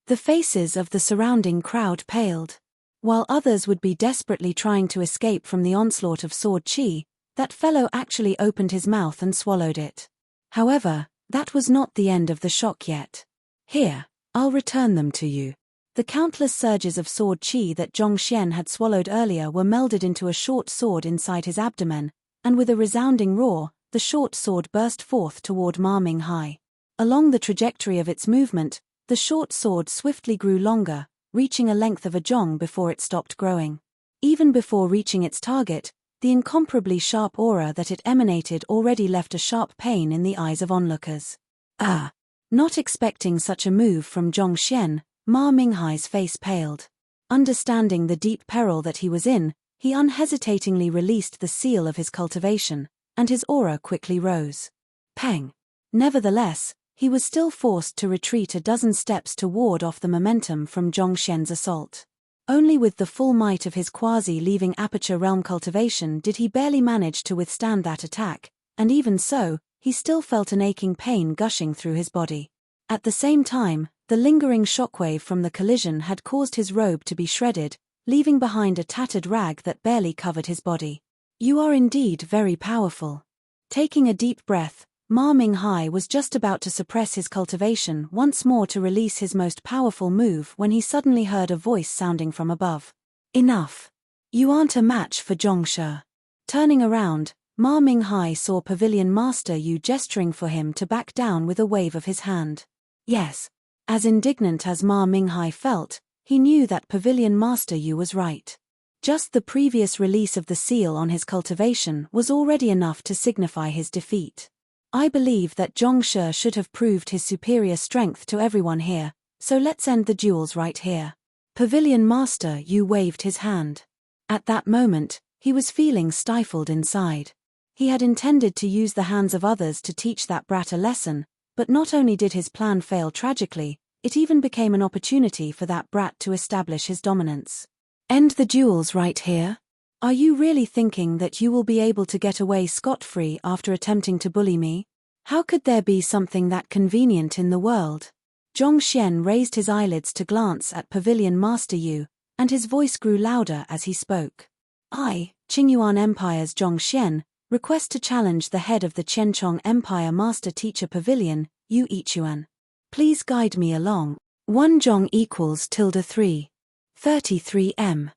Speaker 1: The faces of the surrounding crowd paled. While others would be desperately trying to escape from the onslaught of sword qi, that fellow actually opened his mouth and swallowed it. However, that was not the end of the shock yet. Here, I'll return them to you. The countless surges of sword qi that Zhongxian had swallowed earlier were melded into a short sword inside his abdomen, and with a resounding roar, the short sword burst forth toward Ma Minghai. Along the trajectory of its movement, the short sword swiftly grew longer, reaching a length of a zhong before it stopped growing. Even before reaching its target, the incomparably sharp aura that it emanated already left a sharp pain in the eyes of onlookers. Not expecting such a move from Zhongxian, Ma Minghai's face paled. Understanding the deep peril that he was in, he unhesitatingly released the seal of his cultivation, and his aura quickly rose. Pang! Nevertheless, he was still forced to retreat a dozen steps to ward off the momentum from Zhongxian's assault. Only with the full might of his quasi-leaving aperture realm cultivation did he barely manage to withstand that attack, and even so, he still felt an aching pain gushing through his body. At the same time, the lingering shockwave from the collision had caused his robe to be shredded, leaving behind a tattered rag that barely covered his body. You are indeed very powerful. Taking a deep breath, Ma Minghai was just about to suppress his cultivation once more to release his most powerful move when he suddenly heard a voice sounding from above. Enough! You aren't a match for Zhongshe. Turning around, Ma Minghai saw Pavilion Master Yu gesturing for him to back down with a wave of his hand. Yes. As indignant as Ma Minghai felt, he knew that Pavilion Master Yu was right. Just the previous release of the seal on his cultivation was already enough to signify his defeat. I believe that Zhongshe should have proved his superior strength to everyone here, so let's end the duels right here. Pavilion Master Yu waved his hand. At that moment, he was feeling stifled inside. He had intended to use the hands of others to teach that brat a lesson, but not only did his plan fail tragically, it even became an opportunity for that brat to establish his dominance. End the duels right here? Are you really thinking that you will be able to get away scot-free after attempting to bully me? How could there be something that convenient in the world? Zhongxian raised his eyelids to glance at Pavilion Master Yu, and his voice grew louder as he spoke. I, Qingyuan Empire's Zhongxian, request to challenge the head of the Chenchong Empire Master Teacher Pavilion, Yu Ichuan. Please guide me along. 1 zhong equals -3. 33 m.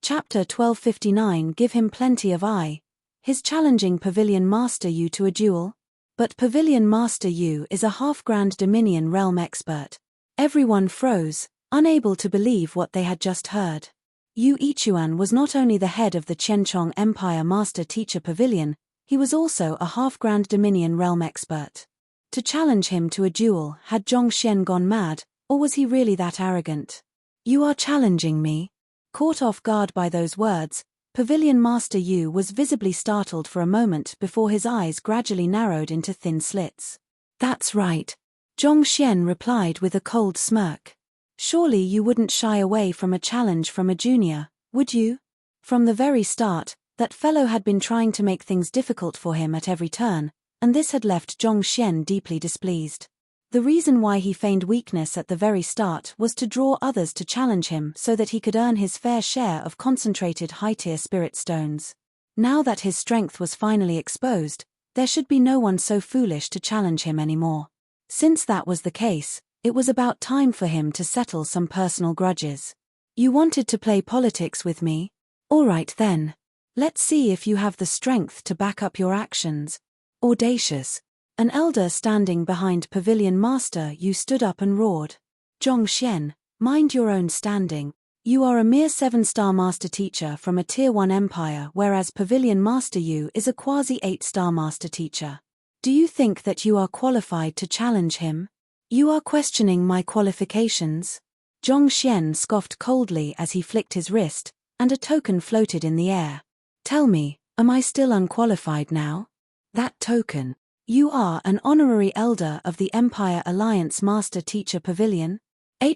Speaker 1: Chapter 1259 Give him plenty of eye. His challenging Pavilion Master Yu to a duel? But Pavilion Master Yu is a half-grand Dominion realm expert. Everyone froze, unable to believe what they had just heard. Yu Ichuan was not only the head of the Chenchong Empire Master Teacher Pavilion, he was also a half-grand Dominion realm expert. To challenge him to a duel had Zhongxian gone mad, Or was he really that arrogant? You are challenging me? Caught off guard by those words, Pavilion Master Yu was visibly startled for a moment before his eyes gradually narrowed into thin slits. That's right. Zhongxian replied with a cold smirk. Surely you wouldn't shy away from a challenge from a junior, would you? From the very start, that fellow had been trying to make things difficult for him at every turn, and this had left Zhongxian deeply displeased. The reason why he feigned weakness at the very start was to draw others to challenge him so that he could earn his fair share of concentrated high-tier spirit stones. Now that his strength was finally exposed, there should be no one so foolish to challenge him anymore. Since that was the case, it was about time for him to settle some personal grudges. You wanted to play politics with me? All right then. Let's see if you have the strength to back up your actions. Audacious. An elder standing behind Pavilion Master Yu stood up and roared. Zhongxian, mind your own standing. You are a mere 7-star master teacher from a Tier 1 empire, whereas Pavilion Master Yu is a quasi 8-star master teacher. Do you think that you are qualified to challenge him? You are questioning my qualifications? Zhongxian scoffed coldly as he flicked his wrist, and a token floated in the air. Tell me, am I still unqualified now? That token. You are an honorary elder of the Empire Alliance Master Teacher Pavilion?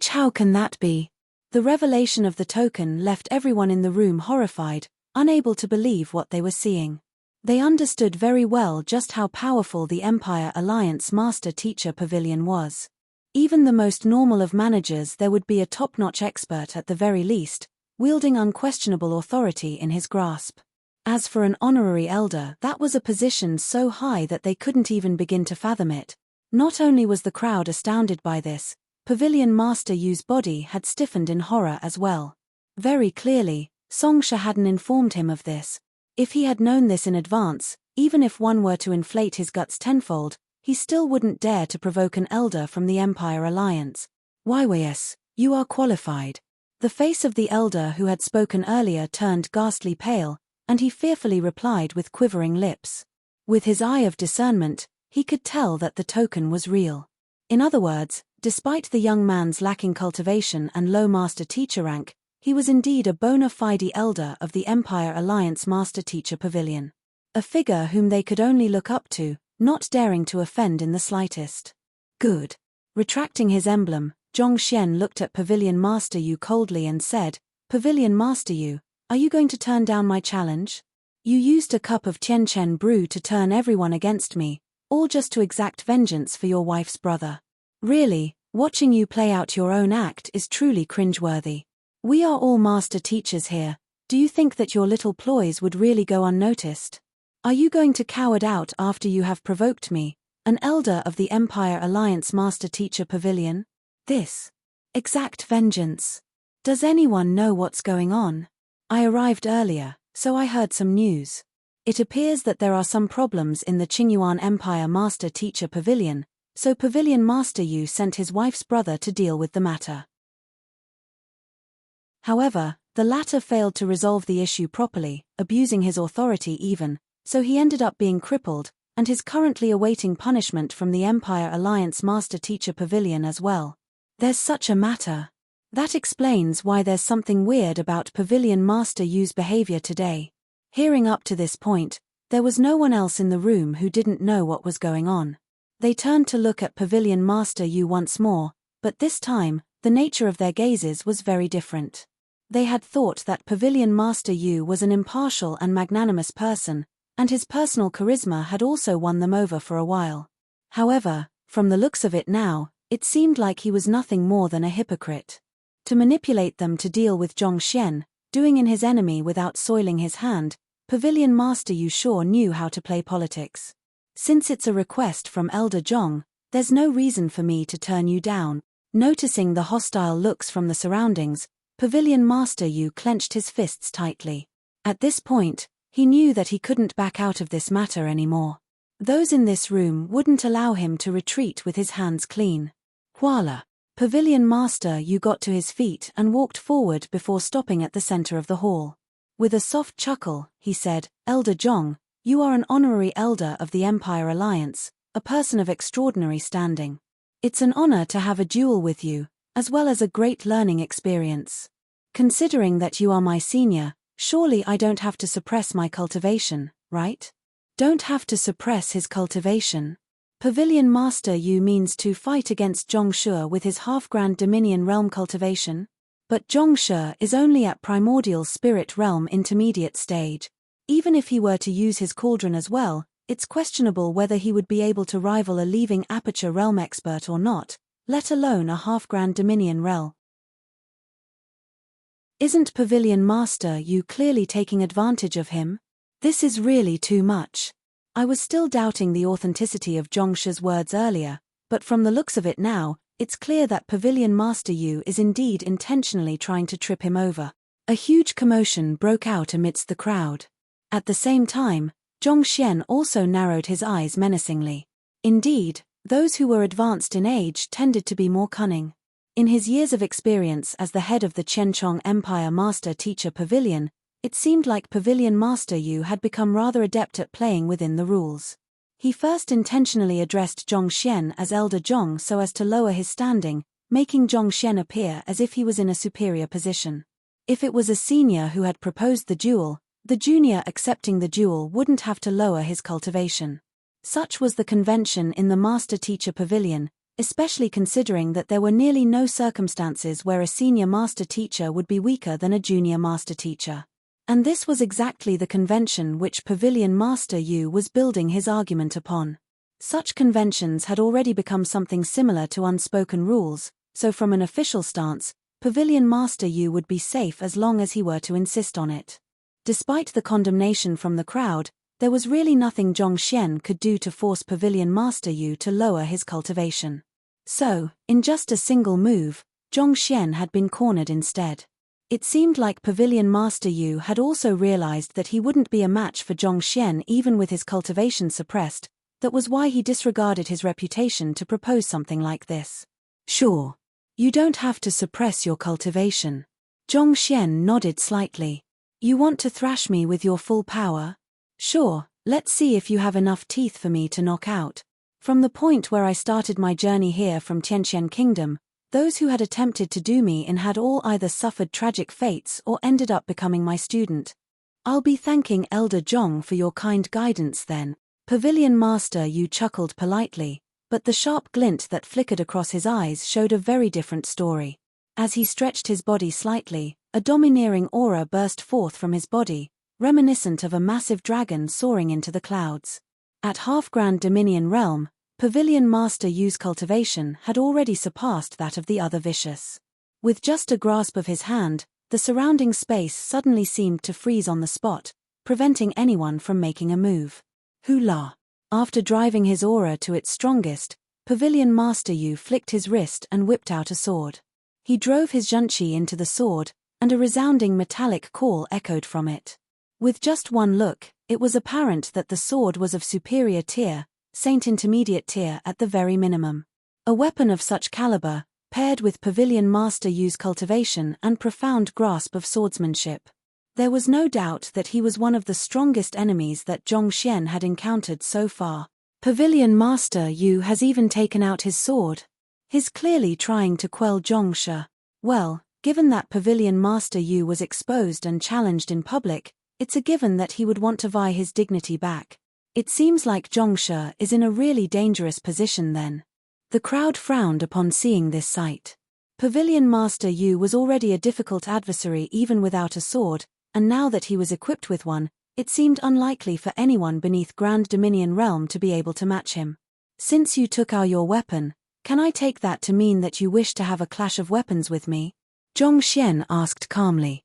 Speaker 1: How can that be? The revelation of the token left everyone in the room horrified, unable to believe what they were seeing. They understood very well just how powerful the Empire Alliance Master Teacher Pavilion was. Even the most normal of managers, there would be a top-notch expert at the very least, wielding unquestionable authority in his grasp. As for an honorary elder, that was a position so high that they couldn't even begin to fathom it. Not only was the crowd astounded by this, Pavilion Master Yu's body had stiffened in horror as well. Very clearly, Songsha hadn't informed him of this. If he had known this in advance, even if one were to inflate his guts tenfold, he still wouldn't dare to provoke an elder from the Empire Alliance. Yes, you are qualified. The face of the elder who had spoken earlier turned ghastly pale, and he fearfully replied with quivering lips. With his eye of discernment, he could tell that the token was real. In other words, despite the young man's lacking cultivation and low master teacher rank, he was indeed a bona fide elder of the Empire Alliance Master Teacher Pavilion. A figure whom they could only look up to, not daring to offend in the slightest. Good. Retracting his emblem, Zhongxian looked at Pavilion Master Yu coldly and said, Pavilion Master Yu, are you going to turn down my challenge? You used a cup of Tianchen brew to turn everyone against me, all just to exact vengeance for your wife's brother. Really, watching you play out your own act is truly cringeworthy. We are all master teachers here. Do you think that your little ploys would really go unnoticed? Are you going to coward out after you have provoked me, an elder of the Empire Alliance Master Teacher Pavilion? This. Exact vengeance. Does anyone know what's going on? I arrived earlier, so I heard some news. It appears that there are some problems in the Qingyuan Empire Master Teacher Pavilion, so Pavilion Master Yu sent his wife's brother to deal with the matter. However, the latter failed to resolve the issue properly, abusing his authority even, so he ended up being crippled, and is currently awaiting punishment from the Empire Alliance Master Teacher Pavilion as well. There's such a matter. That explains why there's something weird about Pavilion Master Yu's behavior today. Hearing up to this point, there was no one else in the room who didn't know what was going on. They turned to look at Pavilion Master Yu once more, but this time, the nature of their gazes was very different. They had thought that Pavilion Master Yu was an impartial and magnanimous person, and his personal charisma had also won them over for a while. However, from the looks of it now, it seemed like he was nothing more than a hypocrite. To manipulate them to deal with Zhongxian, doing in his enemy without soiling his hand, Pavilion Master Yu sure knew how to play politics. Since it's a request from Elder Zhong, there's no reason for me to turn you down. Noticing the hostile looks from the surroundings, Pavilion Master Yu clenched his fists tightly. At this point, he knew that he couldn't back out of this matter anymore. Those in this room wouldn't allow him to retreat with his hands clean. Voila! Pavilion Master Yu got to his feet and walked forward before stopping at the center of the hall. With a soft chuckle, he said, Elder Zhong, you are an honorary elder of the Empire Alliance, a person of extraordinary standing. It's an honor to have a duel with you, as well as a great learning experience. Considering that you are my senior, surely I don't have to suppress my cultivation, right? Don't have to suppress his cultivation. Pavilion Master Yu means to fight against Zhongshe with his half-grand Dominion Realm cultivation? But Zhongshe is only at Primordial Spirit Realm intermediate stage. Even if he were to use his cauldron as well, it's questionable whether he would be able to rival a leaving Aperture Realm expert or not, let alone a half-grand Dominion Realm. Isn't Pavilion Master Yu clearly taking advantage of him? This is really too much. I was still doubting the authenticity of Zhongshe's words earlier, but from the looks of it now, it's clear that Pavilion Master Yu is indeed intentionally trying to trip him over. A huge commotion broke out amidst the crowd. At the same time, Zhongxian also narrowed his eyes menacingly. Indeed, those who were advanced in age tended to be more cunning. In his years of experience as the head of the Qianchong Empire Master Teacher Pavilion, it seemed like Pavilion Master Yu had become rather adept at playing within the rules. He first intentionally addressed Zhongxian as Elder Zhong so as to lower his standing, making Zhongxian appear as if he was in a superior position. If it was a senior who had proposed the duel, the junior accepting the duel wouldn't have to lower his cultivation. Such was the convention in the Master Teacher Pavilion, especially considering that there were nearly no circumstances where a senior Master Teacher would be weaker than a junior Master Teacher. And this was exactly the convention which Pavilion Master Yu was building his argument upon. Such conventions had already become something similar to unspoken rules, so from an official stance, Pavilion Master Yu would be safe as long as he were to insist on it. Despite the condemnation from the crowd, there was really nothing Zhongxian could do to force Pavilion Master Yu to lower his cultivation. So, in just a single move, Zhongxian had been cornered instead. It seemed like Pavilion Master Yu had also realized that he wouldn't be a match for Zhongxian even with his cultivation suppressed. That was why he disregarded his reputation to propose something like this. Sure. You don't have to suppress your cultivation. Zhongxian nodded slightly. You want to thrash me with your full power? Sure, let's see if you have enough teeth for me to knock out. From the point where I started my journey here from Tianqian Kingdom, those who had attempted to do me in had all either suffered tragic fates or ended up becoming my student. I'll be thanking Elder Zhong for your kind guidance then. Pavilion Master Yu chuckled politely, but the sharp glint that flickered across his eyes showed a very different story. As he stretched his body slightly, a domineering aura burst forth from his body, reminiscent of a massive dragon soaring into the clouds. At half-grand Dominion Realm, Pavilion Master Yu's cultivation had already surpassed that of the other vicious. With just a grasp of his hand, the surrounding space suddenly seemed to freeze on the spot, preventing anyone from making a move. Hula! After driving his aura to its strongest, Pavilion Master Yu flicked his wrist and whipped out a sword. He drove his zhenqi into the sword, and a resounding metallic call echoed from it. With just one look, it was apparent that the sword was of superior tier, Saint Intermediate tier at the very minimum. A weapon of such caliber, paired with Pavilion Master Yu's cultivation and profound grasp of swordsmanship. There was no doubt that he was one of the strongest enemies that Zhongxian had encountered so far. Pavilion Master Yu has even taken out his sword. He's clearly trying to quell Zhongshe. Well, given that Pavilion Master Yu was exposed and challenged in public, it's a given that he would want to vie his dignity back. It seems like Zhongshe is in a really dangerous position then. The crowd frowned upon seeing this sight. Pavilion Master Yu was already a difficult adversary even without a sword, and now that he was equipped with one, it seemed unlikely for anyone beneath Grand Dominion Realm to be able to match him. Since you took out your weapon, can I take that to mean that you wish to have a clash of weapons with me? Zhongxian asked calmly.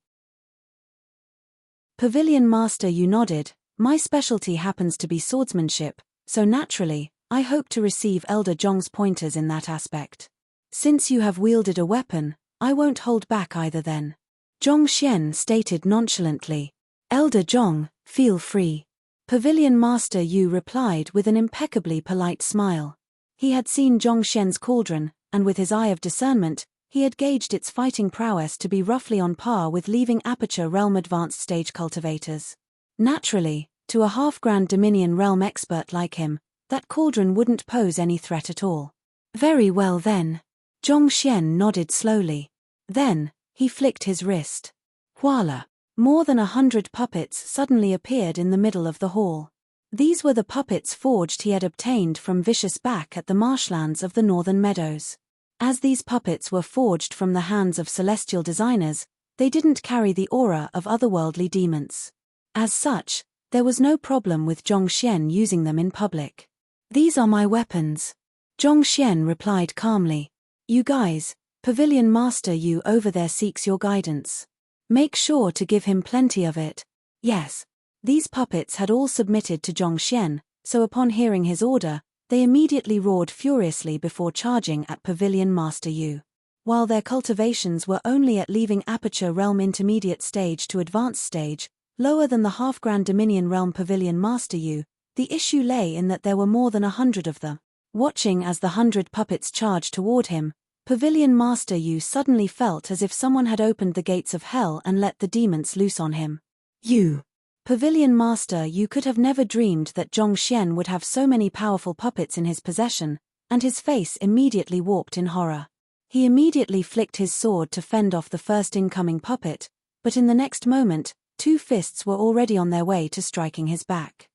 Speaker 1: Pavilion Master Yu nodded. My specialty happens to be swordsmanship, so naturally, I hope to receive Elder Zhong's pointers in that aspect. Since you have wielded a weapon, I won't hold back either then. Zhongxian stated nonchalantly. Elder Zhong, feel free. Pavilion Master Yu replied with an impeccably polite smile. He had seen Zhongxian's cauldron, and with his eye of discernment, he had gauged its fighting prowess to be roughly on par with leaving Aperture Realm advanced stage cultivators. Naturally, to a half-grand Dominion Realm expert like him, that cauldron wouldn't pose any threat at all. Very well then. Zhongxian nodded slowly. Then, he flicked his wrist. Voila! More than 100 puppets suddenly appeared in the middle of the hall. These were the puppets forged he had obtained from Vicious Back at the marshlands of the Northern Meadows. As these puppets were forged from the hands of celestial designers, they didn't carry the aura of otherworldly demons. As such, there was no problem with Zhongxian using them in public. "These are my weapons," Zhongxian replied calmly. "You guys, Pavilion Master Yu over there seeks your guidance. Make sure to give him plenty of it." Yes. These puppets had all submitted to Zhongxian, so upon hearing his order, they immediately roared furiously before charging at Pavilion Master Yu. While their cultivations were only at leaving Aperture Realm Intermediate stage to Advanced stage, lower than the half-grand Dominion Realm Pavilion Master Yu, the issue lay in that there were more than 100 of them. Watching as the 100 puppets charged toward him, Pavilion Master Yu suddenly felt as if someone had opened the gates of hell and let the demons loose on him. Pavilion Master Yu could have never dreamed that Zhongxian would have so many powerful puppets in his possession, and his face immediately warped in horror. He immediately flicked his sword to fend off the first incoming puppet, but in the next moment, 2 fists were already on their way to striking his back.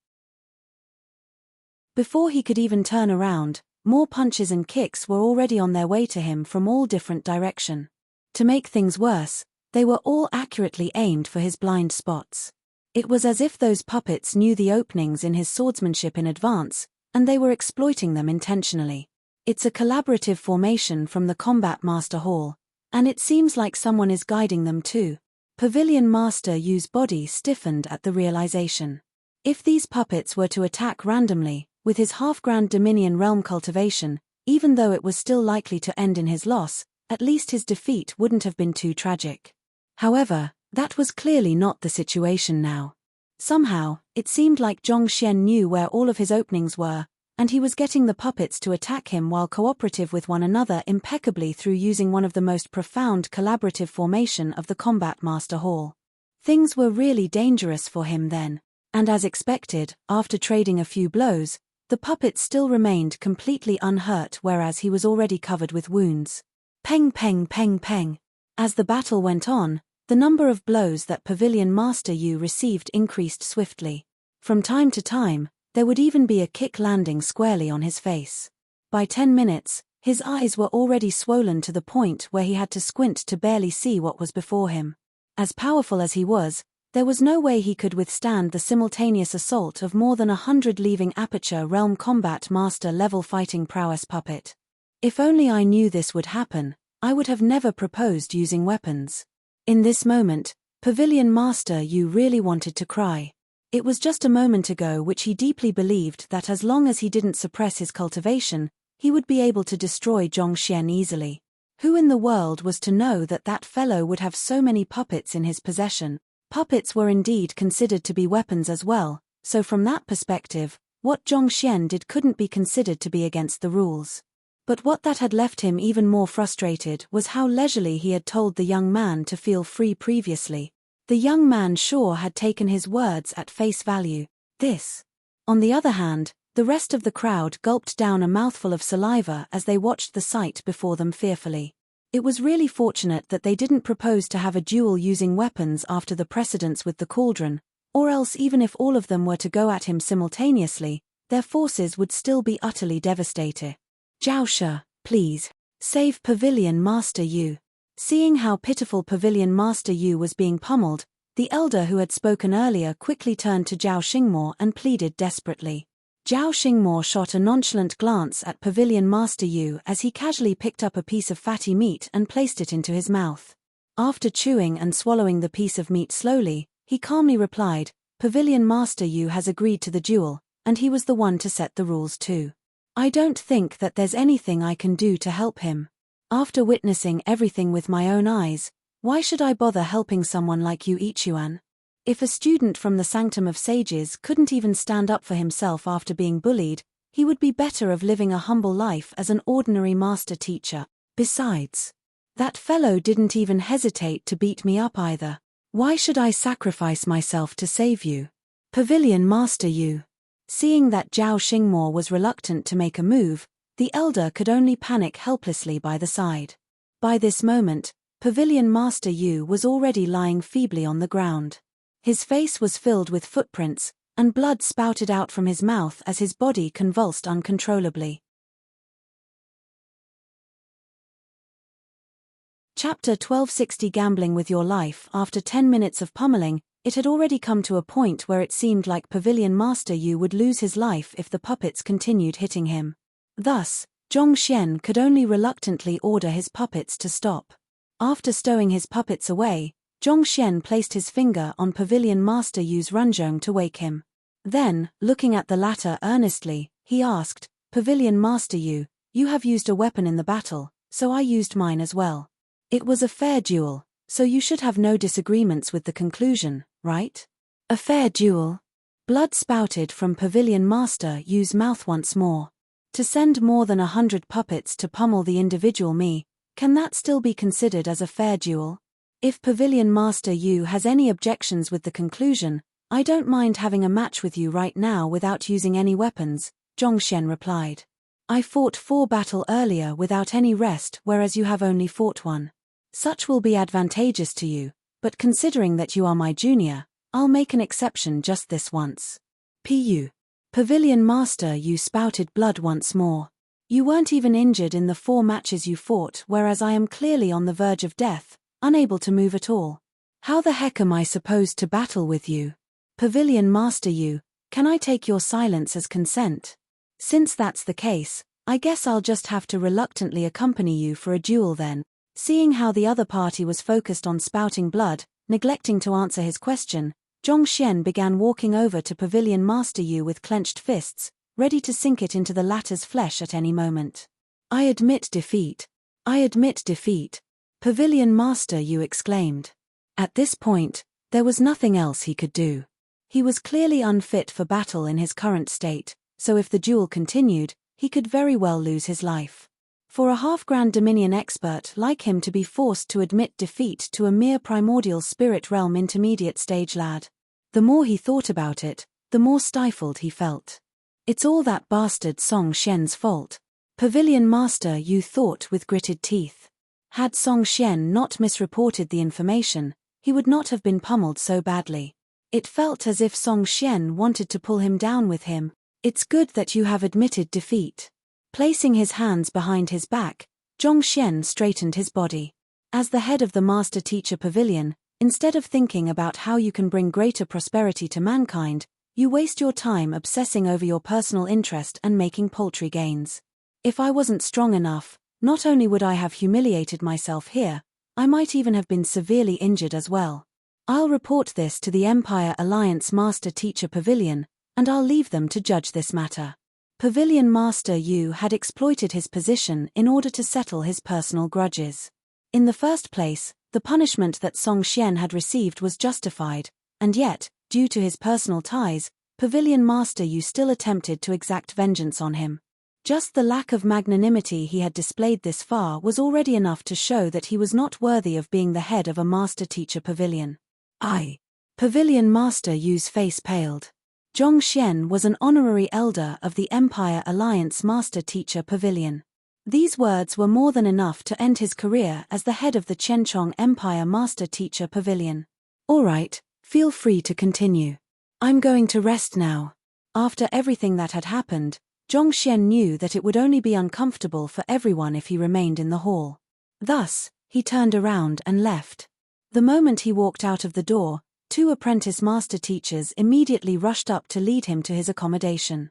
Speaker 1: Before he could even turn around, more punches and kicks were already on their way to him from all different directions. To make things worse, they were all accurately aimed for his blind spots. It was as if those puppets knew the openings in his swordsmanship in advance, and they were exploiting them intentionally. It's a collaborative formation from the Combat Master Hall, and it seems like someone is guiding them too. Pavilion Master Yu's body stiffened at the realization. If these puppets were to attack randomly, with his half-grand Dominion realm cultivation, even though it was still likely to end in his loss, at least his defeat wouldn't have been too tragic. However, that was clearly not the situation now. Somehow, it seemed like Zhongxian knew where all of his openings were, and he was getting the puppets to attack him while cooperative with one another impeccably through using one of the most profound collaborative formation of the Combat Master Hall. Things were really dangerous for him then, and as expected, after trading a few blows, the puppet still remained completely unhurt whereas he was already covered with wounds. Peng peng peng peng. As the battle went on, the number of blows that Pavilion Master Yu received increased swiftly. From time to time, there would even be a kick landing squarely on his face. By 10 minutes, his eyes were already swollen to the point where he had to squint to barely see what was before him. As powerful as he was, there was no way he could withstand the simultaneous assault of more than 100 leaving Aperture Realm Combat Master level fighting prowess puppet. If only I knew this would happen, I would have never proposed using weapons. In this moment, Pavilion Master Yu really wanted to cry. It was just a moment ago which he deeply believed that as long as he didn't suppress his cultivation, he would be able to destroy Zhongxian easily. Who in the world was to know that that fellow would have so many puppets in his possession? Puppets were indeed considered to be weapons as well, so from that perspective, what Zhongxian did couldn't be considered to be against the rules. But what that had left him even more frustrated was how leisurely he had told the young man to feel free previously. The young man sure had taken his words at face value. This. On the other hand, the rest of the crowd gulped down a mouthful of saliva as they watched the sight before them fearfully. It was really fortunate that they didn't propose to have a duel using weapons after the precedents with the cauldron, or else even if all of them were to go at him simultaneously, their forces would still be utterly devastated. "Jiaoshe, please, save Pavilion Master Yu." Seeing how pitiful Pavilion Master Yu was being pummeled, the elder who had spoken earlier quickly turned to Zhao Xingmo and pleaded desperately. Zhao Xingmo shot a nonchalant glance at Pavilion Master Yu as he casually picked up a piece of fatty meat and placed it into his mouth. After chewing and swallowing the piece of meat slowly, he calmly replied, "Pavilion Master Yu has agreed to the duel, and he was the one to set the rules too. I don't think that there's anything I can do to help him. After witnessing everything with my own eyes, why should I bother helping someone like you Ichuan? If a student from the Sanctum of Sages couldn't even stand up for himself after being bullied, he would be better of living a humble life as an ordinary master teacher. Besides, that fellow didn't even hesitate to beat me up either. Why should I sacrifice myself to save you? Pavilion Master Yu." Seeing that Zhao Xingmo was reluctant to make a move, The elder could only panic helplessly by the side. By this moment, Pavilion Master Yu was already lying feebly on the ground. His face was filled with footprints, and blood spouted out from his mouth as his body convulsed uncontrollably. Chapter 1260 Gambling with Your Life. After 10 minutes of pummeling, it had already come to a point where it seemed like Pavilion Master Yu would lose his life if the puppets continued hitting him. Thus, Zhongxian could only reluctantly order his puppets to stop. After stowing his puppets away, Zhongxian placed his finger on Pavilion Master Yu's runzhong to wake him. Then, looking at the latter earnestly, he asked, "Pavilion Master Yu, you have used a weapon in the battle, so I used mine as well. It was a fair duel, so you should have no disagreements with the conclusion, right?" A fair duel? Blood spouted from Pavilion Master Yu's mouth once more. To send more than 100 puppets to pummel the individual me, can that still be considered as a fair duel? If Pavilion Master Yu has any objections with the conclusion, I don't mind having a match with you right now without using any weapons, Zhongxian replied. I fought 4 battles earlier without any rest, whereas you have only fought 1. Such will be advantageous to you, but considering that you are my junior, I'll make an exception just this once. Pu. Pavilion Master Yu spouted blood once more. You weren't even injured in the 4 matches you fought, whereas I am clearly on the verge of death, unable to move at all. How the heck am I supposed to battle with you? Pavilion Master Yu, can I take your silence as consent? Since that's the case, I guess I'll just have to reluctantly accompany you for a duel then. Seeing how the other party was focused on spouting blood, neglecting to answer his question, Zhongxian began walking over to Pavilion Master Yu with clenched fists, ready to sink it into the latter's flesh at any moment. I admit defeat. I admit defeat. Pavilion Master Yu exclaimed. At this point, there was nothing else he could do. He was clearly unfit for battle in his current state, so if the duel continued, he could very well lose his life. For a half-grand Dominion expert like him to be forced to admit defeat to a mere primordial spirit realm intermediate stage lad. The more he thought about it, the more stifled he felt. It's all that bastard Song Xian's fault. Pavilion Master Yu thought with gritted teeth. Had Song Xian not misreported the information, he would not have been pummeled so badly. It felt as if Song Xian wanted to pull him down with him. It's good that you have admitted defeat. Placing his hands behind his back, Zhongxian straightened his body. As the head of the Master Teacher Pavilion, instead of thinking about how you can bring greater prosperity to mankind, you waste your time obsessing over your personal interest and making paltry gains. If I wasn't strong enough, not only would I have humiliated myself here, I might even have been severely injured as well. I'll report this to the Empire Alliance Master Teacher Pavilion, and I'll leave them to judge this matter. Pavilion Master Yu had exploited his position in order to settle his personal grudges. In the first place, the punishment that Song Xian had received was justified, and yet, due to his personal ties, Pavilion Master Yu still attempted to exact vengeance on him. Just the lack of magnanimity he had displayed this far was already enough to show that he was not worthy of being the head of a Master Teacher Pavilion. Pavilion Master Yu's face paled. Zhongxian was an honorary elder of the Empire Alliance Master Teacher Pavilion. These words were more than enough to end his career as the head of the Chenchong Empire Master Teacher Pavilion. All right, feel free to continue. I'm going to rest now. After everything that had happened, Zhongxian knew that it would only be uncomfortable for everyone if he remained in the hall. Thus, he turned around and left. The moment he walked out of the door, 2 apprentice master teachers immediately rushed up to lead him to his accommodation.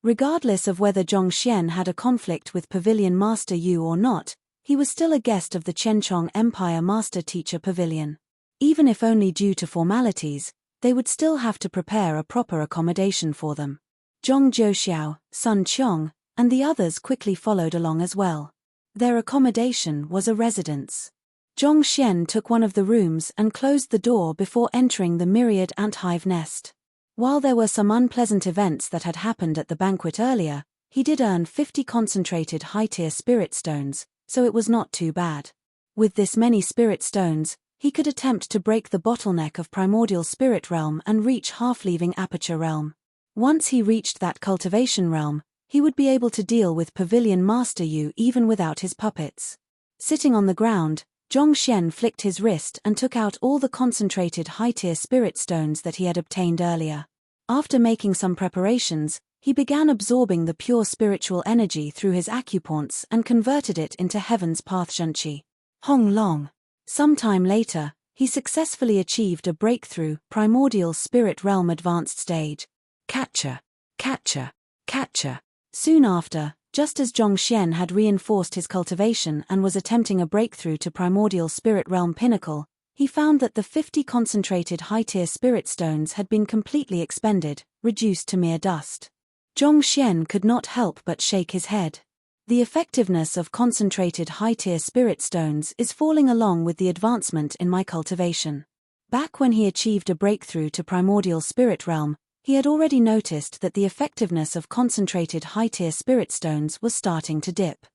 Speaker 1: Regardless of whether Zhongxian had a conflict with Pavilion Master Yu or not, he was still a guest of the Chenchong Empire Master Teacher Pavilion. Even if only due to formalities, they would still have to prepare a proper accommodation for them. Zhong Jiuxiao, Sun Qiong, and the others quickly followed along as well. Their accommodation was a residence. Zhongxian took one of the rooms and closed the door before entering the myriad ant hive nest. While there were some unpleasant events that had happened at the banquet earlier, he did earn 50 concentrated high-tier spirit stones, so it was not too bad. With this many spirit stones, he could attempt to break the bottleneck of primordial spirit realm and reach half-leaving aperture realm. Once he reached that cultivation realm, he would be able to deal with Pavilion Master Yu even without his puppets. Sitting on the ground, Zhongxian flicked his wrist and took out all the concentrated high-tier spirit stones that he had obtained earlier. After making some preparations, he began absorbing the pure spiritual energy through his acupoints and converted it into Heaven's Path Shunqi. Hong Long. Sometime later, he successfully achieved a breakthrough primordial spirit realm advanced stage. Catcher. Catcher. Catcher. Soon after, just as Zhongxian had reinforced his cultivation and was attempting a breakthrough to primordial spirit realm pinnacle, he found that the 50 concentrated high-tier spirit stones had been completely expended, reduced to mere dust. Zhongxian could not help but shake his head. The effectiveness of concentrated high-tier spirit stones is falling along with the advancement in my cultivation. Back when he achieved a breakthrough to primordial spirit realm, he had already noticed that the effectiveness of concentrated high-tier spirit stones was starting to dip.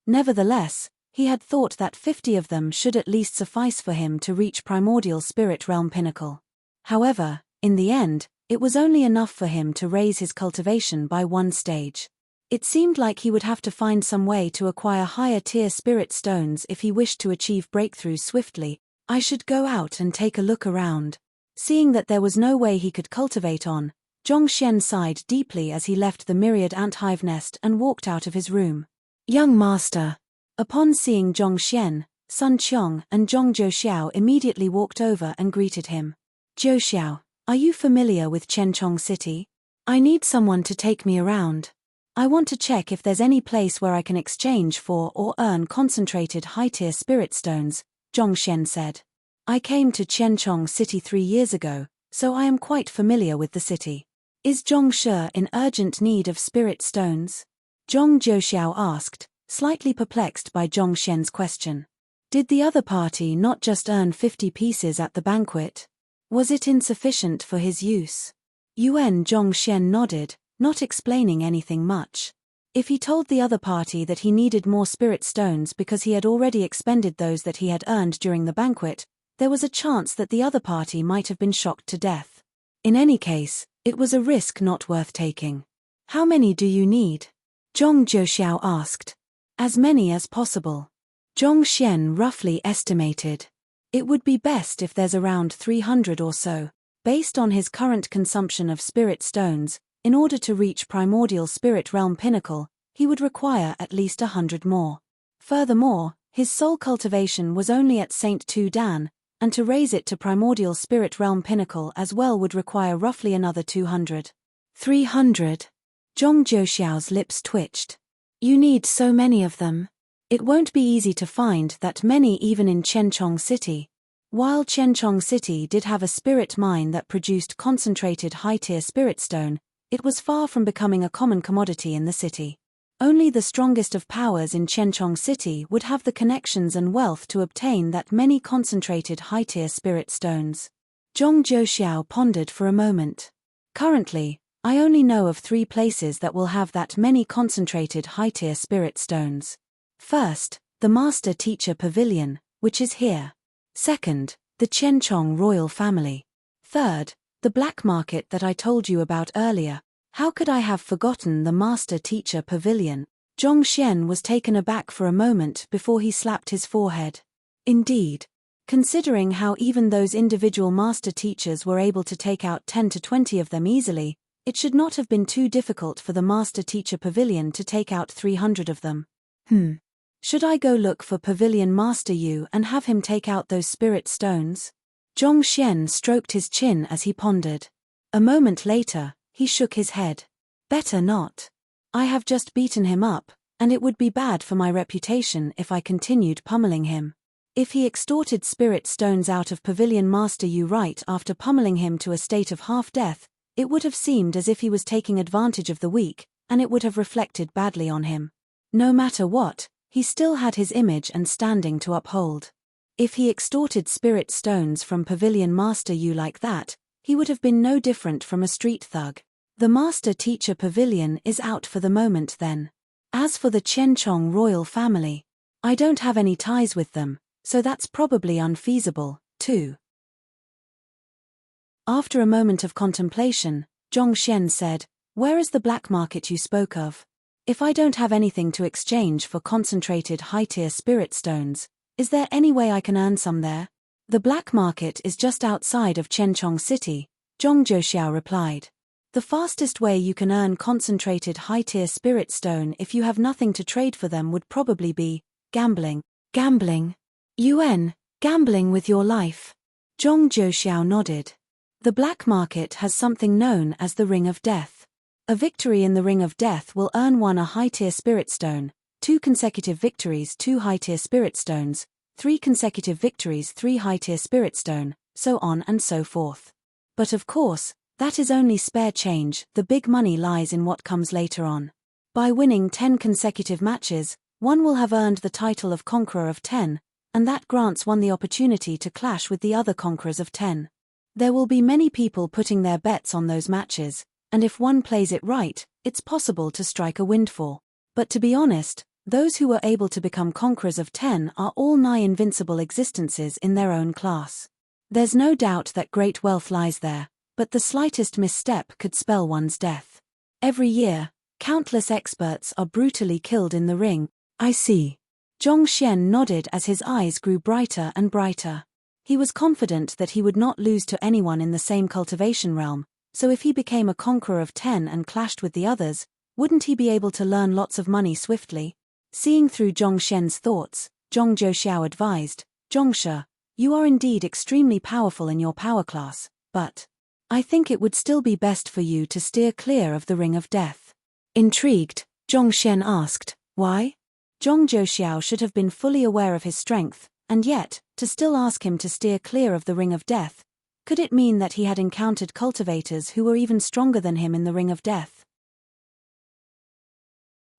Speaker 1: Nevertheless, he had thought that 50 of them should at least suffice for him to reach primordial spirit realm pinnacle. However, in the end, it was only enough for him to raise his cultivation by one stage. It seemed like he would have to find some way to acquire higher-tier spirit stones if he wished to achieve breakthroughs swiftly. I should go out and take a look around. Seeing that there was no way he could cultivate on, Zhongxian sighed deeply as he left the myriad ant-hive nest and walked out of his room. Young master. Upon seeing Zhongxian, Sun Qiong and Zhong Zhouxiao immediately walked over and greeted him. Zhouxiao, are you familiar with Chenchong City? I need someone to take me around. I want to check if there's any place where I can exchange for or earn concentrated high-tier spirit stones, Zhongxian said. I came to Chenchong City 3 years ago, so I am quite familiar with the city. Is Zhongshe in urgent need of spirit stones? Zhong Zhouxiao asked, slightly perplexed by Zhongxian's question. Did the other party not just earn 50 pieces at the banquet? Was it insufficient for his use? Yuan Zhongxian nodded, not explaining anything much. If he told the other party that he needed more spirit stones because he had already expended those that he had earned during the banquet, there was a chance that the other party might have been shocked to death. In any case, it was a risk not worth taking. How many do you need? Zhong Zhouxiao asked. As many as possible. Zhongxian roughly estimated. It would be best if there's around 300 or so. Based on his current consumption of spirit stones, in order to reach primordial spirit realm pinnacle, he would require at least 100 more. Furthermore, his soul cultivation was only at Saint Tu Dan, and to raise it to primordial spirit realm pinnacle as well would require roughly another 200. 300. Zhong Zhouxiao's lips twitched. You need so many of them. It won't be easy to find that many even in Chenchong City. While Chenchong City did have a spirit mine that produced concentrated high-tier spirit stone, it was far from becoming a common commodity in the city. Only the strongest of powers in Chenchong City would have the connections and wealth to obtain that many concentrated high-tier spirit stones. Zhong Zhouxiao pondered for a moment. Currently, I only know of 3 places that will have that many concentrated high-tier spirit stones. First, the Master Teacher Pavilion, which is here. Second, the Chenchong royal family. Third, the black market that I told you about earlier. How could I have forgotten the Master Teacher Pavilion? Zhongxian was taken aback for a moment before he slapped his forehead. Indeed. Considering how even those individual master teachers were able to take out 10 to 20 of them easily, it should not have been too difficult for the Master Teacher Pavilion to take out 300 of them. Should I go look for Pavilion Master Yu and have him take out those spirit stones? Zhongxian stroked his chin as he pondered. A moment later, he shook his head. Better not. I have just beaten him up, and it would be bad for my reputation if I continued pummeling him. If he extorted spirit stones out of Pavilion Master Yu right after pummeling him to a state of half-death, it would have seemed as if he was taking advantage of the weak, and it would have reflected badly on him. No matter what, he still had his image and standing to uphold. If he extorted spirit stones from Pavilion Master Yu like that, he would have been no different from a street thug. The Master Teacher Pavilion is out for the moment then. As for the Chenchong royal family, I don't have any ties with them, so that's probably unfeasible, too. After a moment of contemplation, Zhongxian said, "Where is the black market you spoke of? If I don't have anything to exchange for concentrated high-tier spirit stones, is there any way I can earn some there?" "The black market is just outside of Chenchong City," Zhong Zhouxiao replied. "The fastest way you can earn concentrated high-tier spirit stone if you have nothing to trade for them would probably be gambling." "Gambling? Yuan, gambling with your life?" Zhong Zhouxiao nodded. "The black market has something known as the Ring of Death. A victory in the Ring of Death will earn one a high-tier spirit stone, 2 consecutive victories 2 high-tier spirit stones, 3 consecutive victories 3 high-tier spirit stone, so on and so forth. But of course, that is only spare change. The big money lies in what comes later on. By winning 10 consecutive matches, one will have earned the title of Conqueror of 10, and that grants one the opportunity to clash with the other Conquerors of 10. There will be many people putting their bets on those matches, and if one plays it right, it's possible to strike a windfall. But to be honest, those who were able to become Conquerors of 10 are all nigh invincible existences in their own class. There's no doubt that great wealth lies there, but the slightest misstep could spell one's death. Every year, countless experts are brutally killed in the ring." "I see." Zhongxian nodded as his eyes grew brighter and brighter. He was confident that he would not lose to anyone in the same cultivation realm, so if he became a Conqueror of 10 and clashed with the others, wouldn't he be able to learn lots of money swiftly? Seeing through Zhongxian's thoughts, Zhong Zhouxiao advised, "Zhongshe, you are indeed extremely powerful in your power class, but I think it would still be best for you to steer clear of the Ring of Death." Intrigued, Zhongxian asked, "Why?" Zhong Zhouxiao should have been fully aware of his strength, and yet, to still ask him to steer clear of the Ring of Death, could it mean that he had encountered cultivators who were even stronger than him in the Ring of Death?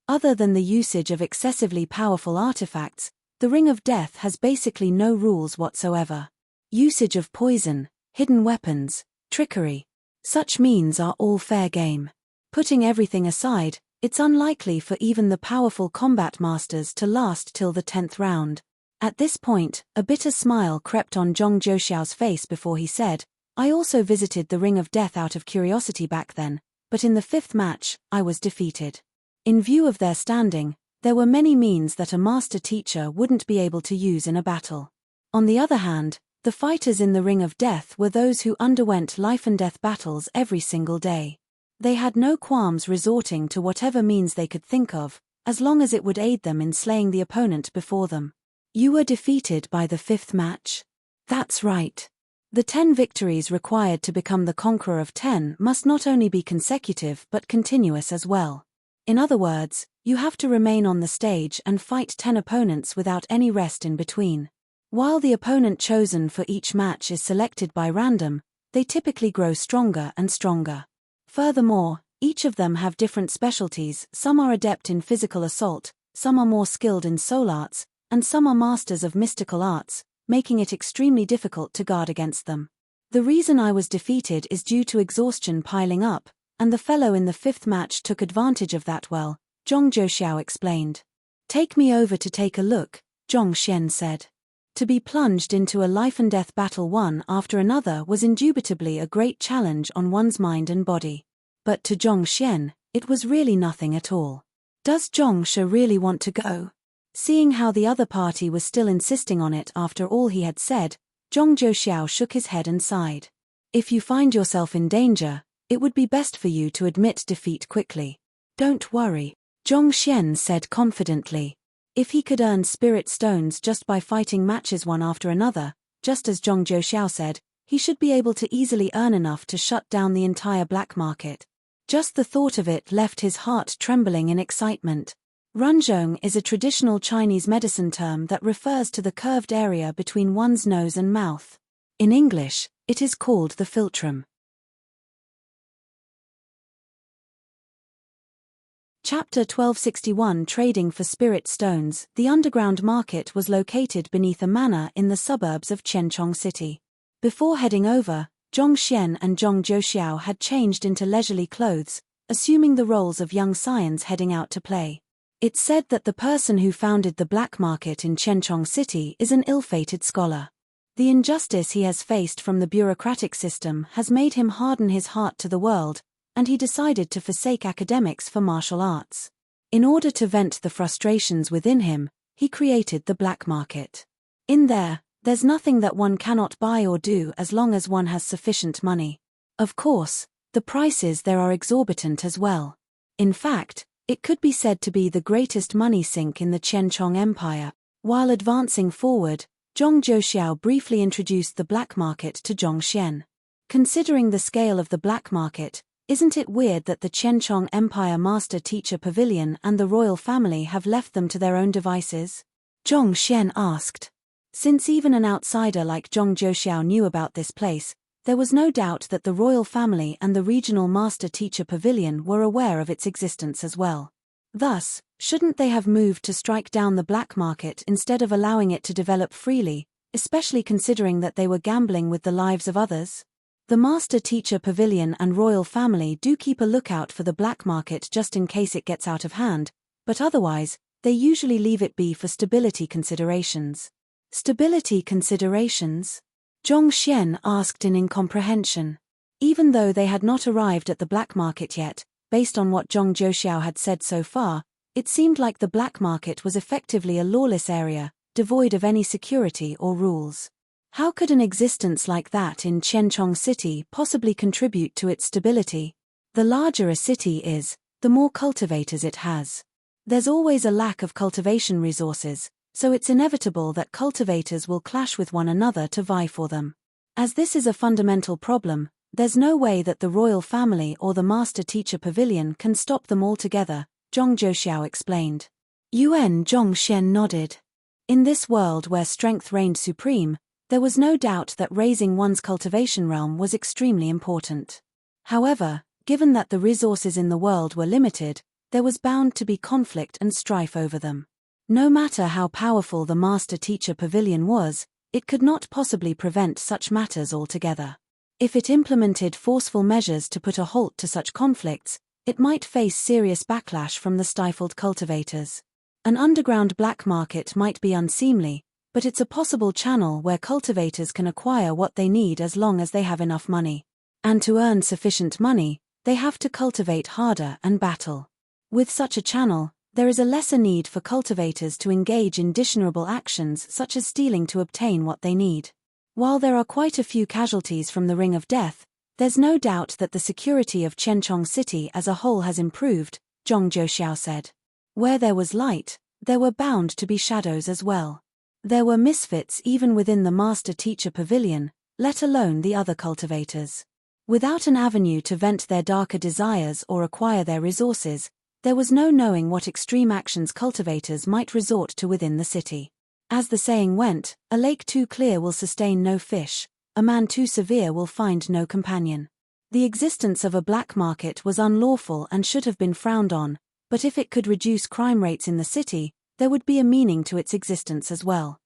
Speaker 1: Other than the usage of excessively powerful artifacts, the Ring of Death has basically no rules whatsoever. Usage of poison, hidden weapons, trickery. Such means are all fair game. Putting everything aside, it's unlikely for even the powerful combat masters to last till the 10th round. At this point, a bitter smile crept on Zhong Zhouxiao's face before he said, "I also visited the Ring of Death out of curiosity back then, but in the 5th match, I was defeated." In view of their standing, there were many means that a master teacher wouldn't be able to use in a battle. On the other hand, the fighters in the Ring of Death were those who underwent life-and-death battles every single day. They had no qualms resorting to whatever means they could think of, as long as it would aid them in slaying the opponent before them. "You were defeated by the 5th match?" "That's right. The 10 victories required to become the Conqueror of 10 must not only be consecutive but continuous as well. In other words, you have to remain on the stage and fight 10 opponents without any rest in between. While the opponent chosen for each match is selected by random, they typically grow stronger and stronger. Furthermore, each of them have different specialties. Some are adept in physical assault, some are more skilled in soul arts, and some are masters of mystical arts, making it extremely difficult to guard against them. The reason I was defeated is due to exhaustion piling up, and the fellow in the 5th match took advantage of that well," Zhong Zhouxiao explained. "Take me over to take a look," Zhongxian said. To be plunged into a life-and-death battle one after another was indubitably a great challenge on one's mind and body. But to Zhongxian, it was really nothing at all. "Does Zhongshe really want to go?" Seeing how the other party was still insisting on it after all he had said, Zhong Zhouxiao shook his head and sighed. "If you find yourself in danger, it would be best for you to admit defeat quickly." "Don't worry," Zhongxian said confidently. If he could earn spirit stones just by fighting matches one after another, just as Zhong Zhouxiao said, he should be able to easily earn enough to shut down the entire black market. Just the thought of it left his heart trembling in excitement. Runzhong is a traditional Chinese medicine term that refers to the curved area between one's nose and mouth. In English, it is called the philtrum. Chapter 1261 Trading for Spirit Stones. The underground market was located beneath a manor in the suburbs of Chenchong City. Before heading over, Zhongxian and Zhong Zhouxiao had changed into leisurely clothes, assuming the roles of young scions heading out to play. It's said that the person who founded the black market in Chenchong City is an ill-fated scholar. The injustice he has faced from the bureaucratic system has made him harden his heart to the world, and he decided to forsake academics for martial arts. In order to vent the frustrations within him, he created the black market. In there's nothing that one cannot buy or do as long as one has sufficient money. Of course, the prices there are exorbitant as well. In fact, it could be said to be the greatest money sink in the Qianchong Empire. While advancing forward, Zhong Zhouxiao briefly introduced the black market to Zhongxian. Considering the scale of the black market, isn't it weird that the Qianchong Empire Master Teacher Pavilion and the royal family have left them to their own devices? Zhongxian asked. Since even an outsider like Zhong Zhouxiao knew about this place, there was no doubt that the royal family and the regional Master Teacher Pavilion were aware of its existence as well. Thus, shouldn't they have moved to strike down the black market instead of allowing it to develop freely, especially considering that they were gambling with the lives of others? The Master Teacher Pavilion and royal family do keep a lookout for the black market just in case it gets out of hand, but otherwise, they usually leave it be for stability considerations. Stability considerations? Zhongxian asked in incomprehension. Even though they had not arrived at the black market yet, based on what Zhong Zhouxiao had said so far, it seemed like the black market was effectively a lawless area, devoid of any security or rules. How could an existence like that in Qianchong City possibly contribute to its stability? The larger a city is, the more cultivators it has. There's always a lack of cultivation resources, so it's inevitable that cultivators will clash with one another to vie for them. As this is a fundamental problem, there's no way that the royal family or the Master Teacher Pavilion can stop them altogether, Zhong Zhouxiao explained. Yuan Zhongxian nodded. In this world where strength reigned supreme, there was no doubt that raising one's cultivation realm was extremely important. However, given that the resources in the world were limited, there was bound to be conflict and strife over them. No matter how powerful the Master Teacher Pavilion was, it could not possibly prevent such matters altogether. If it implemented forceful measures to put a halt to such conflicts, it might face serious backlash from the stifled cultivators. An underground black market might be unseemly, but it's a possible channel where cultivators can acquire what they need as long as they have enough money. And to earn sufficient money, they have to cultivate harder and battle. With such a channel, there is a lesser need for cultivators to engage in dishonorable actions such as stealing to obtain what they need. While there are quite a few casualties from the Ring of Death, there's no doubt that the security of Qianchong City as a whole has improved, Zhong Zhouxiao said. Where there was light, there were bound to be shadows as well. There were misfits even within the Master Teacher Pavilion, let alone the other cultivators. Without an avenue to vent their darker desires or acquire their resources, there was no knowing what extreme actions cultivators might resort to within the city. As the saying went, a lake too clear will sustain no fish, a man too severe will find no companion. The existence of a black market was unlawful and should have been frowned on, but if it could reduce crime rates in the city, there would be a meaning to its existence as well.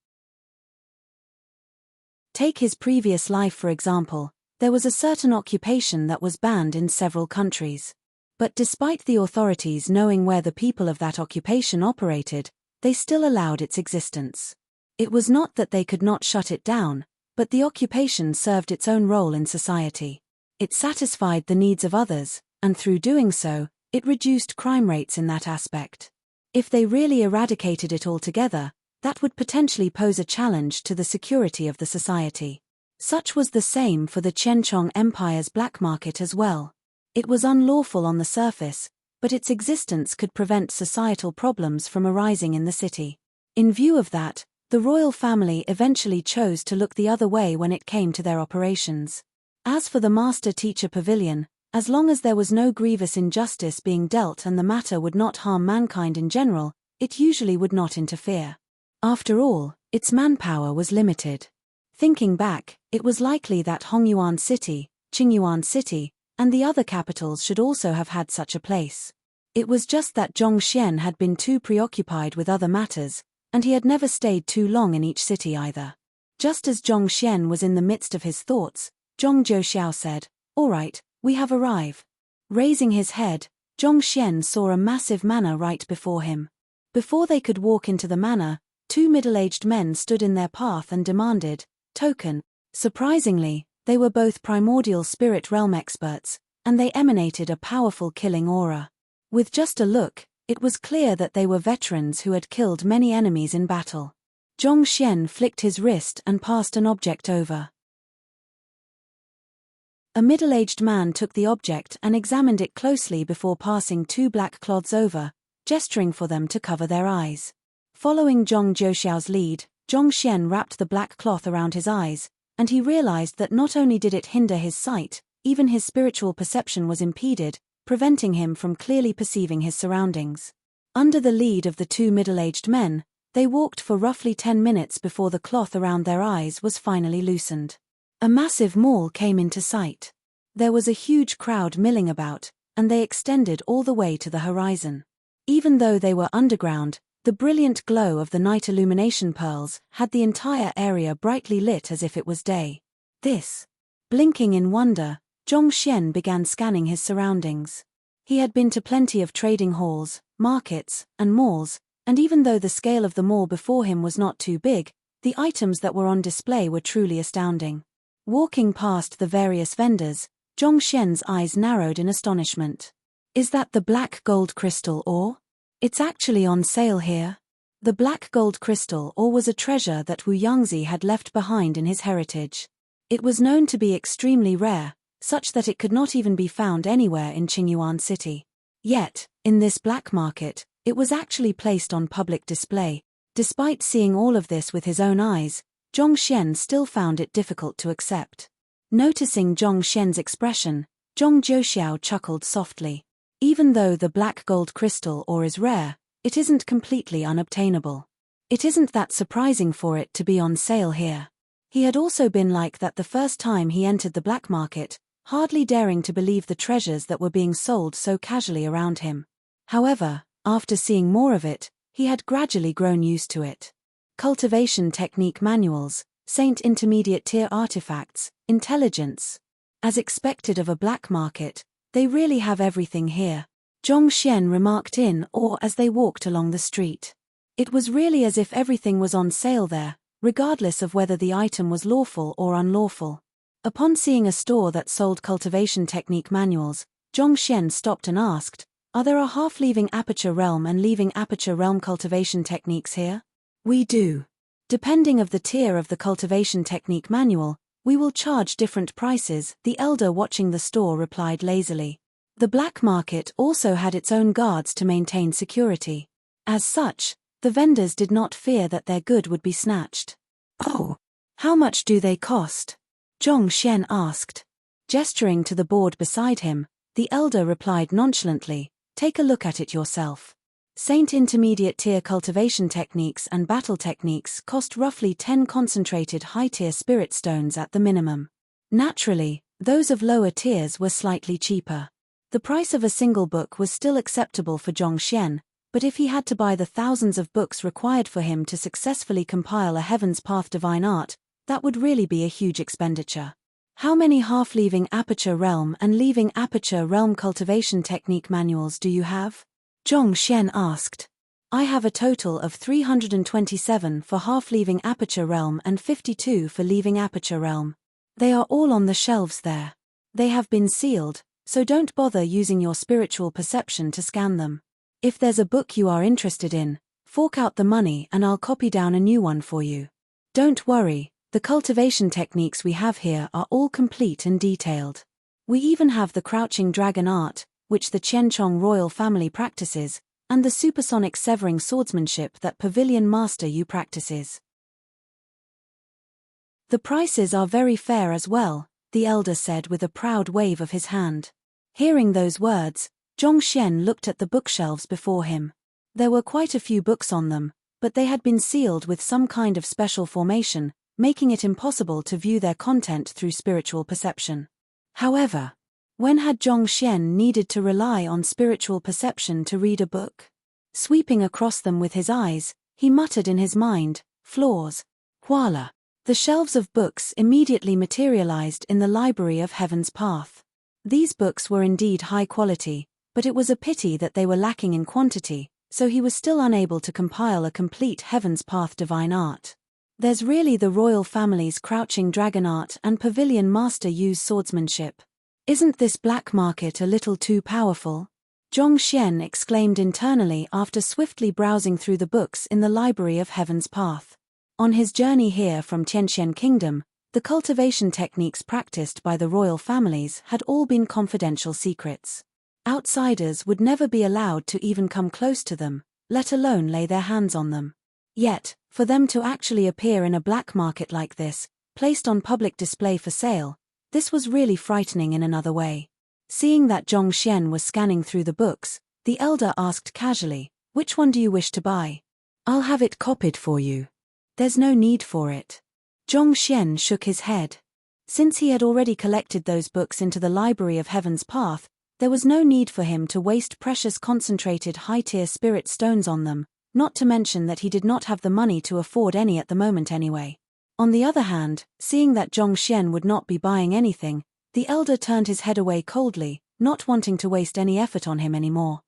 Speaker 1: Take his previous life for example, there was a certain occupation that was banned in several countries. But despite the authorities knowing where the people of that occupation operated, they still allowed its existence. It was not that they could not shut it down, but the occupation served its own role in society. It satisfied the needs of others, and through doing so, it reduced crime rates in that aspect. If they really eradicated it altogether, that would potentially pose a challenge to the security of the society. Such was the same for the Qianchong Empire's black market as well. It was unlawful on the surface, but its existence could prevent societal problems from arising in the city. In view of that, the royal family eventually chose to look the other way when it came to their operations. As for the Master Teacher Pavilion, as long as there was no grievous injustice being dealt and the matter would not harm mankind in general, it usually would not interfere. After all, its manpower was limited. Thinking back, it was likely that Hongyuan City, Qingyuan City, and the other capitals should also have had such a place. It was just that Zhongxian had been too preoccupied with other matters, and he had never stayed too long in each city either. Just as Zhongxian was in the midst of his thoughts, Zhong Zhouxiao said, "All right, we have arrived." Raising his head, Zhongxian saw a massive manor right before him. Before they could walk into the manor, two middle-aged men stood in their path and demanded, "Token." Surprisingly, they were both primordial spirit realm experts, and they emanated a powerful killing aura. With just a look, it was clear that they were veterans who had killed many enemies in battle. Zhong Xian flicked his wrist and passed an object over. A middle-aged man took the object and examined it closely before passing 2 black cloths over, gesturing for them to cover their eyes. Following Zhong Zhouxiao's lead, Zhong Xian wrapped the black cloth around his eyes, and he realized that not only did it hinder his sight, even his spiritual perception was impeded, preventing him from clearly perceiving his surroundings. Under the lead of the 2 middle-aged men, they walked for roughly 10 minutes before the cloth around their eyes was finally loosened. A massive mall came into sight. There was a huge crowd milling about, and they extended all the way to the horizon. Even though they were underground, the brilliant glow of the night illumination pearls had the entire area brightly lit as if it was day. Blinking in wonder, Zhong Xian began scanning his surroundings. He had been to plenty of trading halls, markets, and malls, and even though the scale of the mall before him was not too big, the items that were on display were truly astounding. Walking past the various vendors, Zhong Xian's eyes narrowed in astonishment. Is that the black gold crystal ore? It's actually on sale here. The black gold crystal ore was a treasure that Wu Yangzi had left behind in his heritage. It was known to be extremely rare, such that it could not even be found anywhere in Qingyuan City. Yet, in this black market, it was actually placed on public display. Despite seeing all of this with his own eyes, Zhong Xian still found it difficult to accept. Noticing Zhong Xian's expression, Zhong Zhouxiao chuckled softly. Even though the black gold crystal ore is rare, it isn't completely unobtainable. It isn't that surprising for it to be on sale here. He had also been like that the first time he entered the black market, hardly daring to believe the treasures that were being sold so casually around him. However, after seeing more of it, he had gradually grown used to it. Cultivation technique manuals, Saint intermediate tier artifacts, intelligence. As expected of a black market, they really have everything here, Zhong Xian remarked in awe as they walked along the street. It was really as if everything was on sale there, regardless of whether the item was lawful or unlawful. Upon seeing a store that sold cultivation technique manuals, Zhong Xian stopped and asked, "Are there a half-leaving aperture realm and leaving aperture realm cultivation techniques here?" "We do. Depending of the tier of the cultivation technique manual, we will charge different prices," the elder watching the store replied lazily. The black market also had its own guards to maintain security. As such, the vendors did not fear that their good would be snatched. "Oh, how much do they cost?" Zhong Xian asked. Gesturing to the board beside him, the elder replied nonchalantly, "Take a look at it yourself. Saint intermediate tier cultivation techniques and battle techniques cost roughly 10 concentrated high-tier spirit stones at the minimum. Naturally, those of lower tiers were slightly cheaper. The price of a single book was still acceptable for Zhong Xian, but if he had to buy the thousands of books required for him to successfully compile a Heaven's Path divine art, that would really be a huge expenditure. "How many half-leaving aperture realm and leaving aperture realm cultivation technique manuals do you have?" Zhong Xian asked. "I have a total of 327 for half-leaving aperture realm and 52 for leaving aperture realm. They are all on the shelves there. They have been sealed, so don't bother using your spiritual perception to scan them. If there's a book you are interested in, fork out the money and I'll copy down a new one for you. Don't worry, the cultivation techniques we have here are all complete and detailed. We even have the crouching dragon art, which the Qianchong royal family practices, and the supersonic severing swordsmanship that Pavilion Master Yu practices. The prices are very fair as well," the elder said with a proud wave of his hand. Hearing those words, Zhong Xian looked at the bookshelves before him. There were quite a few books on them, but they had been sealed with some kind of special formation, making it impossible to view their content through spiritual perception. However, when had Zhong Xian needed to rely on spiritual perception to read a book? Sweeping across them with his eyes, he muttered in his mind, "Floors. Voila." The shelves of books immediately materialized in the library of Heaven's Path. These books were indeed high quality, but it was a pity that they were lacking in quantity, so he was still unable to compile a complete Heaven's Path divine art. There's really the royal family's crouching dragon art and Pavilion Master Yu's swordsmanship. Isn't this black market a little too powerful? Zhong Xian exclaimed internally after swiftly browsing through the books in the Library of Heaven's Path. On his journey here from Tianxian Kingdom, the cultivation techniques practiced by the royal families had all been confidential secrets. Outsiders would never be allowed to even come close to them, let alone lay their hands on them. Yet, for them to actually appear in a black market like this, placed on public display for sale, this was really frightening in another way. Seeing that Zhong Xian was scanning through the books, the elder asked casually, "Which one do you wish to buy? I'll have it copied for you." "There's no need for it." Zhong Xian shook his head. Since he had already collected those books into the Library of Heaven's Path, there was no need for him to waste precious concentrated high-tier spirit stones on them, not to mention that he did not have the money to afford any at the moment anyway. On the other hand, seeing that Zhong Xian would not be buying anything, the elder turned his head away coldly, not wanting to waste any effort on him anymore.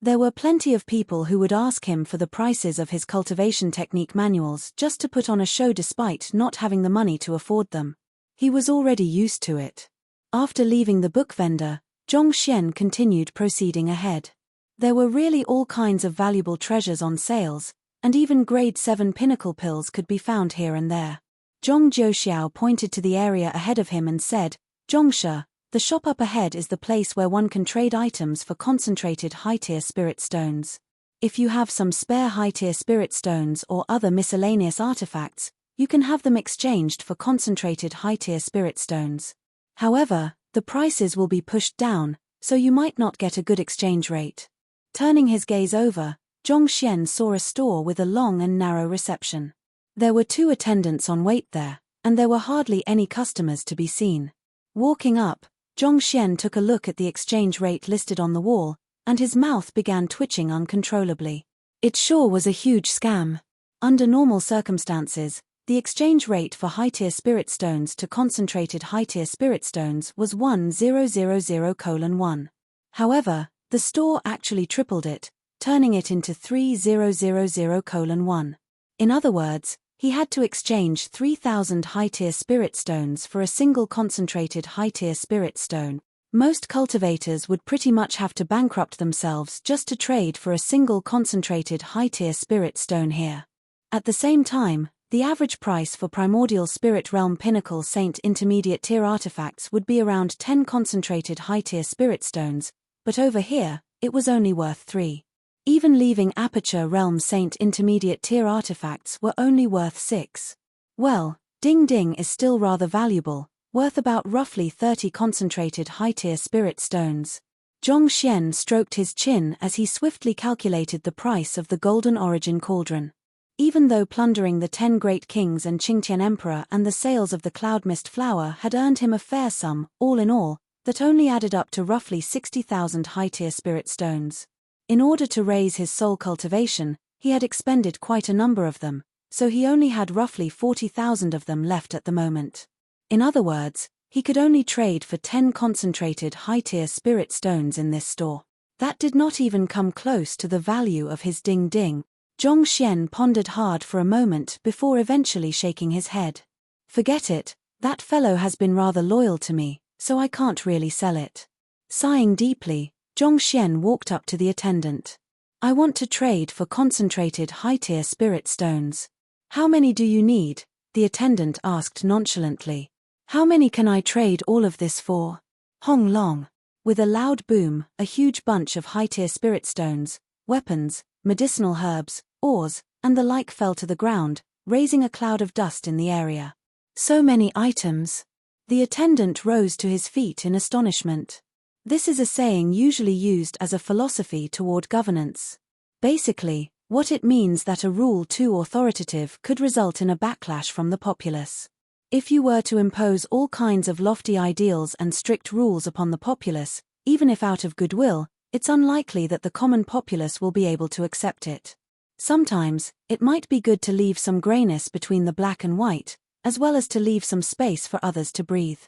Speaker 1: There were plenty of people who would ask him for the prices of his cultivation technique manuals just to put on a show despite not having the money to afford them. He was already used to it. After leaving the book vendor, Zhong Xian continued proceeding ahead. There were really all kinds of valuable treasures on sales, and even grade 7 pinnacle pills could be found here and there. Zhong Jiuxiao pointed to the area ahead of him and said, "Zhongshe, the shop up ahead is the place where one can trade items for concentrated high-tier spirit stones. If you have some spare high-tier spirit stones or other miscellaneous artifacts, you can have them exchanged for concentrated high-tier spirit stones. However, the prices will be pushed down, so you might not get a good exchange rate." Turning his gaze over, Zhong Xian saw a store with a long and narrow reception. There were 2 attendants on wait there, and there were hardly any customers to be seen. Walking up, Zhong Xian took a look at the exchange rate listed on the wall, and his mouth began twitching uncontrollably. It sure was a huge scam. Under normal circumstances, the exchange rate for high-tier spirit stones to concentrated high-tier spirit stones was 1000:1. However, the store actually tripled it, turning it into 3000:1. In other words, he had to exchange 3,000 high-tier spirit stones for a single concentrated high-tier spirit stone. Most cultivators would pretty much have to bankrupt themselves just to trade for a single concentrated high-tier spirit stone here. At the same time, the average price for primordial spirit realm pinnacle saint intermediate tier artifacts would be around 10 concentrated high-tier spirit stones, but over here, it was only worth 3. Even leaving aperture realm saint intermediate tier artifacts were only worth 6. Well, Ding Ding is still rather valuable, worth about roughly 30 concentrated high-tier spirit stones. Zhong Xian stroked his chin as he swiftly calculated the price of the golden origin cauldron. Even though plundering the 10 great kings and Qingtian emperor and the sales of the cloud mist flower had earned him a fair sum, all in all, that only added up to roughly 60,000 high-tier spirit stones. In order to raise his soul cultivation, he had expended quite a number of them, so he only had roughly 40,000 of them left at the moment. In other words, he could only trade for 10 concentrated high-tier spirit stones in this store. That did not even come close to the value of his Ding Ding. Zhong Xian pondered hard for a moment before eventually shaking his head. "Forget it, that fellow has been rather loyal to me, so I can't really sell it." Sighing deeply, Zhong Xian walked up to the attendant. "I want to trade for concentrated high-tier spirit stones." "How many do you need?" the attendant asked nonchalantly. "How many can I trade all of this for?" Hong Long. With a loud boom, a huge bunch of high-tier spirit stones, weapons, medicinal herbs, ores, and the like fell to the ground, raising a cloud of dust in the area. "So many items." The attendant rose to his feet in astonishment. This is a saying usually used as a philosophy toward governance. Basically, what it means that a rule too authoritative could result in a backlash from the populace. If you were to impose all kinds of lofty ideals and strict rules upon the populace, even if out of goodwill, it's unlikely that the common populace will be able to accept it. Sometimes, it might be good to leave some grayness between the black and white, as well as to leave some space for others to breathe.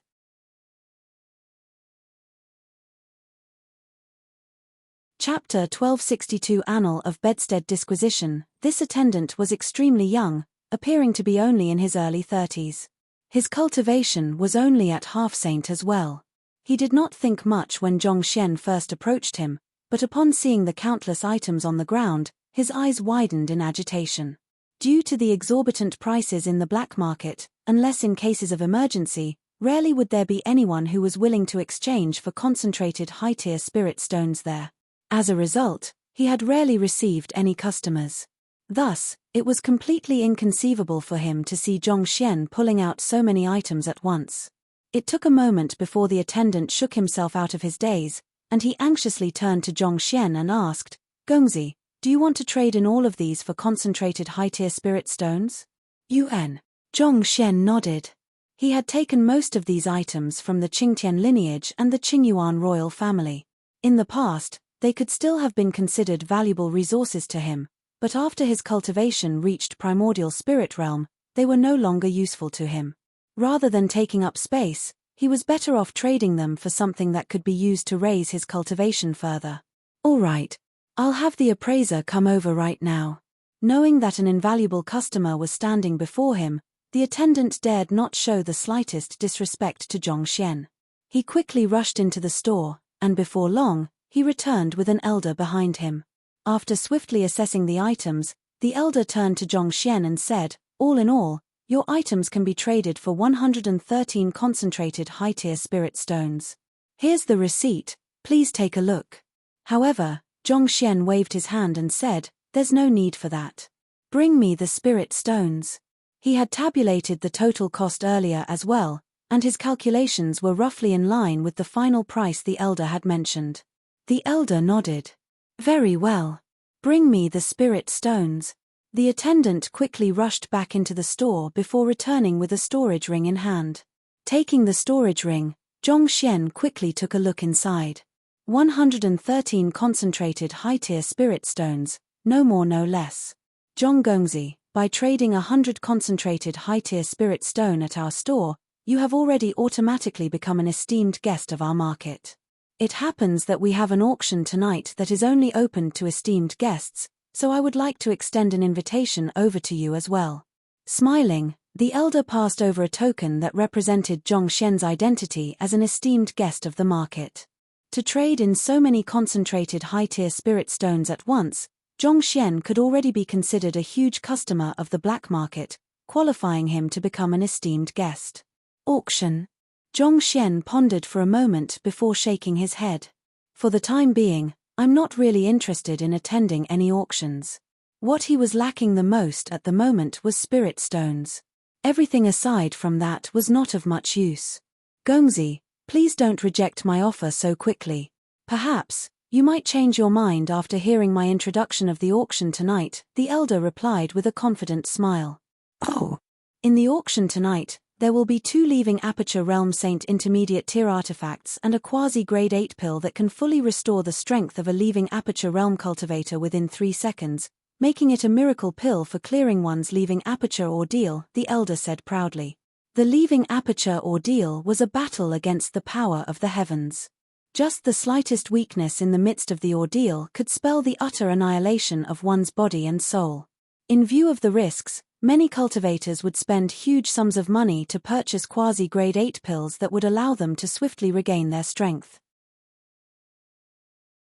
Speaker 1: Chapter 1262 Annal of Bedstead Disquisition. This attendant was extremely young, appearing to be only in his early 30s. His cultivation was only at half saint as well. He did not think much when Zhongxian first approached him, but upon seeing the countless items on the ground, his eyes widened in agitation. Due to the exorbitant prices in the black market, unless in cases of emergency, rarely would there be anyone who was willing to exchange for concentrated high-tier spirit stones there. As a result, he had rarely received any customers. Thus, it was completely inconceivable for him to see Zhongxian pulling out so many items at once. It took a moment before the attendant shook himself out of his daze, and he anxiously turned to Zhongxian and asked, "Gongzi, do you want to trade in all of these for concentrated high-tier spirit stones?" Yuan. Zhongxian nodded. He had taken most of these items from the Qingtian lineage and the Qingyuan royal family. In the past, they could still have been considered valuable resources to him, but after his cultivation reached primordial spirit realm, they were no longer useful to him. Rather than taking up space, he was better off trading them for something that could be used to raise his cultivation further. "All right. I'll have the appraiser come over right now." Knowing that an invaluable customer was standing before him, the attendant dared not show the slightest disrespect to Zhongxian. He quickly rushed into the store, and before long, he returned with an elder behind him. After swiftly assessing the items, the elder turned to Zhongxian and said, "All in all, your items can be traded for 113 concentrated high-tier spirit stones. Here's the receipt, please take a look." However, Zhongxian waved his hand and said, "There's no need for that. Bring me the spirit stones." He had tabulated the total cost earlier as well, and his calculations were roughly in line with the final price the elder had mentioned. The elder nodded. "Very well. Bring me the spirit stones." The attendant quickly rushed back into the store before returning with a storage ring in hand. Taking the storage ring, Zhongxian quickly took a look inside. 113 concentrated high-tier spirit stones, no more no less. Gongzi, by trading 100 concentrated high-tier spirit stone at our store, you have already automatically become an esteemed guest of our market. It happens that we have an auction tonight that is only open to esteemed guests, so I would like to extend an invitation over to you as well. Smiling, the elder passed over a token that represented Zhongxian's identity as an esteemed guest of the market. To trade in so many concentrated high-tier spirit stones at once, Zhongxian could already be considered a huge customer of the black market, qualifying him to become an esteemed guest. Auction. Zhongxian pondered for a moment before shaking his head. For the time being, I'm not really interested in attending any auctions. What he was lacking the most at the moment was spirit stones. Everything aside from that was not of much use. Gongzi, please don't reject my offer so quickly. Perhaps, you might change your mind after hearing my introduction of the auction tonight, the elder replied with a confident smile. Oh. In the auction tonight, there will be 2 leaving Aperture Realm Saint intermediate tier artifacts and a quasi-grade 8 pill that can fully restore the strength of a leaving Aperture Realm cultivator within 3 seconds, making it a miracle pill for clearing one's leaving Aperture ordeal, the elder said proudly. The leaving Aperture ordeal was a battle against the power of the heavens. Just the slightest weakness in the midst of the ordeal could spell the utter annihilation of one's body and soul. In view of the risks, many cultivators would spend huge sums of money to purchase quasi-grade 8 pills that would allow them to swiftly regain their strength.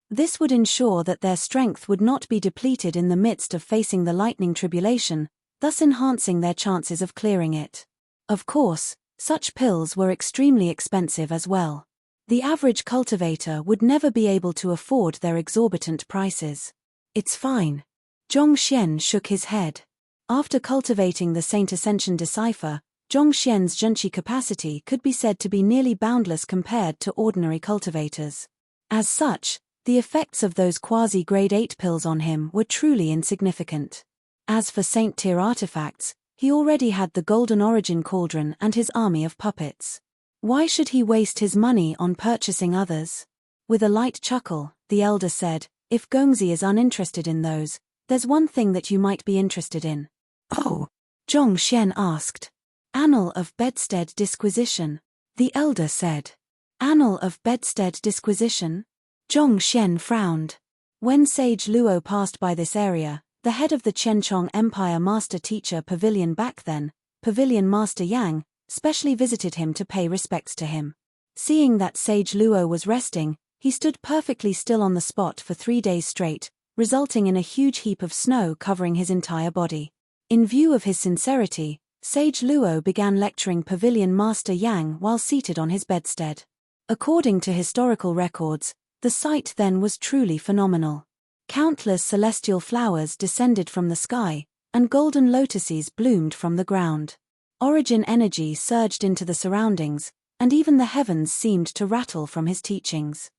Speaker 1: This would ensure that their strength would not be depleted in the midst of facing the lightning tribulation, thus enhancing their chances of clearing it. Of course, such pills were extremely expensive as well. The average cultivator would never be able to afford their exorbitant prices. It's fine. Zhongxian shook his head. After cultivating the Saint Ascension Decipher, Zhongxian's Zhenqi capacity could be said to be nearly boundless compared to ordinary cultivators. As such, the effects of those quasi-grade 8 pills on him were truly insignificant. As for Saint-tier artifacts, he already had the Golden Origin Cauldron and his army of puppets. Why should he waste his money on purchasing others? With a light chuckle, the elder said, "If Gongzi is uninterested in those, there's one thing that you might be interested in." "Oh?" Zhongxian asked. "Annal of Bedstead Disquisition," the elder said. "Annal of Bedstead Disquisition?" Zhongxian frowned. When Sage Luo passed by this area, the head of the Qianchong Empire Master Teacher Pavilion back then, Pavilion Master Yang, specially visited him to pay respects to him. Seeing that Sage Luo was resting, he stood perfectly still on the spot for 3 days straight, resulting in a huge heap of snow covering his entire body. In view of his sincerity, Sage Luo began lecturing Pavilion Master Yang while seated on his bedstead. According to historical records, the sight then was truly phenomenal. Countless celestial flowers descended from the sky, and golden lotuses bloomed from the ground. Origin energy surged into the surroundings, and even the heavens seemed to rattle from his teachings.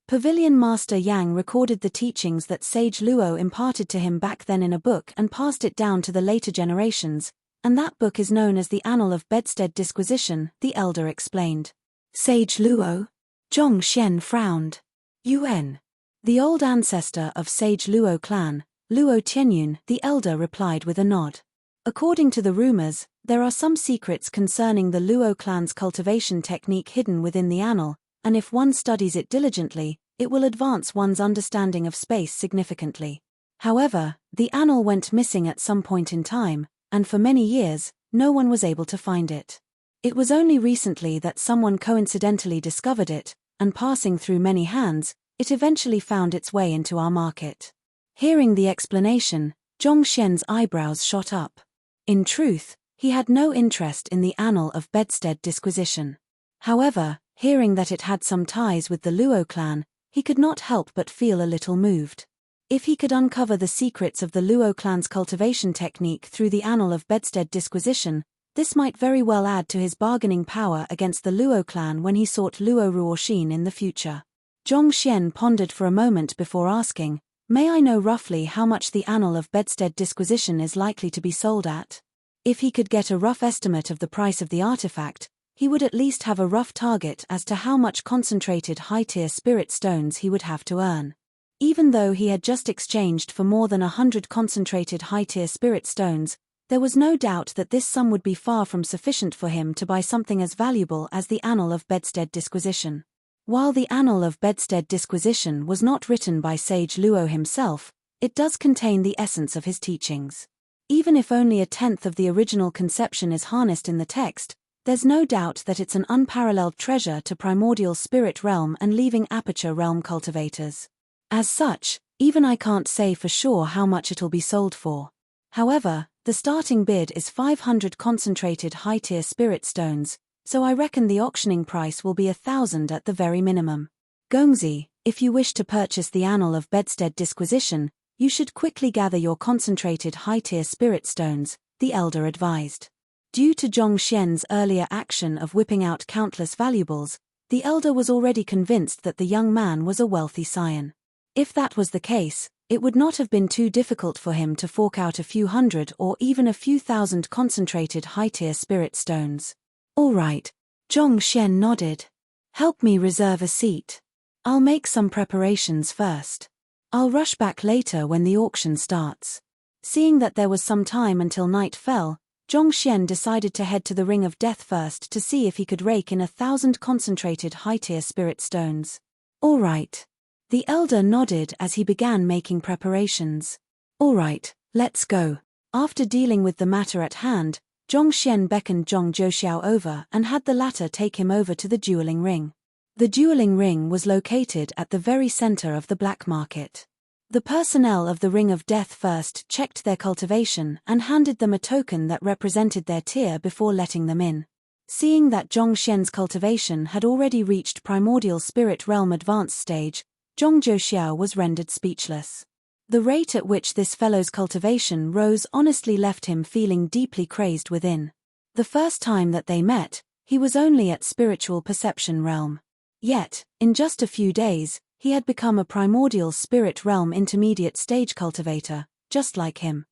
Speaker 1: Pavilion Master Yang recorded the teachings that Sage Luo imparted to him back then in a book and passed it down to the later generations, and that book is known as the Annal of Bedstead Disquisition, the elder explained. Sage Luo? Zhong Xian frowned. UN. The old ancestor of Sage Luo clan, Luo Tianyun, the elder replied with a nod. According to the rumors, there are some secrets concerning the Luo clan's cultivation technique hidden within the annal, and if one studies it diligently, it will advance one's understanding of space significantly. However, the annal went missing at some point in time, and for many years, no one was able to find it. It was only recently that someone coincidentally discovered it, and passing through many hands, it eventually found its way into our market. Hearing the explanation, Zhong Xian's eyebrows shot up. In truth, he had no interest in the Annal of Bedstead Disquisition. However, hearing that it had some ties with the Luo clan, he could not help but feel a little moved. If he could uncover the secrets of the Luo clan's cultivation technique through the Annal of Bedstead Disquisition, this might very well add to his bargaining power against the Luo clan when he sought Luo Ruoxin in the future. Zhong Xian pondered for a moment before asking, "May I know roughly how much the Annal of Bedstead Disquisition is likely to be sold at?" If he could get a rough estimate of the price of the artifact, he would at least have a rough target as to how much concentrated high-tier spirit stones he would have to earn. Even though he had just exchanged for more than 100 concentrated high-tier spirit stones, there was no doubt that this sum would be far from sufficient for him to buy something as valuable as the Annal of Bedstead Disquisition. While the Annal of Bedstead Disquisition was not written by Sage Luo himself, it does contain the essence of his teachings. Even if only a tenth of the original conception is harnessed in the text, there's no doubt that it's an unparalleled treasure to primordial spirit realm and leaving aperture realm cultivators. As such, even I can't say for sure how much it'll be sold for. However, the starting bid is 500 concentrated high-tier spirit stones, so I reckon the auctioning price will be 1,000 at the very minimum. Gongzi, if you wish to purchase the Annal of Bedstead Disquisition, you should quickly gather your concentrated high-tier spirit stones, the elder advised. Due to Zhong Xian's earlier action of whipping out countless valuables, the elder was already convinced that the young man was a wealthy scion. If that was the case, it would not have been too difficult for him to fork out a few hundred or even a few thousand concentrated high-tier spirit stones. All right. Zhong Xian nodded. Help me reserve a seat. I'll make some preparations first. I'll rush back later when the auction starts. Seeing that there was some time until night fell, Zhong Xian decided to head to the Ring of Death first to see if he could rake in 1,000 concentrated high-tier spirit stones. All right. The elder nodded as he began making preparations. All right, let's go. After dealing with the matter at hand, Zhong Xian beckoned Zhong Zhouxiao over and had the latter take him over to the dueling ring. The dueling ring was located at the very center of the black market. The personnel of the Ring of Death first checked their cultivation and handed them a token that represented their tier before letting them in. Seeing that Zhong Xian's cultivation had already reached primordial spirit realm advanced stage, Zhong Zhouxiao was rendered speechless. The rate at which this fellow's cultivation rose honestly left him feeling deeply crazed within. The first time that they met, he was only at spiritual perception realm. Yet, in just a few days, he had become a primordial spirit realm intermediate stage cultivator, just like him.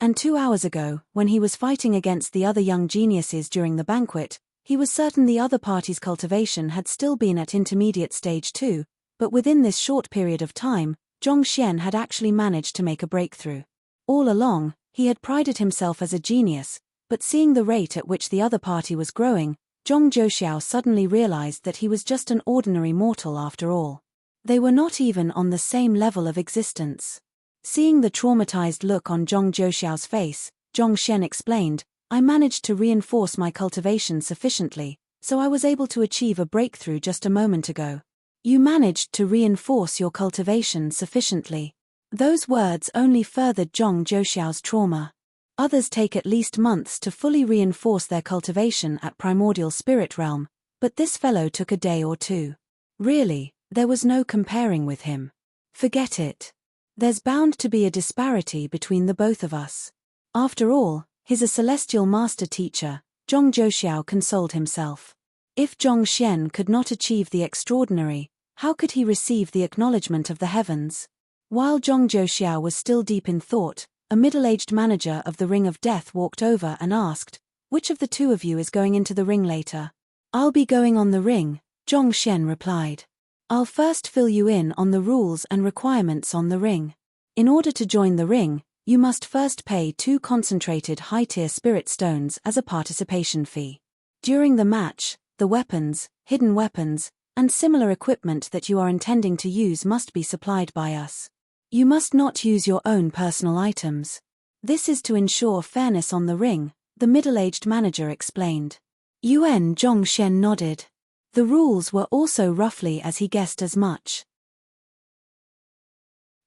Speaker 1: And 2 hours ago, when he was fighting against the other young geniuses during the banquet, he was certain the other party's cultivation had still been at intermediate stage too, but within this short period of time, Zhong Xian had actually managed to make a breakthrough. All along, he had prided himself as a genius, but seeing the rate at which the other party was growing, Zhong Zhouxiao suddenly realized that he was just an ordinary mortal after all. They were not even on the same level of existence. Seeing the traumatized look on Zhong Zhouxiao's face, Zhongshen explained, I managed to reinforce my cultivation sufficiently, so I was able to achieve a breakthrough just a moment ago. You managed to reinforce your cultivation sufficiently. Those words only furthered Zhong Zhouxiao's trauma. Others take at least months to fully reinforce their cultivation at primordial spirit realm, but this fellow took a day or two. Really, there was no comparing with him. Forget it. There's bound to be a disparity between the both of us. After all, he's a celestial master teacher, Zhong Zhouxiao consoled himself. If Zhongshen could not achieve the extraordinary, how could he receive the acknowledgement of the heavens? While Zhong Zhouxiao was still deep in thought, a middle-aged manager of the Ring of Death walked over and asked, which of the two of you is going into the ring later? I'll be going on the ring, Zhongshen replied. I'll first fill you in on the rules and requirements on the ring. In order to join the ring, you must first pay 2 concentrated high-tier spirit stones as a participation fee. During the match, the weapons, hidden weapons, and similar equipment that you are intending to use must be supplied by us. You must not use your own personal items. This is to ensure fairness on the ring, the middle-aged manager explained. Yuan Zhongshen nodded. The rules were also roughly as he guessed as much.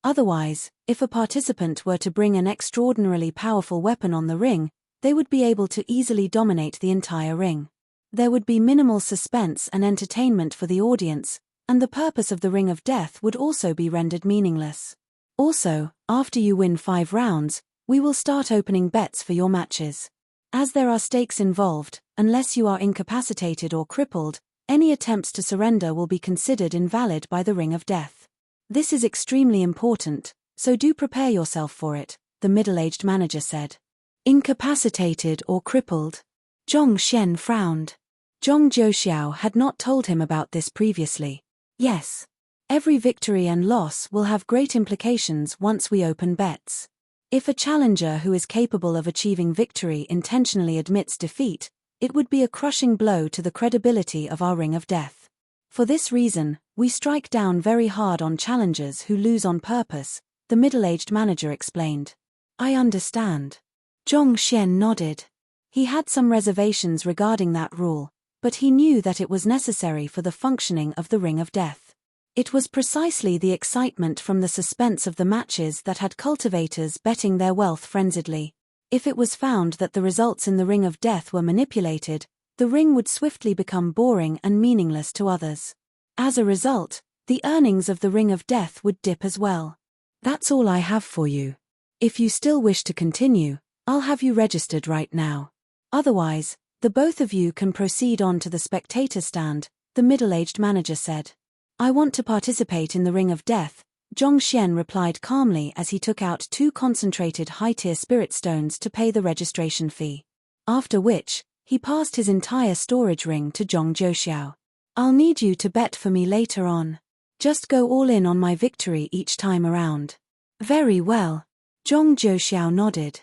Speaker 1: Otherwise, if a participant were to bring an extraordinarily powerful weapon on the ring, they would be able to easily dominate the entire ring. There would be minimal suspense and entertainment for the audience, and the purpose of the Ring of Death would also be rendered meaningless. Also, after you win 5 rounds, we will start opening bets for your matches. As there are stakes involved, unless you are incapacitated or crippled, any attempts to surrender will be considered invalid by the Ring of Death. This is extremely important, so do prepare yourself for it, the middle-aged manager said. Incapacitated or crippled? Zhongshen frowned. Zhong Zhouxiao had not told him about this previously. Yes. Every victory and loss will have great implications once we open bets. If a challenger who is capable of achieving victory intentionally admits defeat, it would be a crushing blow to the credibility of our Ring of Death. For this reason, we strike down very hard on challengers who lose on purpose, the middle-aged manager explained. I understand. Zhongshen nodded. He had some reservations regarding that rule, but he knew that it was necessary for the functioning of the Ring of Death. It was precisely the excitement from the suspense of the matches that had cultivators betting their wealth frenziedly. If it was found that the results in the Ring of Death were manipulated, the ring would swiftly become boring and meaningless to others. As a result, the earnings of the Ring of Death would dip as well. That's all I have for you. If you still wish to continue, I'll have you registered right now. Otherwise, the both of you can proceed on to the spectator stand, the middle-aged manager said. I want to participate in the Ring of Death, Zhongshen replied calmly as he took out 2 concentrated high-tier spirit stones to pay the registration fee. After which, he passed his entire storage ring to Zhong Zhouxiao. I'll need you to bet for me later on. Just go all in on my victory each time around. Very well. Zhong Zhouxiao nodded.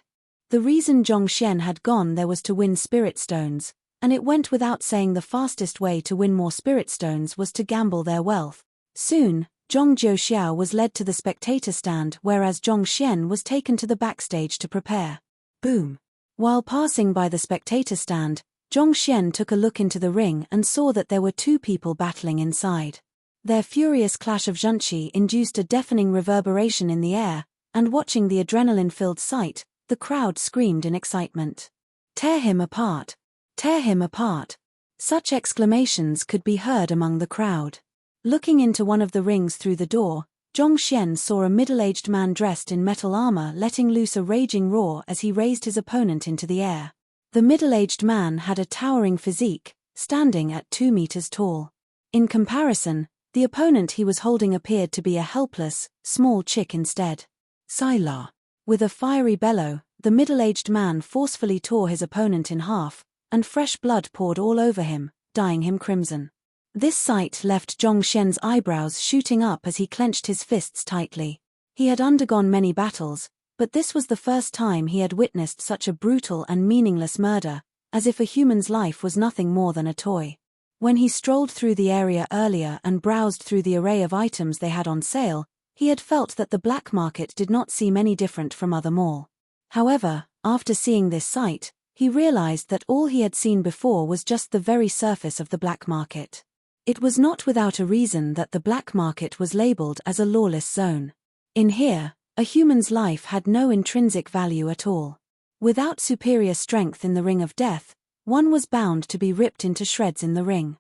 Speaker 1: The reason Zhongshen had gone there was to win spirit stones, and it went without saying the fastest way to win more spirit stones was to gamble their wealth. Soon, Zhong Zhouxiao was led to the spectator stand whereas Zhongshen was taken to the backstage to prepare. Boom. While passing by the spectator stand, Zhongshen took a look into the ring and saw that there were 2 people battling inside. Their furious clash of zhunqi induced a deafening reverberation in the air, and watching the adrenaline-filled sight, the crowd screamed in excitement. Tear him apart! Tear him apart! Such exclamations could be heard among the crowd. Looking into one of the rings through the door, Zhongshen saw a middle-aged man dressed in metal armor letting loose a raging roar as he raised his opponent into the air. The middle-aged man had a towering physique, standing at 2 meters tall. In comparison, the opponent he was holding appeared to be a helpless, small chick instead. Sila. With a fiery bellow, the middle-aged man forcefully tore his opponent in half, and fresh blood poured all over him, dyeing him crimson. This sight left Zhongshen's eyebrows shooting up as he clenched his fists tightly. He had undergone many battles, but this was the first time he had witnessed such a brutal and meaningless murder, as if a human's life was nothing more than a toy. When he strolled through the area earlier and browsed through the array of items they had on sale, He had felt that the black market did not seem any different from other mall. However, after seeing this sight, he realized that all he had seen before was just the very surface of the black market. It was not without a reason that the black market was labeled as a lawless zone. In here, a human's life had no intrinsic value at all. Without superior strength in the ring of death, one was bound to be ripped into shreds in the ring.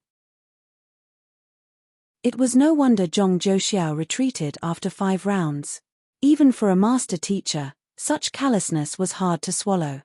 Speaker 1: It was no wonder Zhong Zhouxiao retreated after 5 rounds. Even for a master teacher, such callousness was hard to swallow.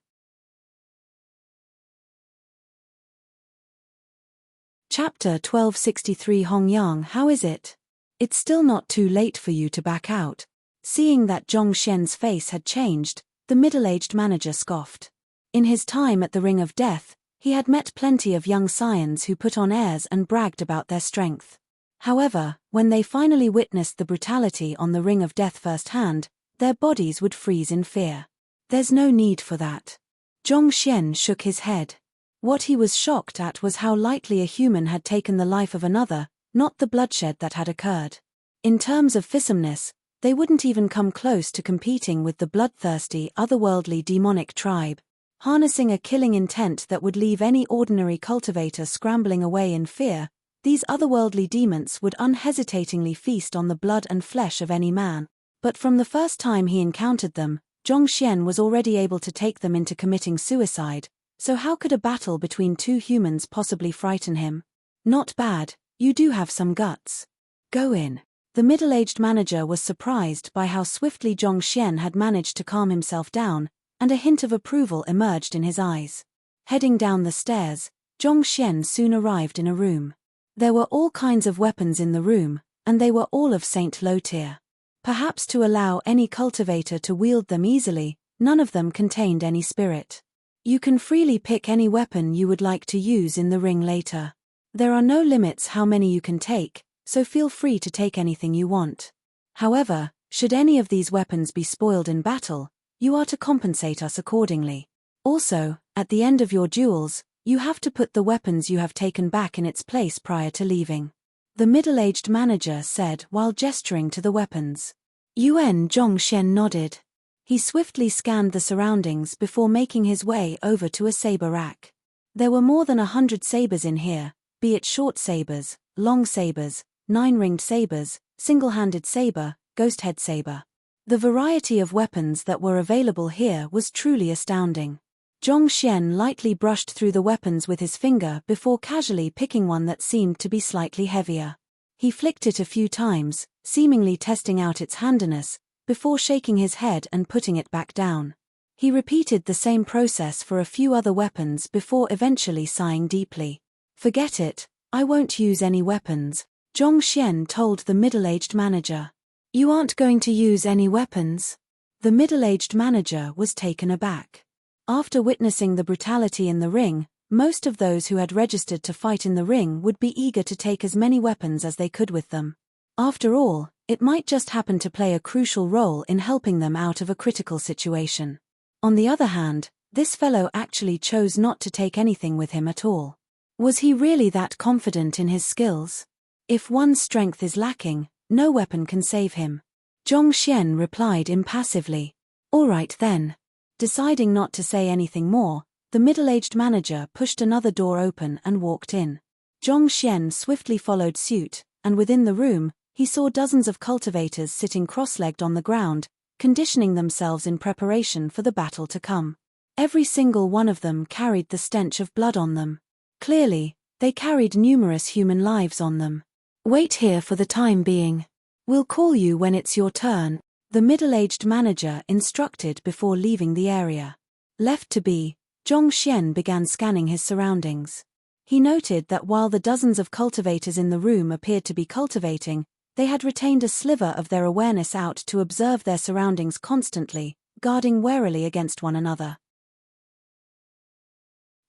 Speaker 1: Chapter 1263 Hongyang, how is it? It's still not too late for you to back out. Seeing that Zhong Xian's face had changed, the middle-aged manager scoffed. In his time at the Ring of Death, he had met plenty of young scions who put on airs and bragged about their strength. However, when they finally witnessed the brutality on the Ring of Death firsthand, their bodies would freeze in fear. There's no need for that. Zhong Xian shook his head. What he was shocked at was how lightly a human had taken the life of another, not the bloodshed that had occurred. In terms of fissomeness, they wouldn't even come close to competing with the bloodthirsty, otherworldly demonic tribe, harnessing a killing intent that would leave any ordinary cultivator scrambling away in fear. These otherworldly demons would unhesitatingly feast on the blood and flesh of any man. But from the first time he encountered them, Zhong Xian was already able to take them into committing suicide. So how could a battle between 2 humans possibly frighten him? Not bad, you do have some guts. Go in. The middle-aged manager was surprised by how swiftly Zhong Xian had managed to calm himself down, and a hint of approval emerged in his eyes. Heading down the stairs, Zhong Xian soon arrived in a room. There were all kinds of weapons in the room, and they were all of Saint Low tier. Perhaps to allow any cultivator to wield them easily, none of them contained any spirit. You can freely pick any weapon you would like to use in the ring later. There are no limits how many you can take, so feel free to take anything you want. However, should any of these weapons be spoiled in battle, you are to compensate us accordingly. Also, at the end of your duels, you have to put the weapons you have taken back in its place prior to leaving. The middle-aged manager said while gesturing to the weapons. Yuan Zhong Xian nodded. He swiftly scanned the surroundings before making his way over to a saber rack. There were more than 100 sabers in here, be it short sabers, long sabers, 9-ringed sabers, single-handed saber, ghost head saber. The variety of weapons that were available here was truly astounding. Zhong Xian lightly brushed through the weapons with his finger before casually picking one that seemed to be slightly heavier. He flicked it a few times, seemingly testing out its handiness, before shaking his head and putting it back down. He repeated the same process for a few other weapons before eventually sighing deeply. Forget it, I won't use any weapons, Zhong Xian told the middle-aged manager. You aren't going to use any weapons? The middle-aged manager was taken aback. After witnessing the brutality in the ring, most of those who had registered to fight in the ring would be eager to take as many weapons as they could with them. After all, it might just happen to play a crucial role in helping them out of a critical situation. On the other hand, this fellow actually chose not to take anything with him at all. Was he really that confident in his skills? If one's strength is lacking, no weapon can save him. Zhong Xian replied impassively. All right then. Deciding not to say anything more, the middle-aged manager pushed another door open and walked in. Zhong Xian swiftly followed suit, and within the room, he saw dozens of cultivators sitting cross-legged on the ground, conditioning themselves in preparation for the battle to come. Every single one of them carried the stench of blood on them. Clearly, they carried numerous human lives on them. Wait here for the time being. We'll call you when it's your turn, the middle-aged manager instructed before leaving the area. Left to be, Zhong Xian began scanning his surroundings. He noted that while the dozens of cultivators in the room appeared to be cultivating, they had retained a sliver of their awareness out to observe their surroundings constantly, guarding warily against one another.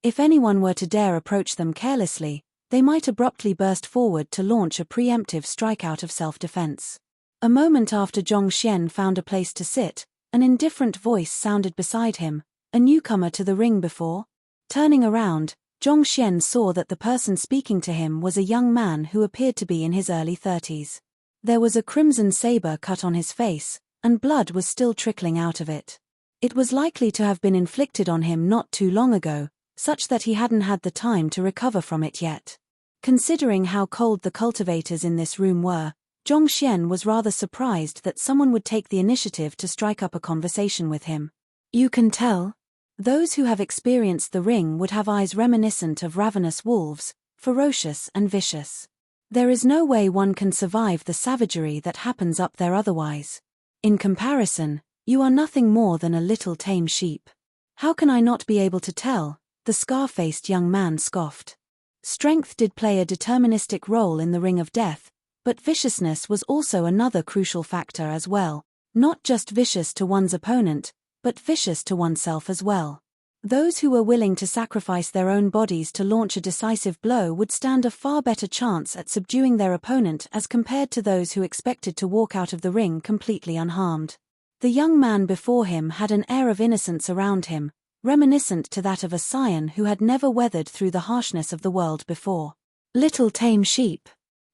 Speaker 1: If anyone were to dare approach them carelessly, they might abruptly burst forward to launch a preemptive strike out of self-defense. A moment after Zhong Xian found a place to sit, an indifferent voice sounded beside him, a newcomer to the ring before? Turning around, Zhong Xian saw that the person speaking to him was a young man who appeared to be in his early 30s. There was a crimson saber cut on his face, and blood was still trickling out of it. It was likely to have been inflicted on him not too long ago, such that he hadn't had the time to recover from it yet. Considering how cold the cultivators in this room were, Zhongxian was rather surprised that someone would take the initiative to strike up a conversation with him. You can tell? Those who have experienced the ring would have eyes reminiscent of ravenous wolves, ferocious and vicious. There is no way one can survive the savagery that happens up there otherwise. In comparison, you are nothing more than a little tame sheep. How can I not be able to tell? The scar-faced young man scoffed. Strength did play a deterministic role in the Ring of Death, but viciousness was also another crucial factor as well, not just vicious to one's opponent, but vicious to oneself as well. Those who were willing to sacrifice their own bodies to launch a decisive blow would stand a far better chance at subduing their opponent as compared to those who expected to walk out of the ring completely unharmed. The young man before him had an air of innocence around him, reminiscent to that of a scion who had never weathered through the harshness of the world before. Little tame sheep.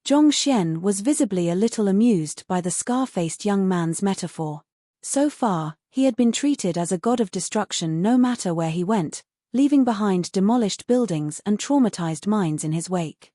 Speaker 1: Zhongxian was visibly a little amused by the scar-faced young man's metaphor. So far, he had been treated as a god of destruction no matter where he went, leaving behind demolished buildings and traumatized minds in his wake.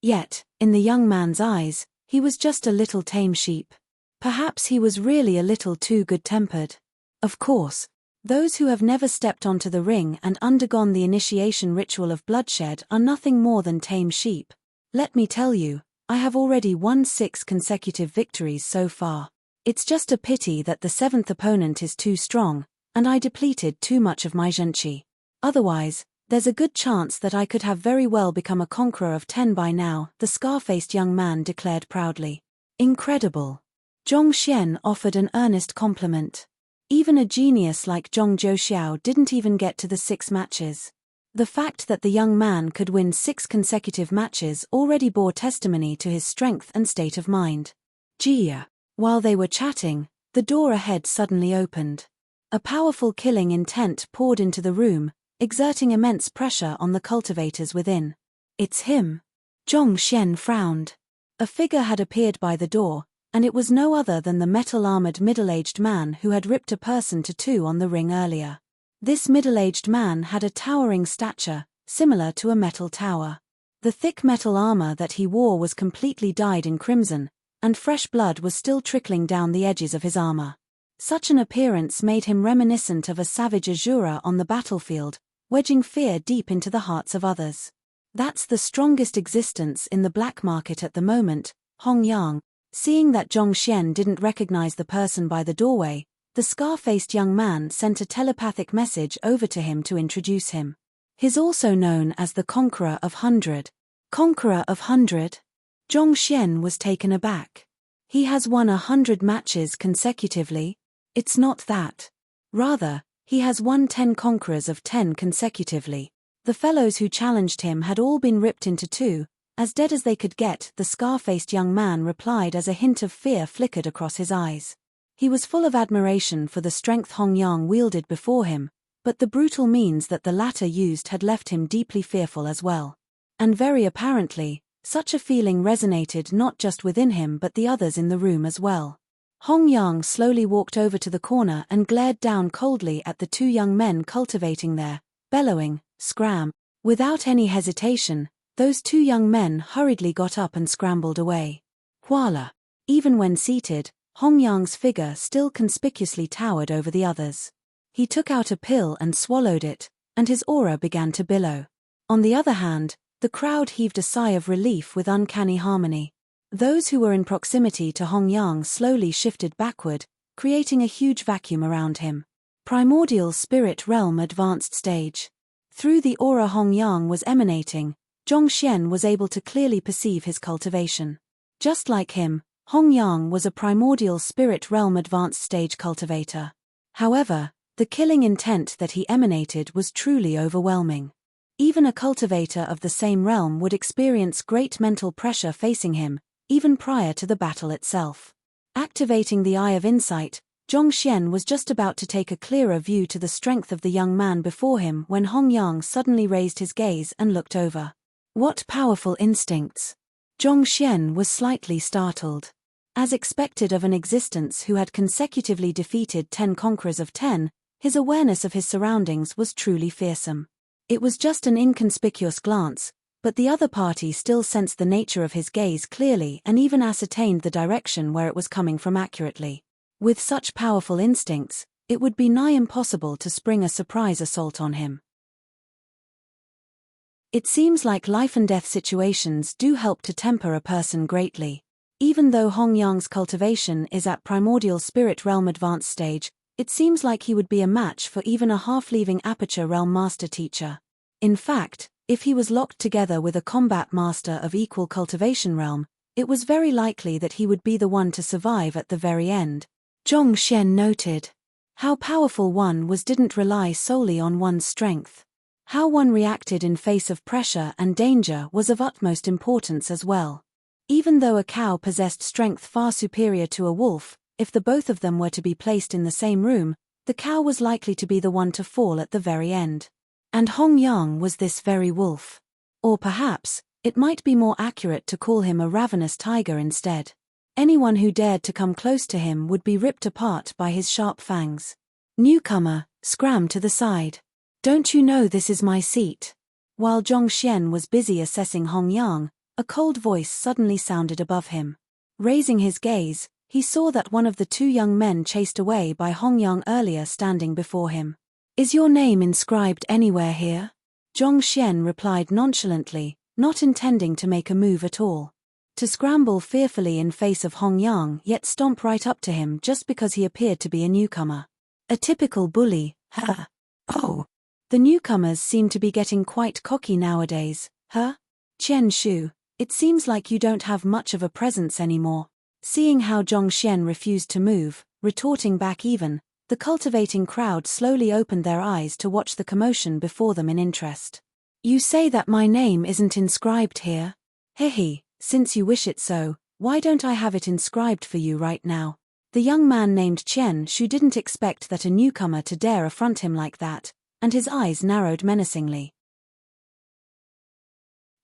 Speaker 1: Yet, in the young man's eyes, he was just a little tame sheep. Perhaps he was really a little too good-tempered. Of course, those who have never stepped onto the ring and undergone the initiation ritual of bloodshed are nothing more than tame sheep. Let me tell you, I have already won 6 consecutive victories so far. It's just a pity that the 7th opponent is too strong, and I depleted too much of my zhenqi. Otherwise, there's a good chance that I could have very well become a conqueror of 10 by now, the scar-faced young man declared proudly. Incredible. Zhongxian offered an earnest compliment. Even a genius like Zhong Zhouxiao didn't even get to the 6 matches. The fact that the young man could win 6 consecutive matches already bore testimony to his strength and state of mind. Jia. While they were chatting, the door ahead suddenly opened. A powerful killing intent poured into the room, exerting immense pressure on the cultivators within. It's him. Zhongxian frowned. A figure had appeared by the door, and it was no other than the metal-armored middle-aged man who had ripped a person to 2 on the ring earlier. This middle-aged man had a towering stature, similar to a metal tower. The thick metal armor that he wore was completely dyed in crimson, and fresh blood was still trickling down the edges of his armor. Such an appearance made him reminiscent of a savage Azura on the battlefield, wedging fear deep into the hearts of others. That's the strongest existence in the black market at the moment, Hong Yang. Seeing that Zhongxian didn't recognize the person by the doorway, the scar-faced young man sent a telepathic message over to him to introduce him. He's also known as the Conqueror of 100. Conqueror of 100? Zhongxian was taken aback. He has won 100 matches consecutively? It's not that. Rather, he has won 10 conquerors of 10 consecutively. The fellows who challenged him had all been ripped into 2, as dead as they could get, the scar-faced young man replied as a hint of fear flickered across his eyes. He was full of admiration for the strength Hong Yang wielded before him, but the brutal means that the latter used had left him deeply fearful as well. And very apparently, such a feeling resonated not just within him but the others in the room as well. Hong Yang slowly walked over to the corner and glared down coldly at the 2 young men cultivating there, bellowing, "Scram!" Without any hesitation, those 2 young men hurriedly got up and scrambled away. Voila! Even when seated, Hong Yang's figure still conspicuously towered over the others. He took out a pill and swallowed it, and his aura began to billow. On the other hand, the crowd heaved a sigh of relief with uncanny harmony. Those who were in proximity to Hong Yang slowly shifted backward, creating a huge vacuum around him. Primordial Spirit Realm Advanced Stage. Through the aura Hong Yang was emanating, Zhongxian was able to clearly perceive his cultivation. Just like him, Hong Yang was a primordial spirit realm advanced stage cultivator. However, the killing intent that he emanated was truly overwhelming. Even a cultivator of the same realm would experience great mental pressure facing him, even prior to the battle itself. Activating the Eye of Insight, Zhongxian was just about to take a clearer view to the strength of the young man before him when Hong Yang suddenly raised his gaze and looked over. What powerful instincts! Zhongxian was slightly startled. As expected of an existence who had consecutively defeated 10 conquerors of 10, his awareness of his surroundings was truly fearsome. It was just an inconspicuous glance, but the other party still sensed the nature of his gaze clearly and even ascertained the direction where it was coming from accurately. With such powerful instincts, it would be nigh impossible to spring a surprise assault on him. It seems like life and death situations do help to temper a person greatly. Even though Hong Yang's cultivation is at primordial spirit realm advanced stage, it seems like he would be a match for even a half-leaving aperture realm master teacher. In fact, if he was locked together with a combat master of equal cultivation realm, it was very likely that he would be the one to survive at the very end. Zhongxian noted. How powerful one was didn't rely solely on one's strength. How one reacted in face of pressure and danger was of utmost importance as well. Even though a cow possessed strength far superior to a wolf, if the both of them were to be placed in the same room, the cow was likely to be the one to fall at the very end. And Hong Yang was this very wolf. Or perhaps, it might be more accurate to call him a ravenous tiger instead. Anyone who dared to come close to him would be ripped apart by his sharp fangs. Newcomer, scram to the side. Don't you know this is my seat? While Zhongxian was busy assessing Hong Yang, a cold voice suddenly sounded above him. Raising his gaze, he saw that one of the two young men chased away by Hong Yang earlier standing before him. Is your name inscribed anywhere here? Zhongxian replied nonchalantly, not intending to make a move at all. To scramble fearfully in face of Hong Yang yet stomp right up to him just because he appeared to be a newcomer. A typical bully, huh? Oh. The newcomers seem to be getting quite cocky nowadays, huh? Chen Shu, it seems like you don't have much of a presence anymore. Seeing how Zhongxian refused to move, retorting back even, the cultivating crowd slowly opened their eyes to watch the commotion before them in interest. You say that my name isn't inscribed here? Hehe, since you wish it so, why don't I have it inscribed for you right now? The young man named Chen Shu didn't expect that a newcomer to dare affront him like that, and his eyes narrowed menacingly.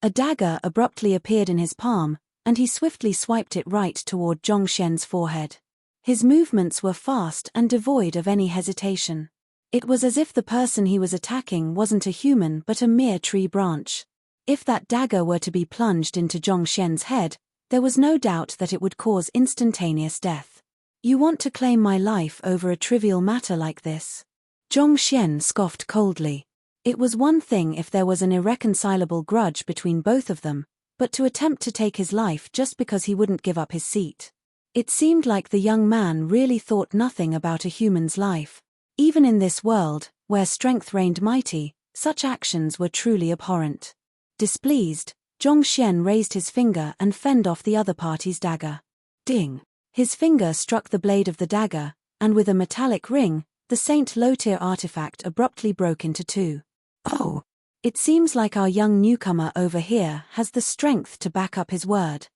Speaker 1: A dagger abruptly appeared in his palm, and he swiftly swiped it right toward Zhongxian's forehead. His movements were fast and devoid of any hesitation. It was as if the person he was attacking wasn't a human but a mere tree branch. If that dagger were to be plunged into Zhongxian's head, there was no doubt that it would cause instantaneous death. You want to claim my life over a trivial matter like this? Zhongxian scoffed coldly. It was one thing if there was an irreconcilable grudge between both of them, but to attempt to take his life just because he wouldn't give up his seat. It seemed like the young man really thought nothing about a human's life. Even in this world, where strength reigned mighty, such actions were truly abhorrent. Displeased, Zhongxian raised his finger and fended off the other party's dagger. Ding! His finger struck the blade of the dagger, and with a metallic ring, the Saint Lotir artifact abruptly broke into two. Oh! It seems like our young newcomer over here has the strength to back up his word.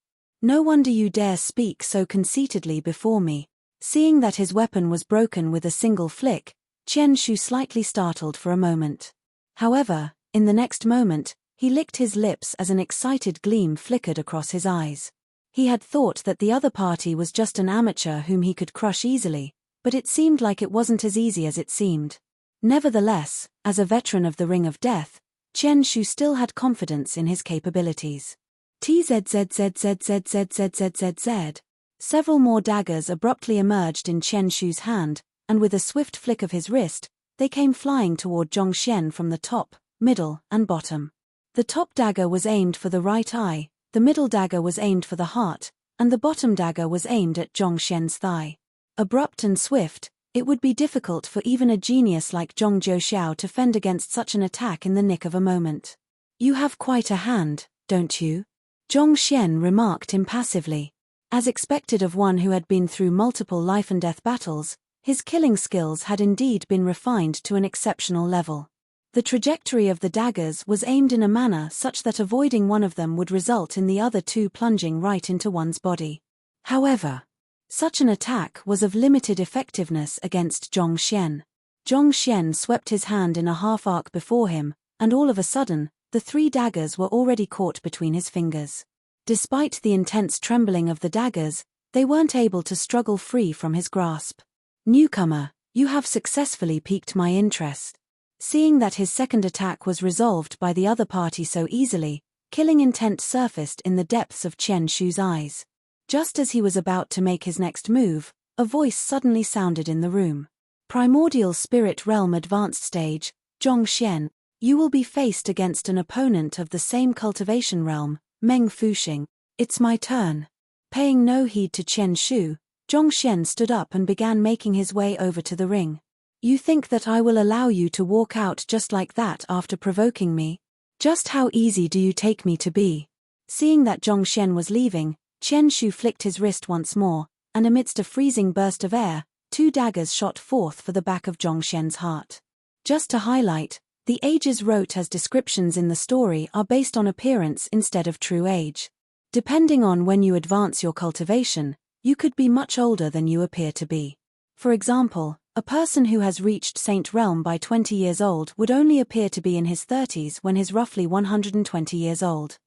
Speaker 1: No wonder you dare speak so conceitedly before me. Seeing that his weapon was broken with a single flick, Chen Shu slightly startled for a moment. However, in the next moment, he licked his lips as an excited gleam flickered across his eyes. He had thought that the other party was just an amateur whom he could crush easily, but it seemed like it wasn't as easy as it seemed. Nevertheless, as a veteran of the Ring of Death, Chen Shu still had confidence in his capabilities. TZZZZZZZZZZ. Several more daggers abruptly emerged in Chen Shu's hand, and with a swift flick of his wrist, they came flying toward Zhongxian from the top, middle, and bottom. The top dagger was aimed for the right eye, the middle dagger was aimed for the heart, and the bottom dagger was aimed at Zhongxian's thigh. Abrupt and swift, it would be difficult for even a genius like Zhong Jiuxiao to fend against such an attack in the nick of a moment. You have quite a hand, don't you? Zhongxian remarked impassively. As expected of one who had been through multiple life-and-death battles, his killing skills had indeed been refined to an exceptional level. The trajectory of the daggers was aimed in a manner such that avoiding one of them would result in the other two plunging right into one's body. However, such an attack was of limited effectiveness against Zhongxian. Zhongxian swept his hand in a half-arc before him, and all of a sudden, the three daggers were already caught between his fingers. Despite the intense trembling of the daggers, they weren't able to struggle free from his grasp. Newcomer, you have successfully piqued my interest. Seeing that his second attack was resolved by the other party so easily, killing intent surfaced in the depths of Chen Shu's eyes. Just as he was about to make his next move, a voice suddenly sounded in the room. Primordial Spirit Realm Advanced Stage, Zhongxian, you will be faced against an opponent of the same cultivation realm, Meng Fuxing. It's my turn. Paying no heed to Chen Shu, Zhongxian stood up and began making his way over to the ring. You think that I will allow you to walk out just like that after provoking me? Just how easy do you take me to be? Seeing that Zhongxian was leaving, Chen Shu flicked his wrist once more, and amidst a freezing burst of air, 2 daggers shot forth for the back of Zhongxian's heart. Just to highlight, the ages wrote as descriptions in the story are based on appearance instead of true age. Depending on when you advance your cultivation, you could be much older than you appear to be. For example, a person who has reached Saint Realm by 20 years old would only appear to be in his 30s when he's roughly 120 years old.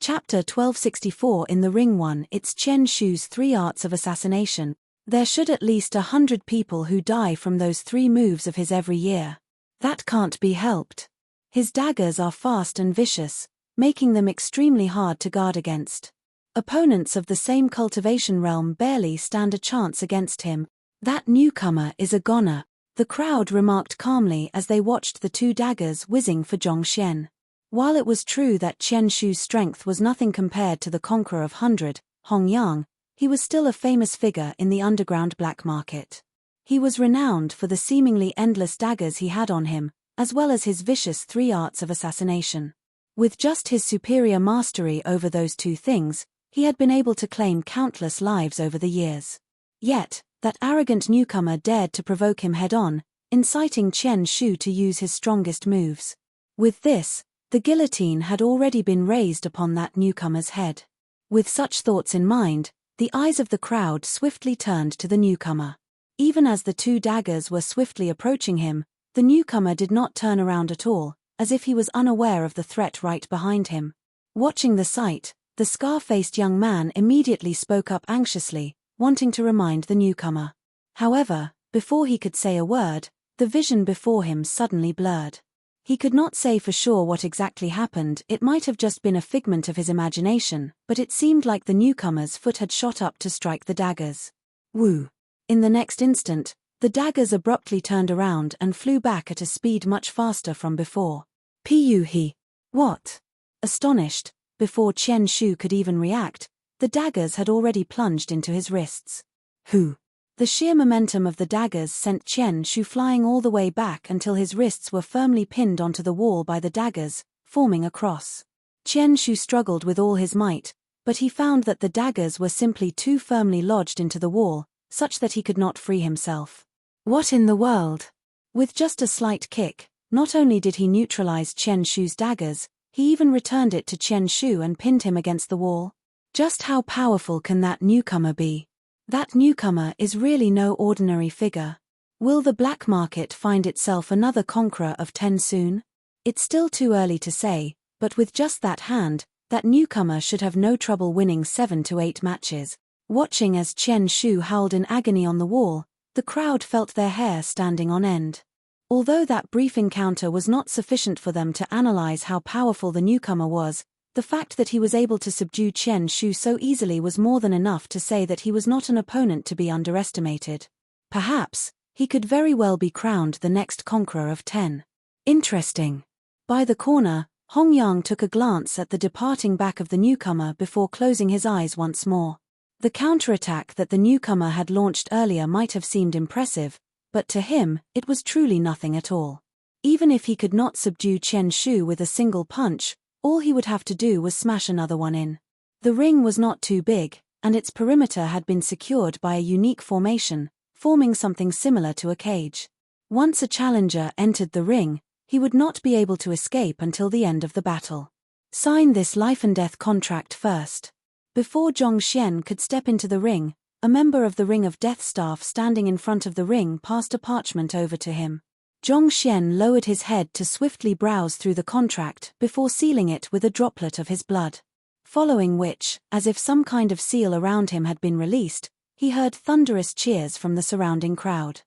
Speaker 1: Chapter 1264 In the Ring 1. It's Chen Shu's 3 arts of assassination. There should at least 100 people who die from those 3 moves of his every year. That can't be helped. His daggers are fast and vicious, making them extremely hard to guard against. Opponents of the same cultivation realm barely stand a chance against him. That newcomer is a goner, the crowd remarked calmly as they watched the 2 daggers whizzing for Zhongxian. While it was true that Chen Shu's strength was nothing compared to the conqueror of 100, Hong Yang, he was still a famous figure in the underground black market. He was renowned for the seemingly endless daggers he had on him, as well as his vicious 3 arts of assassination. With just his superior mastery over those 2 things, he had been able to claim countless lives over the years. Yet, that arrogant newcomer dared to provoke him head-on, inciting Chen Shu to use his strongest moves. With this, the guillotine had already been raised upon that newcomer's head. With such thoughts in mind, the eyes of the crowd swiftly turned to the newcomer. Even as the 2 daggers were swiftly approaching him, the newcomer did not turn around at all, as if he was unaware of the threat right behind him. Watching the sight, the scar-faced young man immediately spoke up anxiously, wanting to remind the newcomer. However, before he could say a word, the vision before him suddenly blurred. He could not say for sure what exactly happened. It might have just been a figment of his imagination, but it seemed like the newcomer's foot had shot up to strike the daggers. Woo! In the next instant, the daggers abruptly turned around and flew back at a speed much faster from before. He. What? Astonished, before Chen Shu could even react, the daggers had already plunged into his wrists. Who? The sheer momentum of the daggers sent Chen Shu flying all the way back until his wrists were firmly pinned onto the wall by the daggers, forming a cross. Chen Shu struggled with all his might, but he found that the daggers were simply too firmly lodged into the wall, such that he could not free himself. What in the world? With just a slight kick, not only did he neutralize Chen Shu's daggers, he even returned it to Chen Shu and pinned him against the wall. Just how powerful can that newcomer be? That newcomer is really no ordinary figure. Will the black market find itself another conqueror of 10 soon? It's still too early to say, but with just that hand, that newcomer should have no trouble winning 7 to 8 matches. Watching as Chen Shu howled in agony on the wall, the crowd felt their hair standing on end. Although that brief encounter was not sufficient for them to analyze how powerful the newcomer was, the fact that he was able to subdue Chen Shu so easily was more than enough to say that he was not an opponent to be underestimated. Perhaps, he could very well be crowned the next conqueror of 10. Interesting. By the corner, Hong Yang took a glance at the departing back of the newcomer before closing his eyes once more. The counterattack that the newcomer had launched earlier might have seemed impressive, but to him, it was truly nothing at all. Even if he could not subdue Chen Shu with a single punch, all he would have to do was smash another one in. The ring was not too big, and its perimeter had been secured by a unique formation, forming something similar to a cage. Once a challenger entered the ring, he would not be able to escape until the end of the battle. Sign this life-and-death contract first. Before Zhongxian could step into the ring, a member of the Ring of Death staff standing in front of the ring passed a parchment over to him. Zhong Xian lowered his head to swiftly browse through the contract before sealing it with a droplet of his blood. Following which, as if some kind of seal around him had been released, he heard thunderous cheers from the surrounding crowd.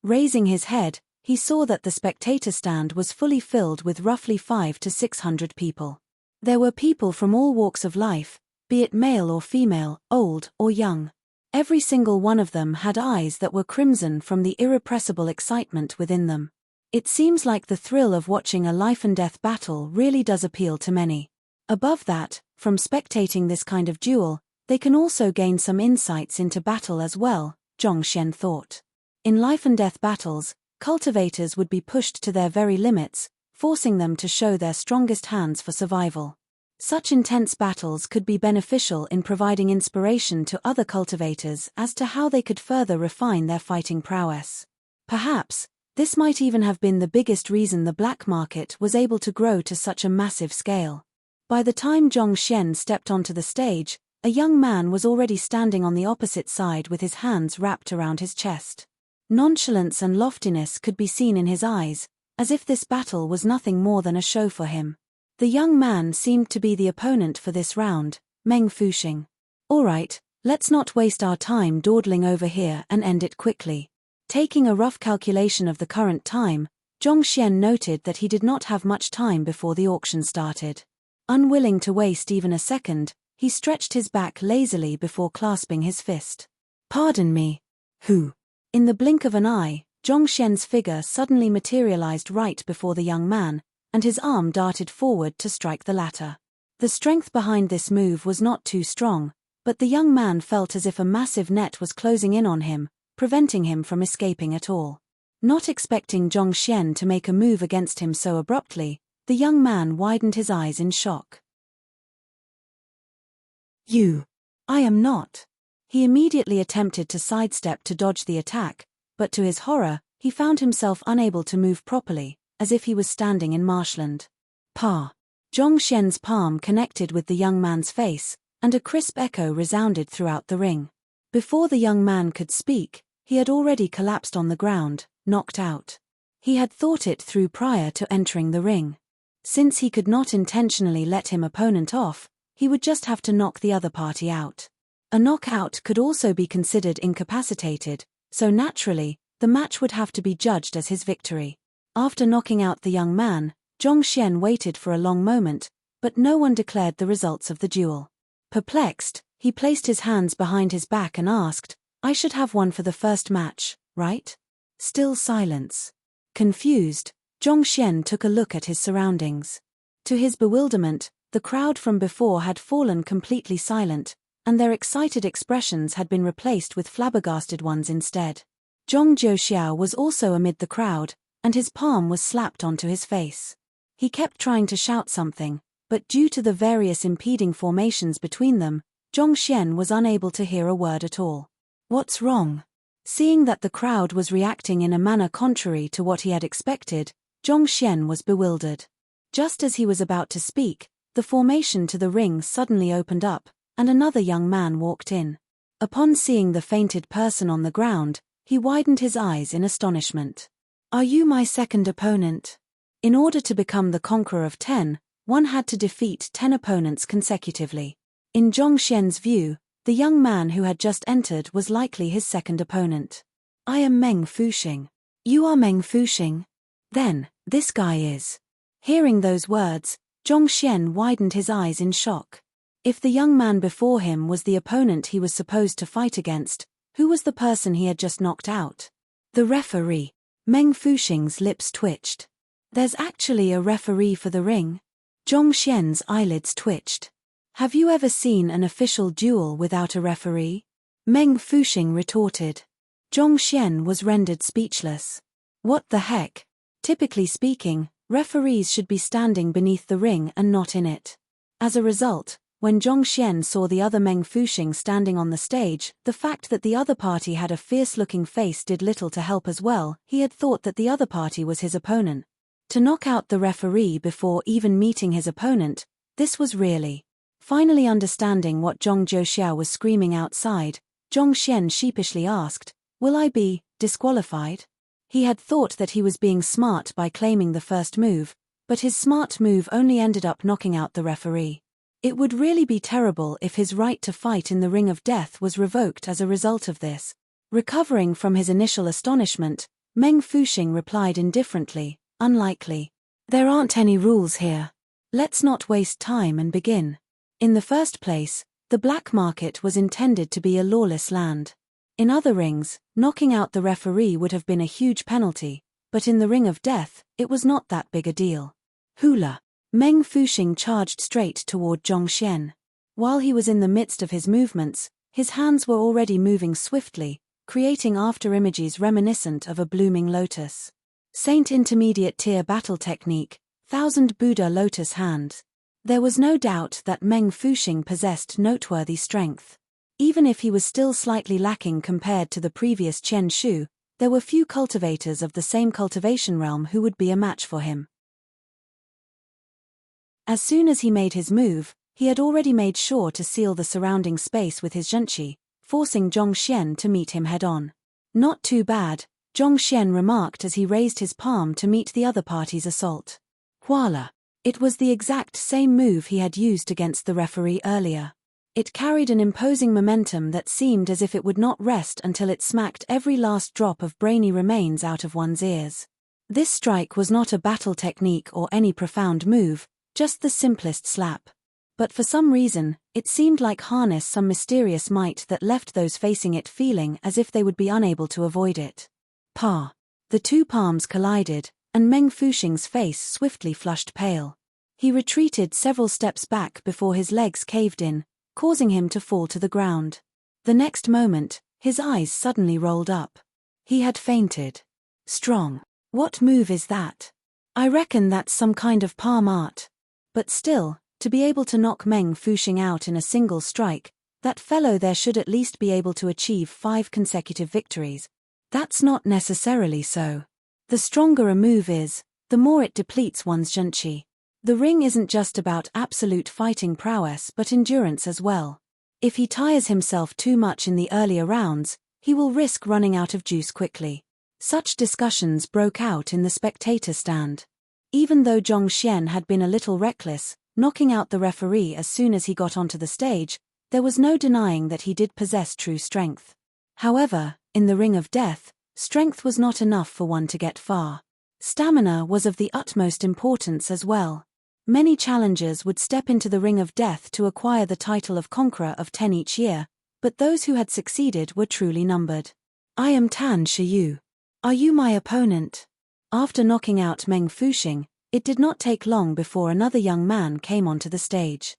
Speaker 1: Raising his head, he saw that the spectator stand was fully filled with roughly 500 to 600 people. There were people from all walks of life, be it male or female, old or young. Every single one of them had eyes that were crimson from the irrepressible excitement within them. It seems like the thrill of watching a life-and-death battle really does appeal to many. Above that, from spectating this kind of duel, they can also gain some insights into battle as well, Zhong Xian thought. In life-and-death battles, cultivators would be pushed to their very limits, forcing them to show their strongest hands for survival. Such intense battles could be beneficial in providing inspiration to other cultivators as to how they could further refine their fighting prowess. Perhaps, this might even have been the biggest reason the black market was able to grow to such a massive scale. By the time Zhong Xian stepped onto the stage, a young man was already standing on the opposite side with his hands wrapped around his chest. Nonchalance and loftiness could be seen in his eyes, as if this battle was nothing more than a show for him. The young man seemed to be the opponent for this round, Meng Fuxing. Alright, let's not waste our time dawdling over here and end it quickly. Taking a rough calculation of the current time, Zhong Xian noted that he did not have much time before the auction started. Unwilling to waste even a second, he stretched his back lazily before clasping his fist. Pardon me. Who? In the blink of an eye, Zhong Xian's figure suddenly materialized right before the young man, and his arm darted forward to strike the latter. The strength behind this move was not too strong, but the young man felt as if a massive net was closing in on him, preventing him from escaping at all. Not expecting Zhong Xian to make a move against him so abruptly, the young man widened his eyes in shock. You. I am not. He immediately attempted to sidestep to dodge the attack, but to his horror, he found himself unable to move properly, as if he was standing in marshland. Pa. Zhong Xian's palm connected with the young man's face, and a crisp echo resounded throughout the ring. Before the young man could speak, he had already collapsed on the ground, knocked out. He had thought it through prior to entering the ring. Since he could not intentionally let his opponent off, he would just have to knock the other party out. A knockout could also be considered incapacitated, so naturally, the match would have to be judged as his victory. After knocking out the young man, Zhong Xian waited for a long moment, but no one declared the results of the duel. Perplexed, he placed his hands behind his back and asked, I should have won for the first match, right? Still silence. Confused, Zhong Xian took a look at his surroundings. To his bewilderment, the crowd from before had fallen completely silent, and their excited expressions had been replaced with flabbergasted ones instead. Zhong Jiuxiao was also amid the crowd, and his palm was slapped onto his face. He kept trying to shout something, but due to the various impeding formations between them, Zhong Xian was unable to hear a word at all. What's wrong? Seeing that the crowd was reacting in a manner contrary to what he had expected, Zhong Xian was bewildered. Just as he was about to speak, the formation to the ring suddenly opened up, and another young man walked in. Upon seeing the fainted person on the ground, he widened his eyes in astonishment. Are you my second opponent? In order to become the conqueror of 10, one had to defeat 10 opponents consecutively. In Zhong Xian's view, the young man who had just entered was likely his second opponent. I am Meng Fuxing. You are Meng Fuxing? Then, this guy is. Hearing those words, Zhong Xian widened his eyes in shock. If the young man before him was the opponent he was supposed to fight against, who was the person he had just knocked out? The referee. Meng Fuxing's lips twitched. There's actually a referee for the ring? Zhong Xian's eyelids twitched. Have you ever seen an official duel without a referee? Meng Fuxing retorted. Zhong Xian was rendered speechless. What the heck? Typically speaking, referees should be standing beneath the ring and not in it. As a result, when Zhong Xian saw the other Meng Fuxing standing on the stage, the fact that the other party had a fierce-looking face did little to help as well. He had thought that the other party was his opponent. To knock out the referee before even meeting his opponent, this was really. Finally understanding what Zhong Jiuxiao was screaming outside, Zhong Xian sheepishly asked, Will I be disqualified? He had thought that he was being smart by claiming the first move, but his smart move only ended up knocking out the referee. It would really be terrible if his right to fight in the ring of death was revoked as a result of this. Recovering from his initial astonishment, Meng Fuxing replied indifferently, "Unlikely. There aren't any rules here. Let's not waste time and begin." In the first place, the black market was intended to be a lawless land. In other rings, knocking out the referee would have been a huge penalty, but in the ring of death, it was not that big a deal. Hula! Meng Fuxing charged straight toward Zhongxian. While he was in the midst of his movements, his hands were already moving swiftly, creating afterimages reminiscent of a blooming lotus. Saint Intermediate Tier Battle Technique, Thousand Buddha Lotus Hands. There was no doubt that Meng Fuxing possessed noteworthy strength. Even if he was still slightly lacking compared to the previous Chen Shu, there were few cultivators of the same cultivation realm who would be a match for him. As soon as he made his move, he had already made sure to seal the surrounding space with his zhenqi, forcing Zhongxian to meet him head-on. "Not too bad," Zhongxian remarked as he raised his palm to meet the other party's assault. Voila! It was the exact same move he had used against the referee earlier. It carried an imposing momentum that seemed as if it would not rest until it smacked every last drop of brainy remains out of one's ears. This strike was not a battle technique or any profound move, just the simplest slap. But for some reason, it seemed like harness some mysterious might that left those facing it feeling as if they would be unable to avoid it. Pa! The two palms collided, and Meng Fuxing's face swiftly flushed pale. He retreated several steps back before his legs caved in, causing him to fall to the ground. The next moment, his eyes suddenly rolled up. He had fainted. Strong. What move is that? I reckon that's some kind of palm art. But still, to be able to knock Meng Fuxing out in a single strike, that fellow there should at least be able to achieve 5 consecutive victories. That's not necessarily so. The stronger a move is, the more it depletes one's zhenqi. The ring isn't just about absolute fighting prowess but endurance as well. If he tires himself too much in the earlier rounds, he will risk running out of juice quickly. Such discussions broke out in the spectator stand. Even though Zhongxian had been a little reckless, knocking out the referee as soon as he got onto the stage, there was no denying that he did possess true strength. However, in the ring of death, strength was not enough for one to get far. Stamina was of the utmost importance as well. Many challengers would step into the ring of death to acquire the title of Conqueror of 10 each year, but those who had succeeded were truly numbered. "I am Tan Shiyu. Are you my opponent?" After knocking out Meng Fuxing, it did not take long before another young man came onto the stage.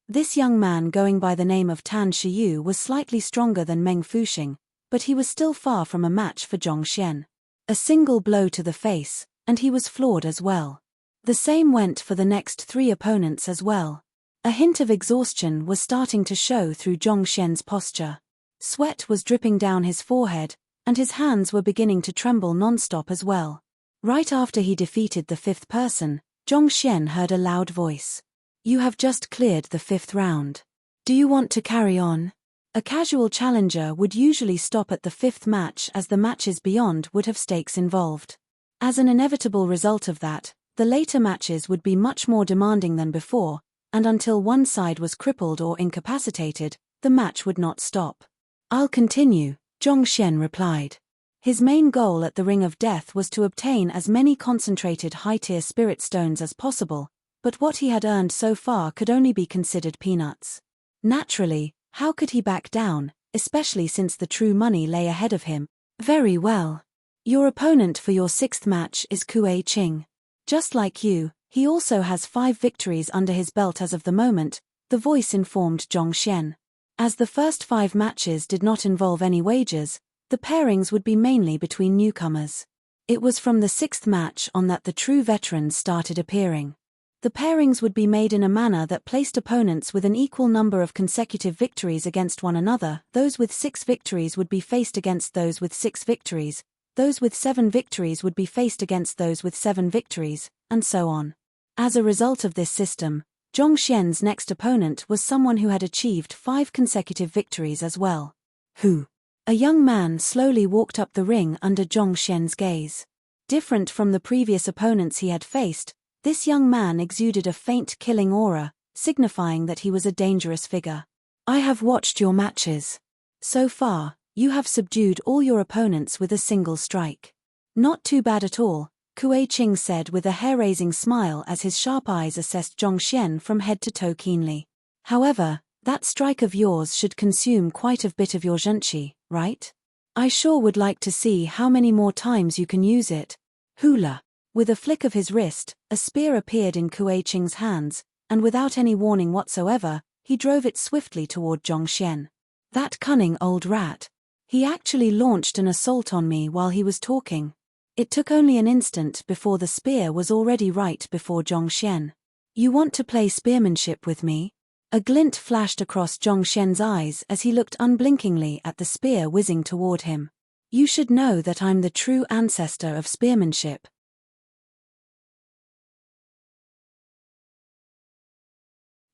Speaker 1: This young man going by the name of Tan Shiyu was slightly stronger than Meng Fuxing, but he was still far from a match for Zhongxian. A single blow to the face, and he was floored as well. The same went for the next 3 opponents as well. A hint of exhaustion was starting to show through Zhongxian's posture. Sweat was dripping down his forehead, and his hands were beginning to tremble non-stop as well. Right after he defeated the 5th person, Zhongxian heard a loud voice. "You have just cleared the 5th round. Do you want to carry on?" A casual challenger would usually stop at the 5th match as the matches beyond would have stakes involved. As an inevitable result of that, the later matches would be much more demanding than before, and until one side was crippled or incapacitated, the match would not stop. "I'll continue," Zhongxian replied. His main goal at the Ring of Death was to obtain as many concentrated high-tier spirit stones as possible, but what he had earned so far could only be considered peanuts. Naturally, how could he back down, especially since the true money lay ahead of him? "Very well. Your opponent for your 6th match is Kue Qing. Just like you, he also has 5 victories under his belt as of the moment," the voice informed Zhongxian. As the first 5 matches did not involve any wagers, the pairings would be mainly between newcomers. It was from the 6th match on that the true veterans started appearing. The pairings would be made in a manner that placed opponents with an equal number of consecutive victories against one another. Those with 6 victories would be faced against those with 6 victories, those with 7 victories would be faced against those with 7 victories, and so on. As a result of this system, Zhongxian's next opponent was someone who had achieved 5 consecutive victories as well. "Who?" A young man slowly walked up the ring under Zhong Xian's gaze. Different from the previous opponents he had faced, this young man exuded a faint killing aura, signifying that he was a dangerous figure. I have watched your matches. So far, you have subdued all your opponents with a single strike. Not too bad at all, Kuei Qing said with a hair-raising smile as his sharp eyes assessed Zhong Xian from head to toe keenly. However, that strike of yours should consume quite a bit of your zhenqi, right? I sure would like to see how many more times you can use it. Hula. With a flick of his wrist, a spear appeared in Kuei Qing's hands, and without any warning whatsoever, he drove it swiftly toward Zhong Xian. That cunning old rat. He actually launched an assault on me while he was talking. It took only an instant before the spear was already right before Zhong Xian. You want to play spearmanship with me? A glint flashed across Zhong Xian's eyes as he looked unblinkingly at the spear whizzing toward him. You should know that I'm the true ancestor of spearmanship.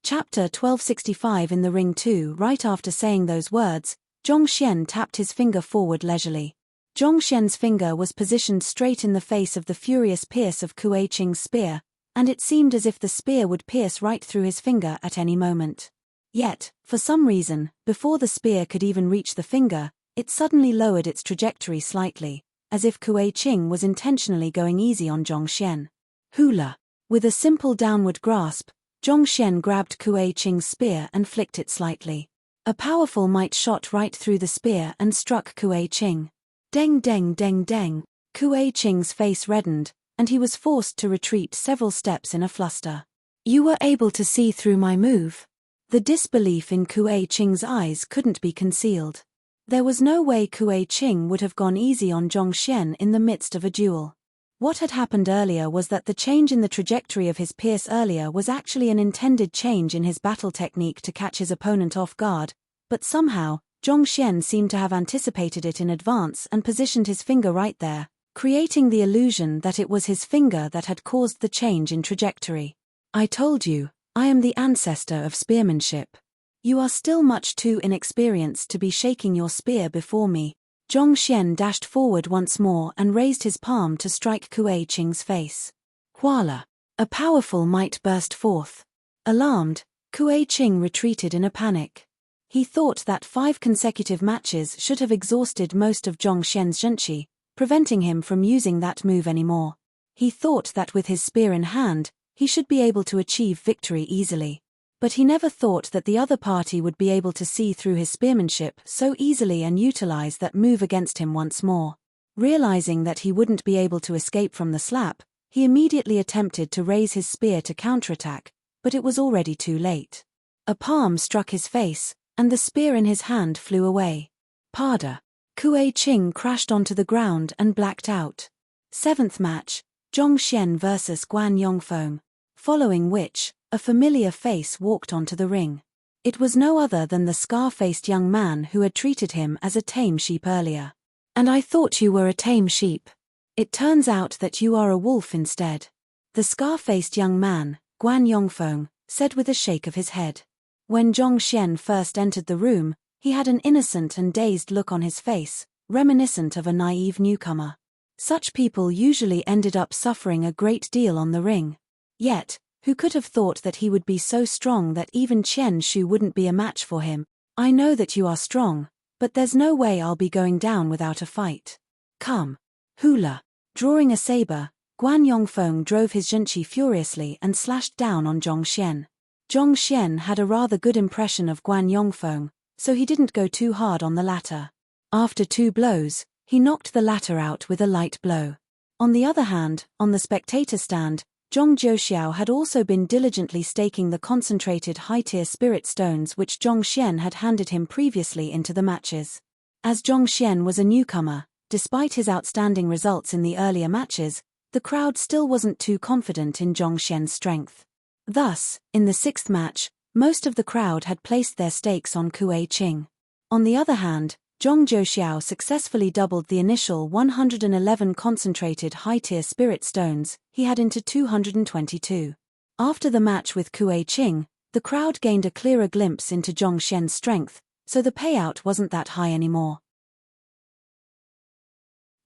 Speaker 1: Chapter 1265. In the ring too. Right after saying those words, Zhong Xian tapped his finger forward leisurely. Zhong Xian's finger was positioned straight in the face of the furious pierce of Kuei Qing's spear, and it seemed as if the spear would pierce right through his finger at any moment. Yet, for some reason, before the spear could even reach the finger, it suddenly lowered its trajectory slightly, as if Kuei Qing was intentionally going easy on Zhong Xian. Hula. With a simple downward grasp, Zhong Xian grabbed Kuei Qing's spear and flicked it slightly. A powerful might shot right through the spear and struck Kuei Qing. Deng deng deng deng. Kuei Qing's face reddened, and he was forced to retreat several steps in a fluster. You were able to see through my move? The disbelief in Kuei Qing's eyes couldn't be concealed. There was no way Kuei Qing would have gone easy on Zhong Xian in the midst of a duel. What had happened earlier was that the change in the trajectory of his pierce earlier was actually an intended change in his battle technique to catch his opponent off guard, but somehow, Zhong Xian seemed to have anticipated it in advance and positioned his finger right there, creating the illusion that it was his finger that had caused the change in trajectory. I told you, I am the ancestor of spearmanship. You are still much too inexperienced to be shaking your spear before me. Zhong Xian dashed forward once more and raised his palm to strike Kuei Qing's face. Huala. A powerful might burst forth. Alarmed, Kuei Qing retreated in a panic. He thought that 5 consecutive matches should have exhausted most of Zhong Xian's zhenqi, preventing him from using that move anymore. He thought that with his spear in hand, he should be able to achieve victory easily. But he never thought that the other party would be able to see through his spearmanship so easily and utilize that move against him once more. Realizing that he wouldn't be able to escape from the slap, he immediately attempted to raise his spear to counterattack, but it was already too late. A palm struck his face, and the spear in his hand flew away. Pada. Kuei Qing crashed onto the ground and blacked out. 7th match, Zhong Xian vs Guan Yongfeng. Following which, a familiar face walked onto the ring. It was no other than the scar-faced young man who had treated him as a tame sheep earlier. And I thought you were a tame sheep. It turns out that you are a wolf instead. The scar-faced young man, Guan Yongfeng, said with a shake of his head. When Zhong Xian first entered the room, he had an innocent and dazed look on his face, reminiscent of a naive newcomer. Such people usually ended up suffering a great deal on the ring. Yet, who could have thought that he would be so strong that even Chen Shu wouldn't be a match for him? I know that you are strong, but there's no way I'll be going down without a fight. Come. Hula. Drawing a saber, Guan Yongfeng drove his zhenqi furiously and slashed down on Zhong Xian. Zhong Xian had a rather good impression of Guan Yongfeng, so he didn't go too hard on the latter. After 2 blows, he knocked the latter out with a light blow. On the other hand, on the spectator stand, Zhong Jiuxiao had also been diligently staking the concentrated high-tier spirit stones which Zhong Xian had handed him previously into the matches. As Zhong Xian was a newcomer, despite his outstanding results in the earlier matches, the crowd still wasn't too confident in Zhong Xian's strength. Thus, in the 6th match, most of the crowd had placed their stakes on Kuei Qing. On the other hand, Zhong Jiuxiao successfully doubled the initial 111 concentrated high-tier spirit stones he had into 222. After the match with Kuei Qing, the crowd gained a clearer glimpse into Zhong Xian's strength, so the payout wasn't that high anymore.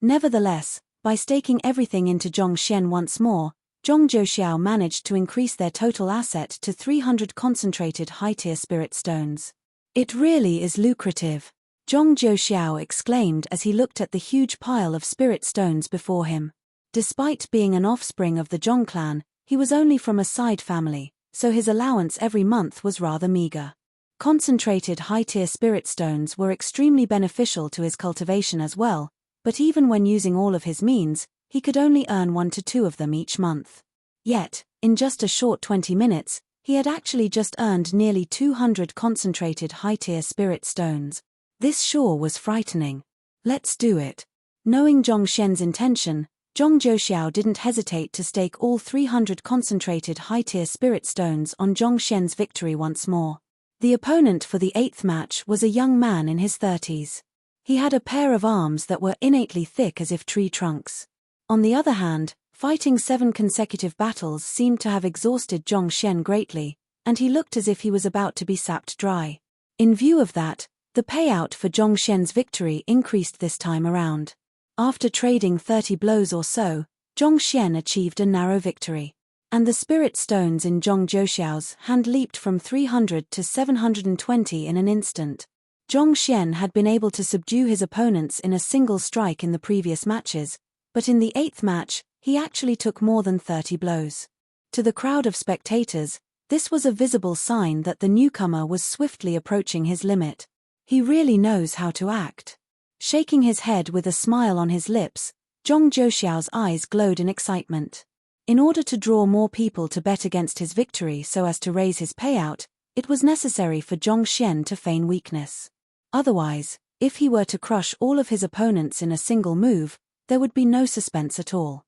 Speaker 1: Nevertheless, by staking everything into Zhongxian once more, Zhong Zhouxiao managed to increase their total asset to 300 concentrated high-tier spirit stones. It really is lucrative, Zhong Zhouxiao exclaimed as he looked at the huge pile of spirit stones before him. Despite being an offspring of the Zhong clan, he was only from a side family, so his allowance every month was rather meager. Concentrated high-tier spirit stones were extremely beneficial to his cultivation as well, but even when using all of his means, he could only earn 1 to 2 of them each month. Yet, in just a short 20 minutes, he had actually just earned nearly 200 concentrated high-tier spirit stones. This sure was frightening. Let's do it. Knowing Zhongxian's intention, Zhong Zhouxiao didn't hesitate to stake all 300 concentrated high-tier spirit stones on Zhongxian's victory once more. The opponent for the 8th match was a young man in his 30s. He had a pair of arms that were innately thick as if tree trunks. On the other hand, fighting 7 consecutive battles seemed to have exhausted Zhongxian greatly, and he looked as if he was about to be sapped dry. In view of that, the payout for Zhongxian's victory increased this time around. After trading 30 blows or so, Zhongxian achieved a narrow victory. And the spirit stones in Zhong Zhouxiao's hand leaped from 300 to 720 in an instant. Zhongxian had been able to subdue his opponents in a single strike in the previous matches, but in the 8th match, he actually took more than 30 blows. To the crowd of spectators, this was a visible sign that the newcomer was swiftly approaching his limit. He really knows how to act. Shaking his head with a smile on his lips, Zhong Zhouxiao's eyes glowed in excitement. In order to draw more people to bet against his victory so as to raise his payout, it was necessary for Zhongxian to feign weakness. Otherwise, if he were to crush all of his opponents in a single move, there would be no suspense at all.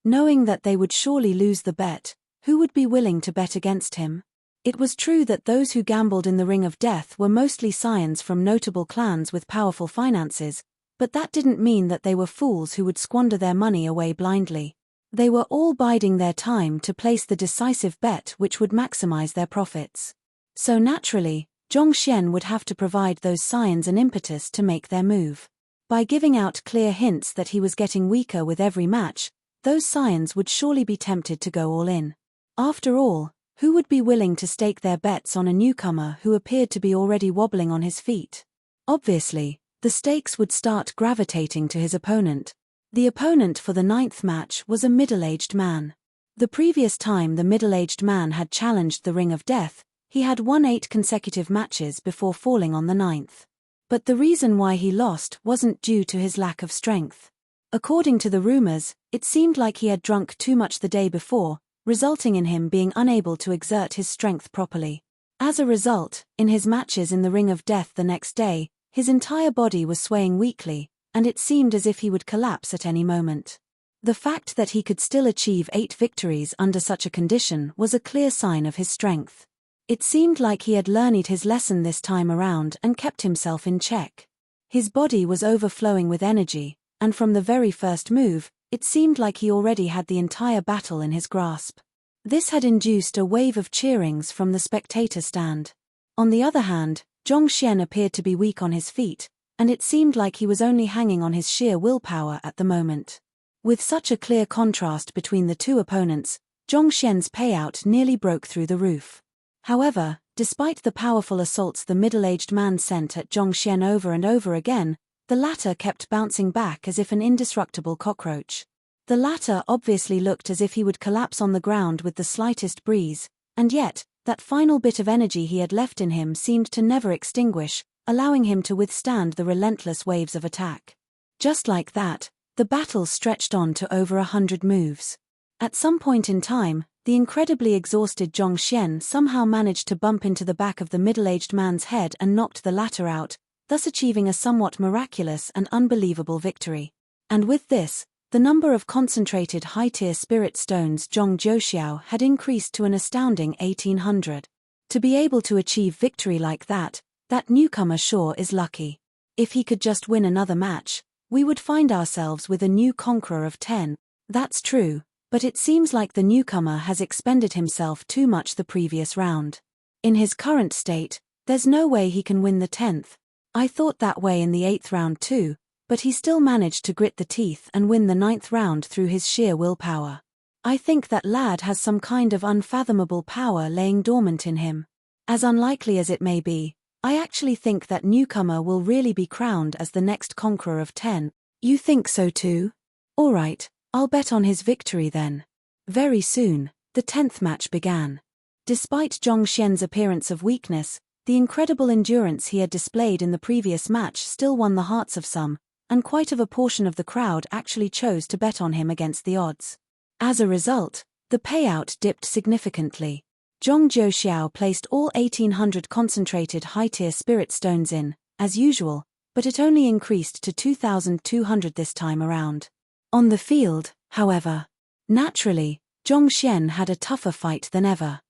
Speaker 1: Knowing that they would surely lose the bet, who would be willing to bet against him? It was true that those who gambled in the Ring of Death were mostly scions from notable clans with powerful finances, but that didn't mean that they were fools who would squander their money away blindly. They were all biding their time to place the decisive bet which would maximize their profits. So naturally, Zhongxian would have to provide those scions an impetus to make their move. By giving out clear hints that he was getting weaker with every match, those scions would surely be tempted to go all in. After all, who would be willing to stake their bets on a newcomer who appeared to be already wobbling on his feet? Obviously, the stakes would start gravitating to his opponent. The opponent for the 9th match was a middle-aged man. The previous time the middle-aged man had challenged the Ring of Death, he had won 8 consecutive matches before falling on the 9th. But the reason why he lost wasn't due to his lack of strength. According to the rumors, it seemed like he had drunk too much the day before, resulting in him being unable to exert his strength properly. As a result, in his matches in the Ring of Death the next day, his entire body was swaying weakly, and it seemed as if he would collapse at any moment. The fact that he could still achieve 8 victories under such a condition was a clear sign of his strength. It seemed like he had learned his lesson this time around and kept himself in check. His body was overflowing with energy, and from the very first move, it seemed like he already had the entire battle in his grasp. This had induced a wave of cheerings from the spectator stand. On the other hand, Zhongxian appeared to be weak on his feet, and it seemed like he was only hanging on his sheer willpower at the moment. With such a clear contrast between the two opponents, Zhongxian's payout nearly broke through the roof. However, despite the powerful assaults the middle-aged man sent at Zhongxian over and over again, the latter kept bouncing back as if an indestructible cockroach. The latter obviously looked as if he would collapse on the ground with the slightest breeze, and yet, that final bit of energy he had left in him seemed to never extinguish, allowing him to withstand the relentless waves of attack. Just like that, the battle stretched on to over 100 moves. At some point in time, the incredibly exhausted Zhongxian somehow managed to bump into the back of the middle-aged man's head and knocked the latter out, thus achieving a somewhat miraculous and unbelievable victory. And with this, the number of concentrated high-tier spirit stones Zhong Zhouxiao had increased to an astounding 1,800. To be able to achieve victory like that newcomer sure is lucky. If he could just win another match, we would find ourselves with a new conqueror of 10. That's true, but it seems like the newcomer has expended himself too much the previous round. In his current state, there's no way he can win the 10th. I thought that way in the 8th round too, but he still managed to grit the teeth and win the 9th round through his sheer willpower. I think that lad has some kind of unfathomable power laying dormant in him. As unlikely as it may be, I actually think that newcomer will really be crowned as the next conqueror of 10. You think so too? Alright, I'll bet on his victory then. Very soon, the 10th match began. Despite Zhong Xian's appearance of weakness, the incredible endurance he had displayed in the previous match still won the hearts of some, and quite of a portion of the crowd actually chose to bet on him against the odds. As a result, the payout dipped significantly. Zhong Jiuxiao placed all 1800 concentrated high-tier spirit stones in, as usual, but it only increased to 2200 this time around. On the field, however, naturally, Zhong Xian had a tougher fight than ever.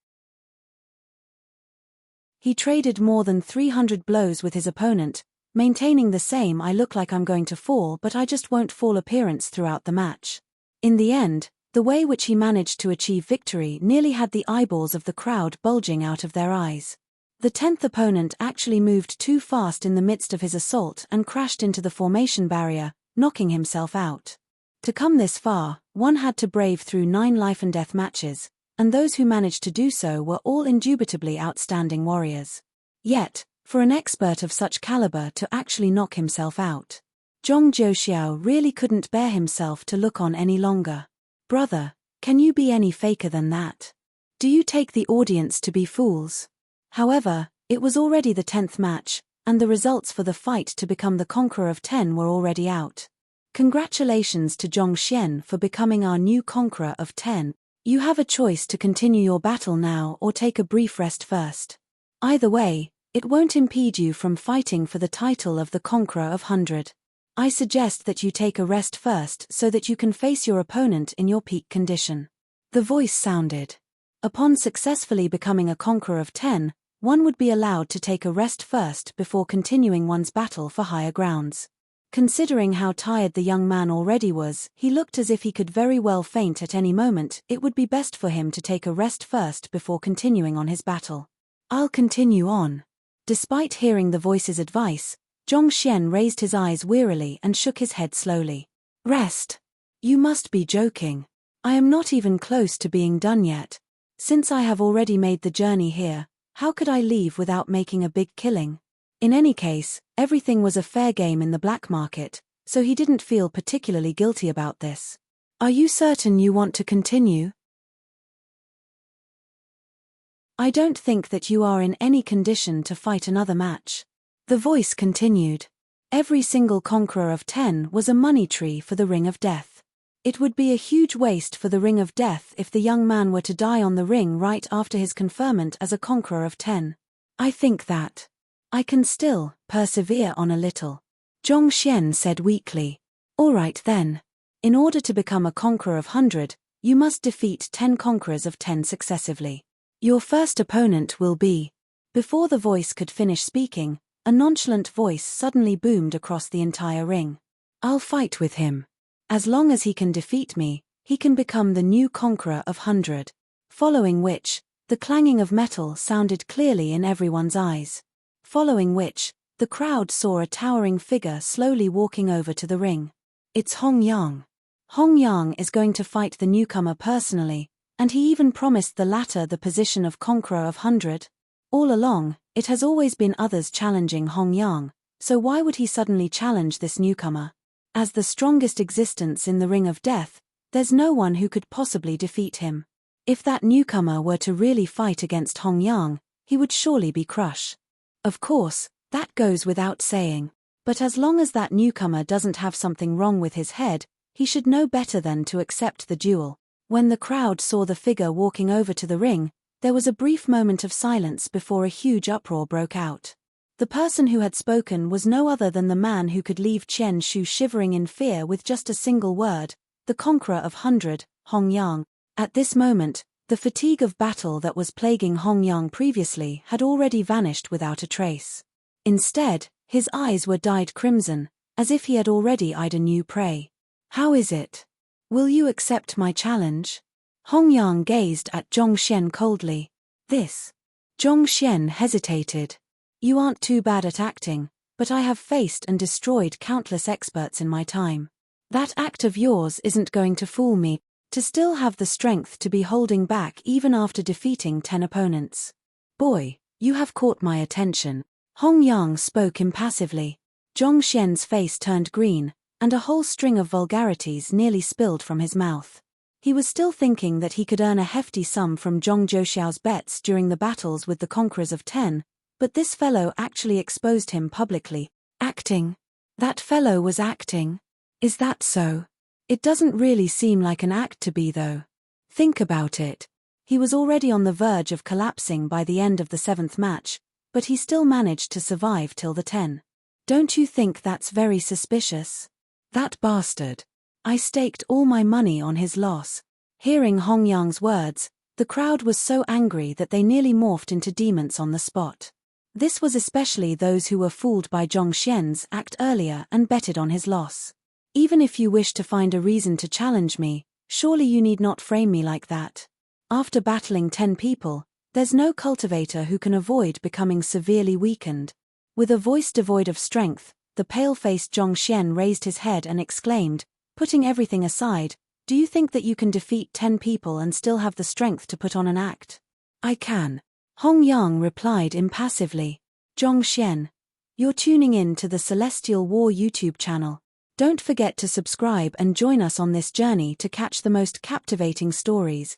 Speaker 1: He traded more than 300 blows with his opponent, maintaining the same "I look like I'm going to fall but I just won't fall" appearance throughout the match. In the end, the way which he managed to achieve victory nearly had the eyeballs of the crowd bulging out of their eyes. The 10th opponent actually moved too fast in the midst of his assault and crashed into the formation barrier, knocking himself out. To come this far, one had to brave through 9 life-and-death matches, and those who managed to do so were all indubitably outstanding warriors. Yet, for an expert of such caliber to actually knock himself out, Zhong Jiuxiao really couldn't bear himself to look on any longer. Brother, can you be any faker than that? Do you take the audience to be fools? However, it was already the 10th match, and the results for the fight to become the conqueror of 10 were already out. Congratulations to Zhong Xian for becoming our new conqueror of 10. You have a choice to continue your battle now or take a brief rest first. Either way, it won't impede you from fighting for the title of the conqueror of 100. I suggest that you take a rest first so that you can face your opponent in your peak condition. The voice sounded. Upon successfully becoming a conqueror of 10, one would be allowed to take a rest first before continuing one's battle for higher grounds. Considering how tired the young man already was, he looked as if he could very well faint at any moment. It would be best for him to take a rest first before continuing on his battle. I'll continue on. Despite hearing the voice's advice, Zhong Xian raised his eyes wearily and shook his head slowly. Rest? You must be joking. I am not even close to being done yet. Since I have already made the journey here, how could I leave without making a big killing? In any case, everything was a fair game in the black market, so he didn't feel particularly guilty about this. Are you certain you want to continue? I don't think that you are in any condition to fight another match. The voice continued. Every single conqueror of 10 was a money tree for the Ring of Death. It would be a huge waste for the Ring of Death if the young man were to die on the ring right after his conferment as a conqueror of 10. I think that I can still persevere on a little. Zhong Xian said weakly. Alright then. In order to become a conqueror of 100, you must defeat 10 conquerors of 10 successively. Your first opponent will be... Before the voice could finish speaking, a nonchalant voice suddenly boomed across the entire ring. I'll fight with him. As long as he can defeat me, he can become the new conqueror of 100. Following which, the clanging of metal sounded clearly in everyone's eyes. Following which, the crowd saw a towering figure slowly walking over to the ring. It's Hong Yang. Hong Yang is going to fight the newcomer personally, and he even promised the latter the position of conqueror of 100. All along, it has always been others challenging Hong Yang, so why would he suddenly challenge this newcomer? As the strongest existence in the Ring of Death, there's no one who could possibly defeat him. If that newcomer were to really fight against Hong Yang, he would surely be crushed. Of course, that goes without saying, but as long as that newcomer doesn't have something wrong with his head, he should know better than to accept the duel. When the crowd saw the figure walking over to the ring, there was a brief moment of silence before a huge uproar broke out. The person who had spoken was no other than the man who could leave Chen Shu shivering in fear with just a single word, the conqueror of 100, Hong Yang. At this moment, the fatigue of battle that was plaguing Hong Yang previously had already vanished without a trace. Instead, his eyes were dyed crimson, as if he had already eyed a new prey. How is it? Will you accept my challenge? Hong Yang gazed at Zhong Xian coldly. This. Zhong Xian hesitated. You aren't too bad at acting, but I have faced and destroyed countless experts in my time. That act of yours isn't going to fool me, to still have the strength to be holding back even after defeating 10 opponents. Boy, you have caught my attention. Hong Yang spoke impassively. Zhong Xian's face turned green, and a whole string of vulgarities nearly spilled from his mouth. He was still thinking that he could earn a hefty sum from Zhong Zhouxiao's bets during the battles with the Conquerors of 10, but this fellow actually exposed him publicly. Acting? That fellow was acting? Is that so? It doesn't really seem like an act to be, though. Think about it. He was already on the verge of collapsing by the end of the 7th match, but he still managed to survive till the 10. Don't you think that's very suspicious? That bastard. I staked all my money on his loss. Hearing Hong Yang's words, the crowd was so angry that they nearly morphed into demons on the spot. This was especially those who were fooled by Zhong Xian's act earlier and betted on his loss. Even if you wish to find a reason to challenge me, surely you need not frame me like that. After battling 10 people, there's no cultivator who can avoid becoming severely weakened. With a voice devoid of strength, the pale-faced Zhong Xian raised his head and exclaimed, putting everything aside, do you think that you can defeat 10 people and still have the strength to put on an act? I can. Hong Yang replied impassively. Zhong Xian, you're tuning in to the Celestial War YouTube channel. Don't forget to subscribe and join us on this journey to catch the most captivating stories.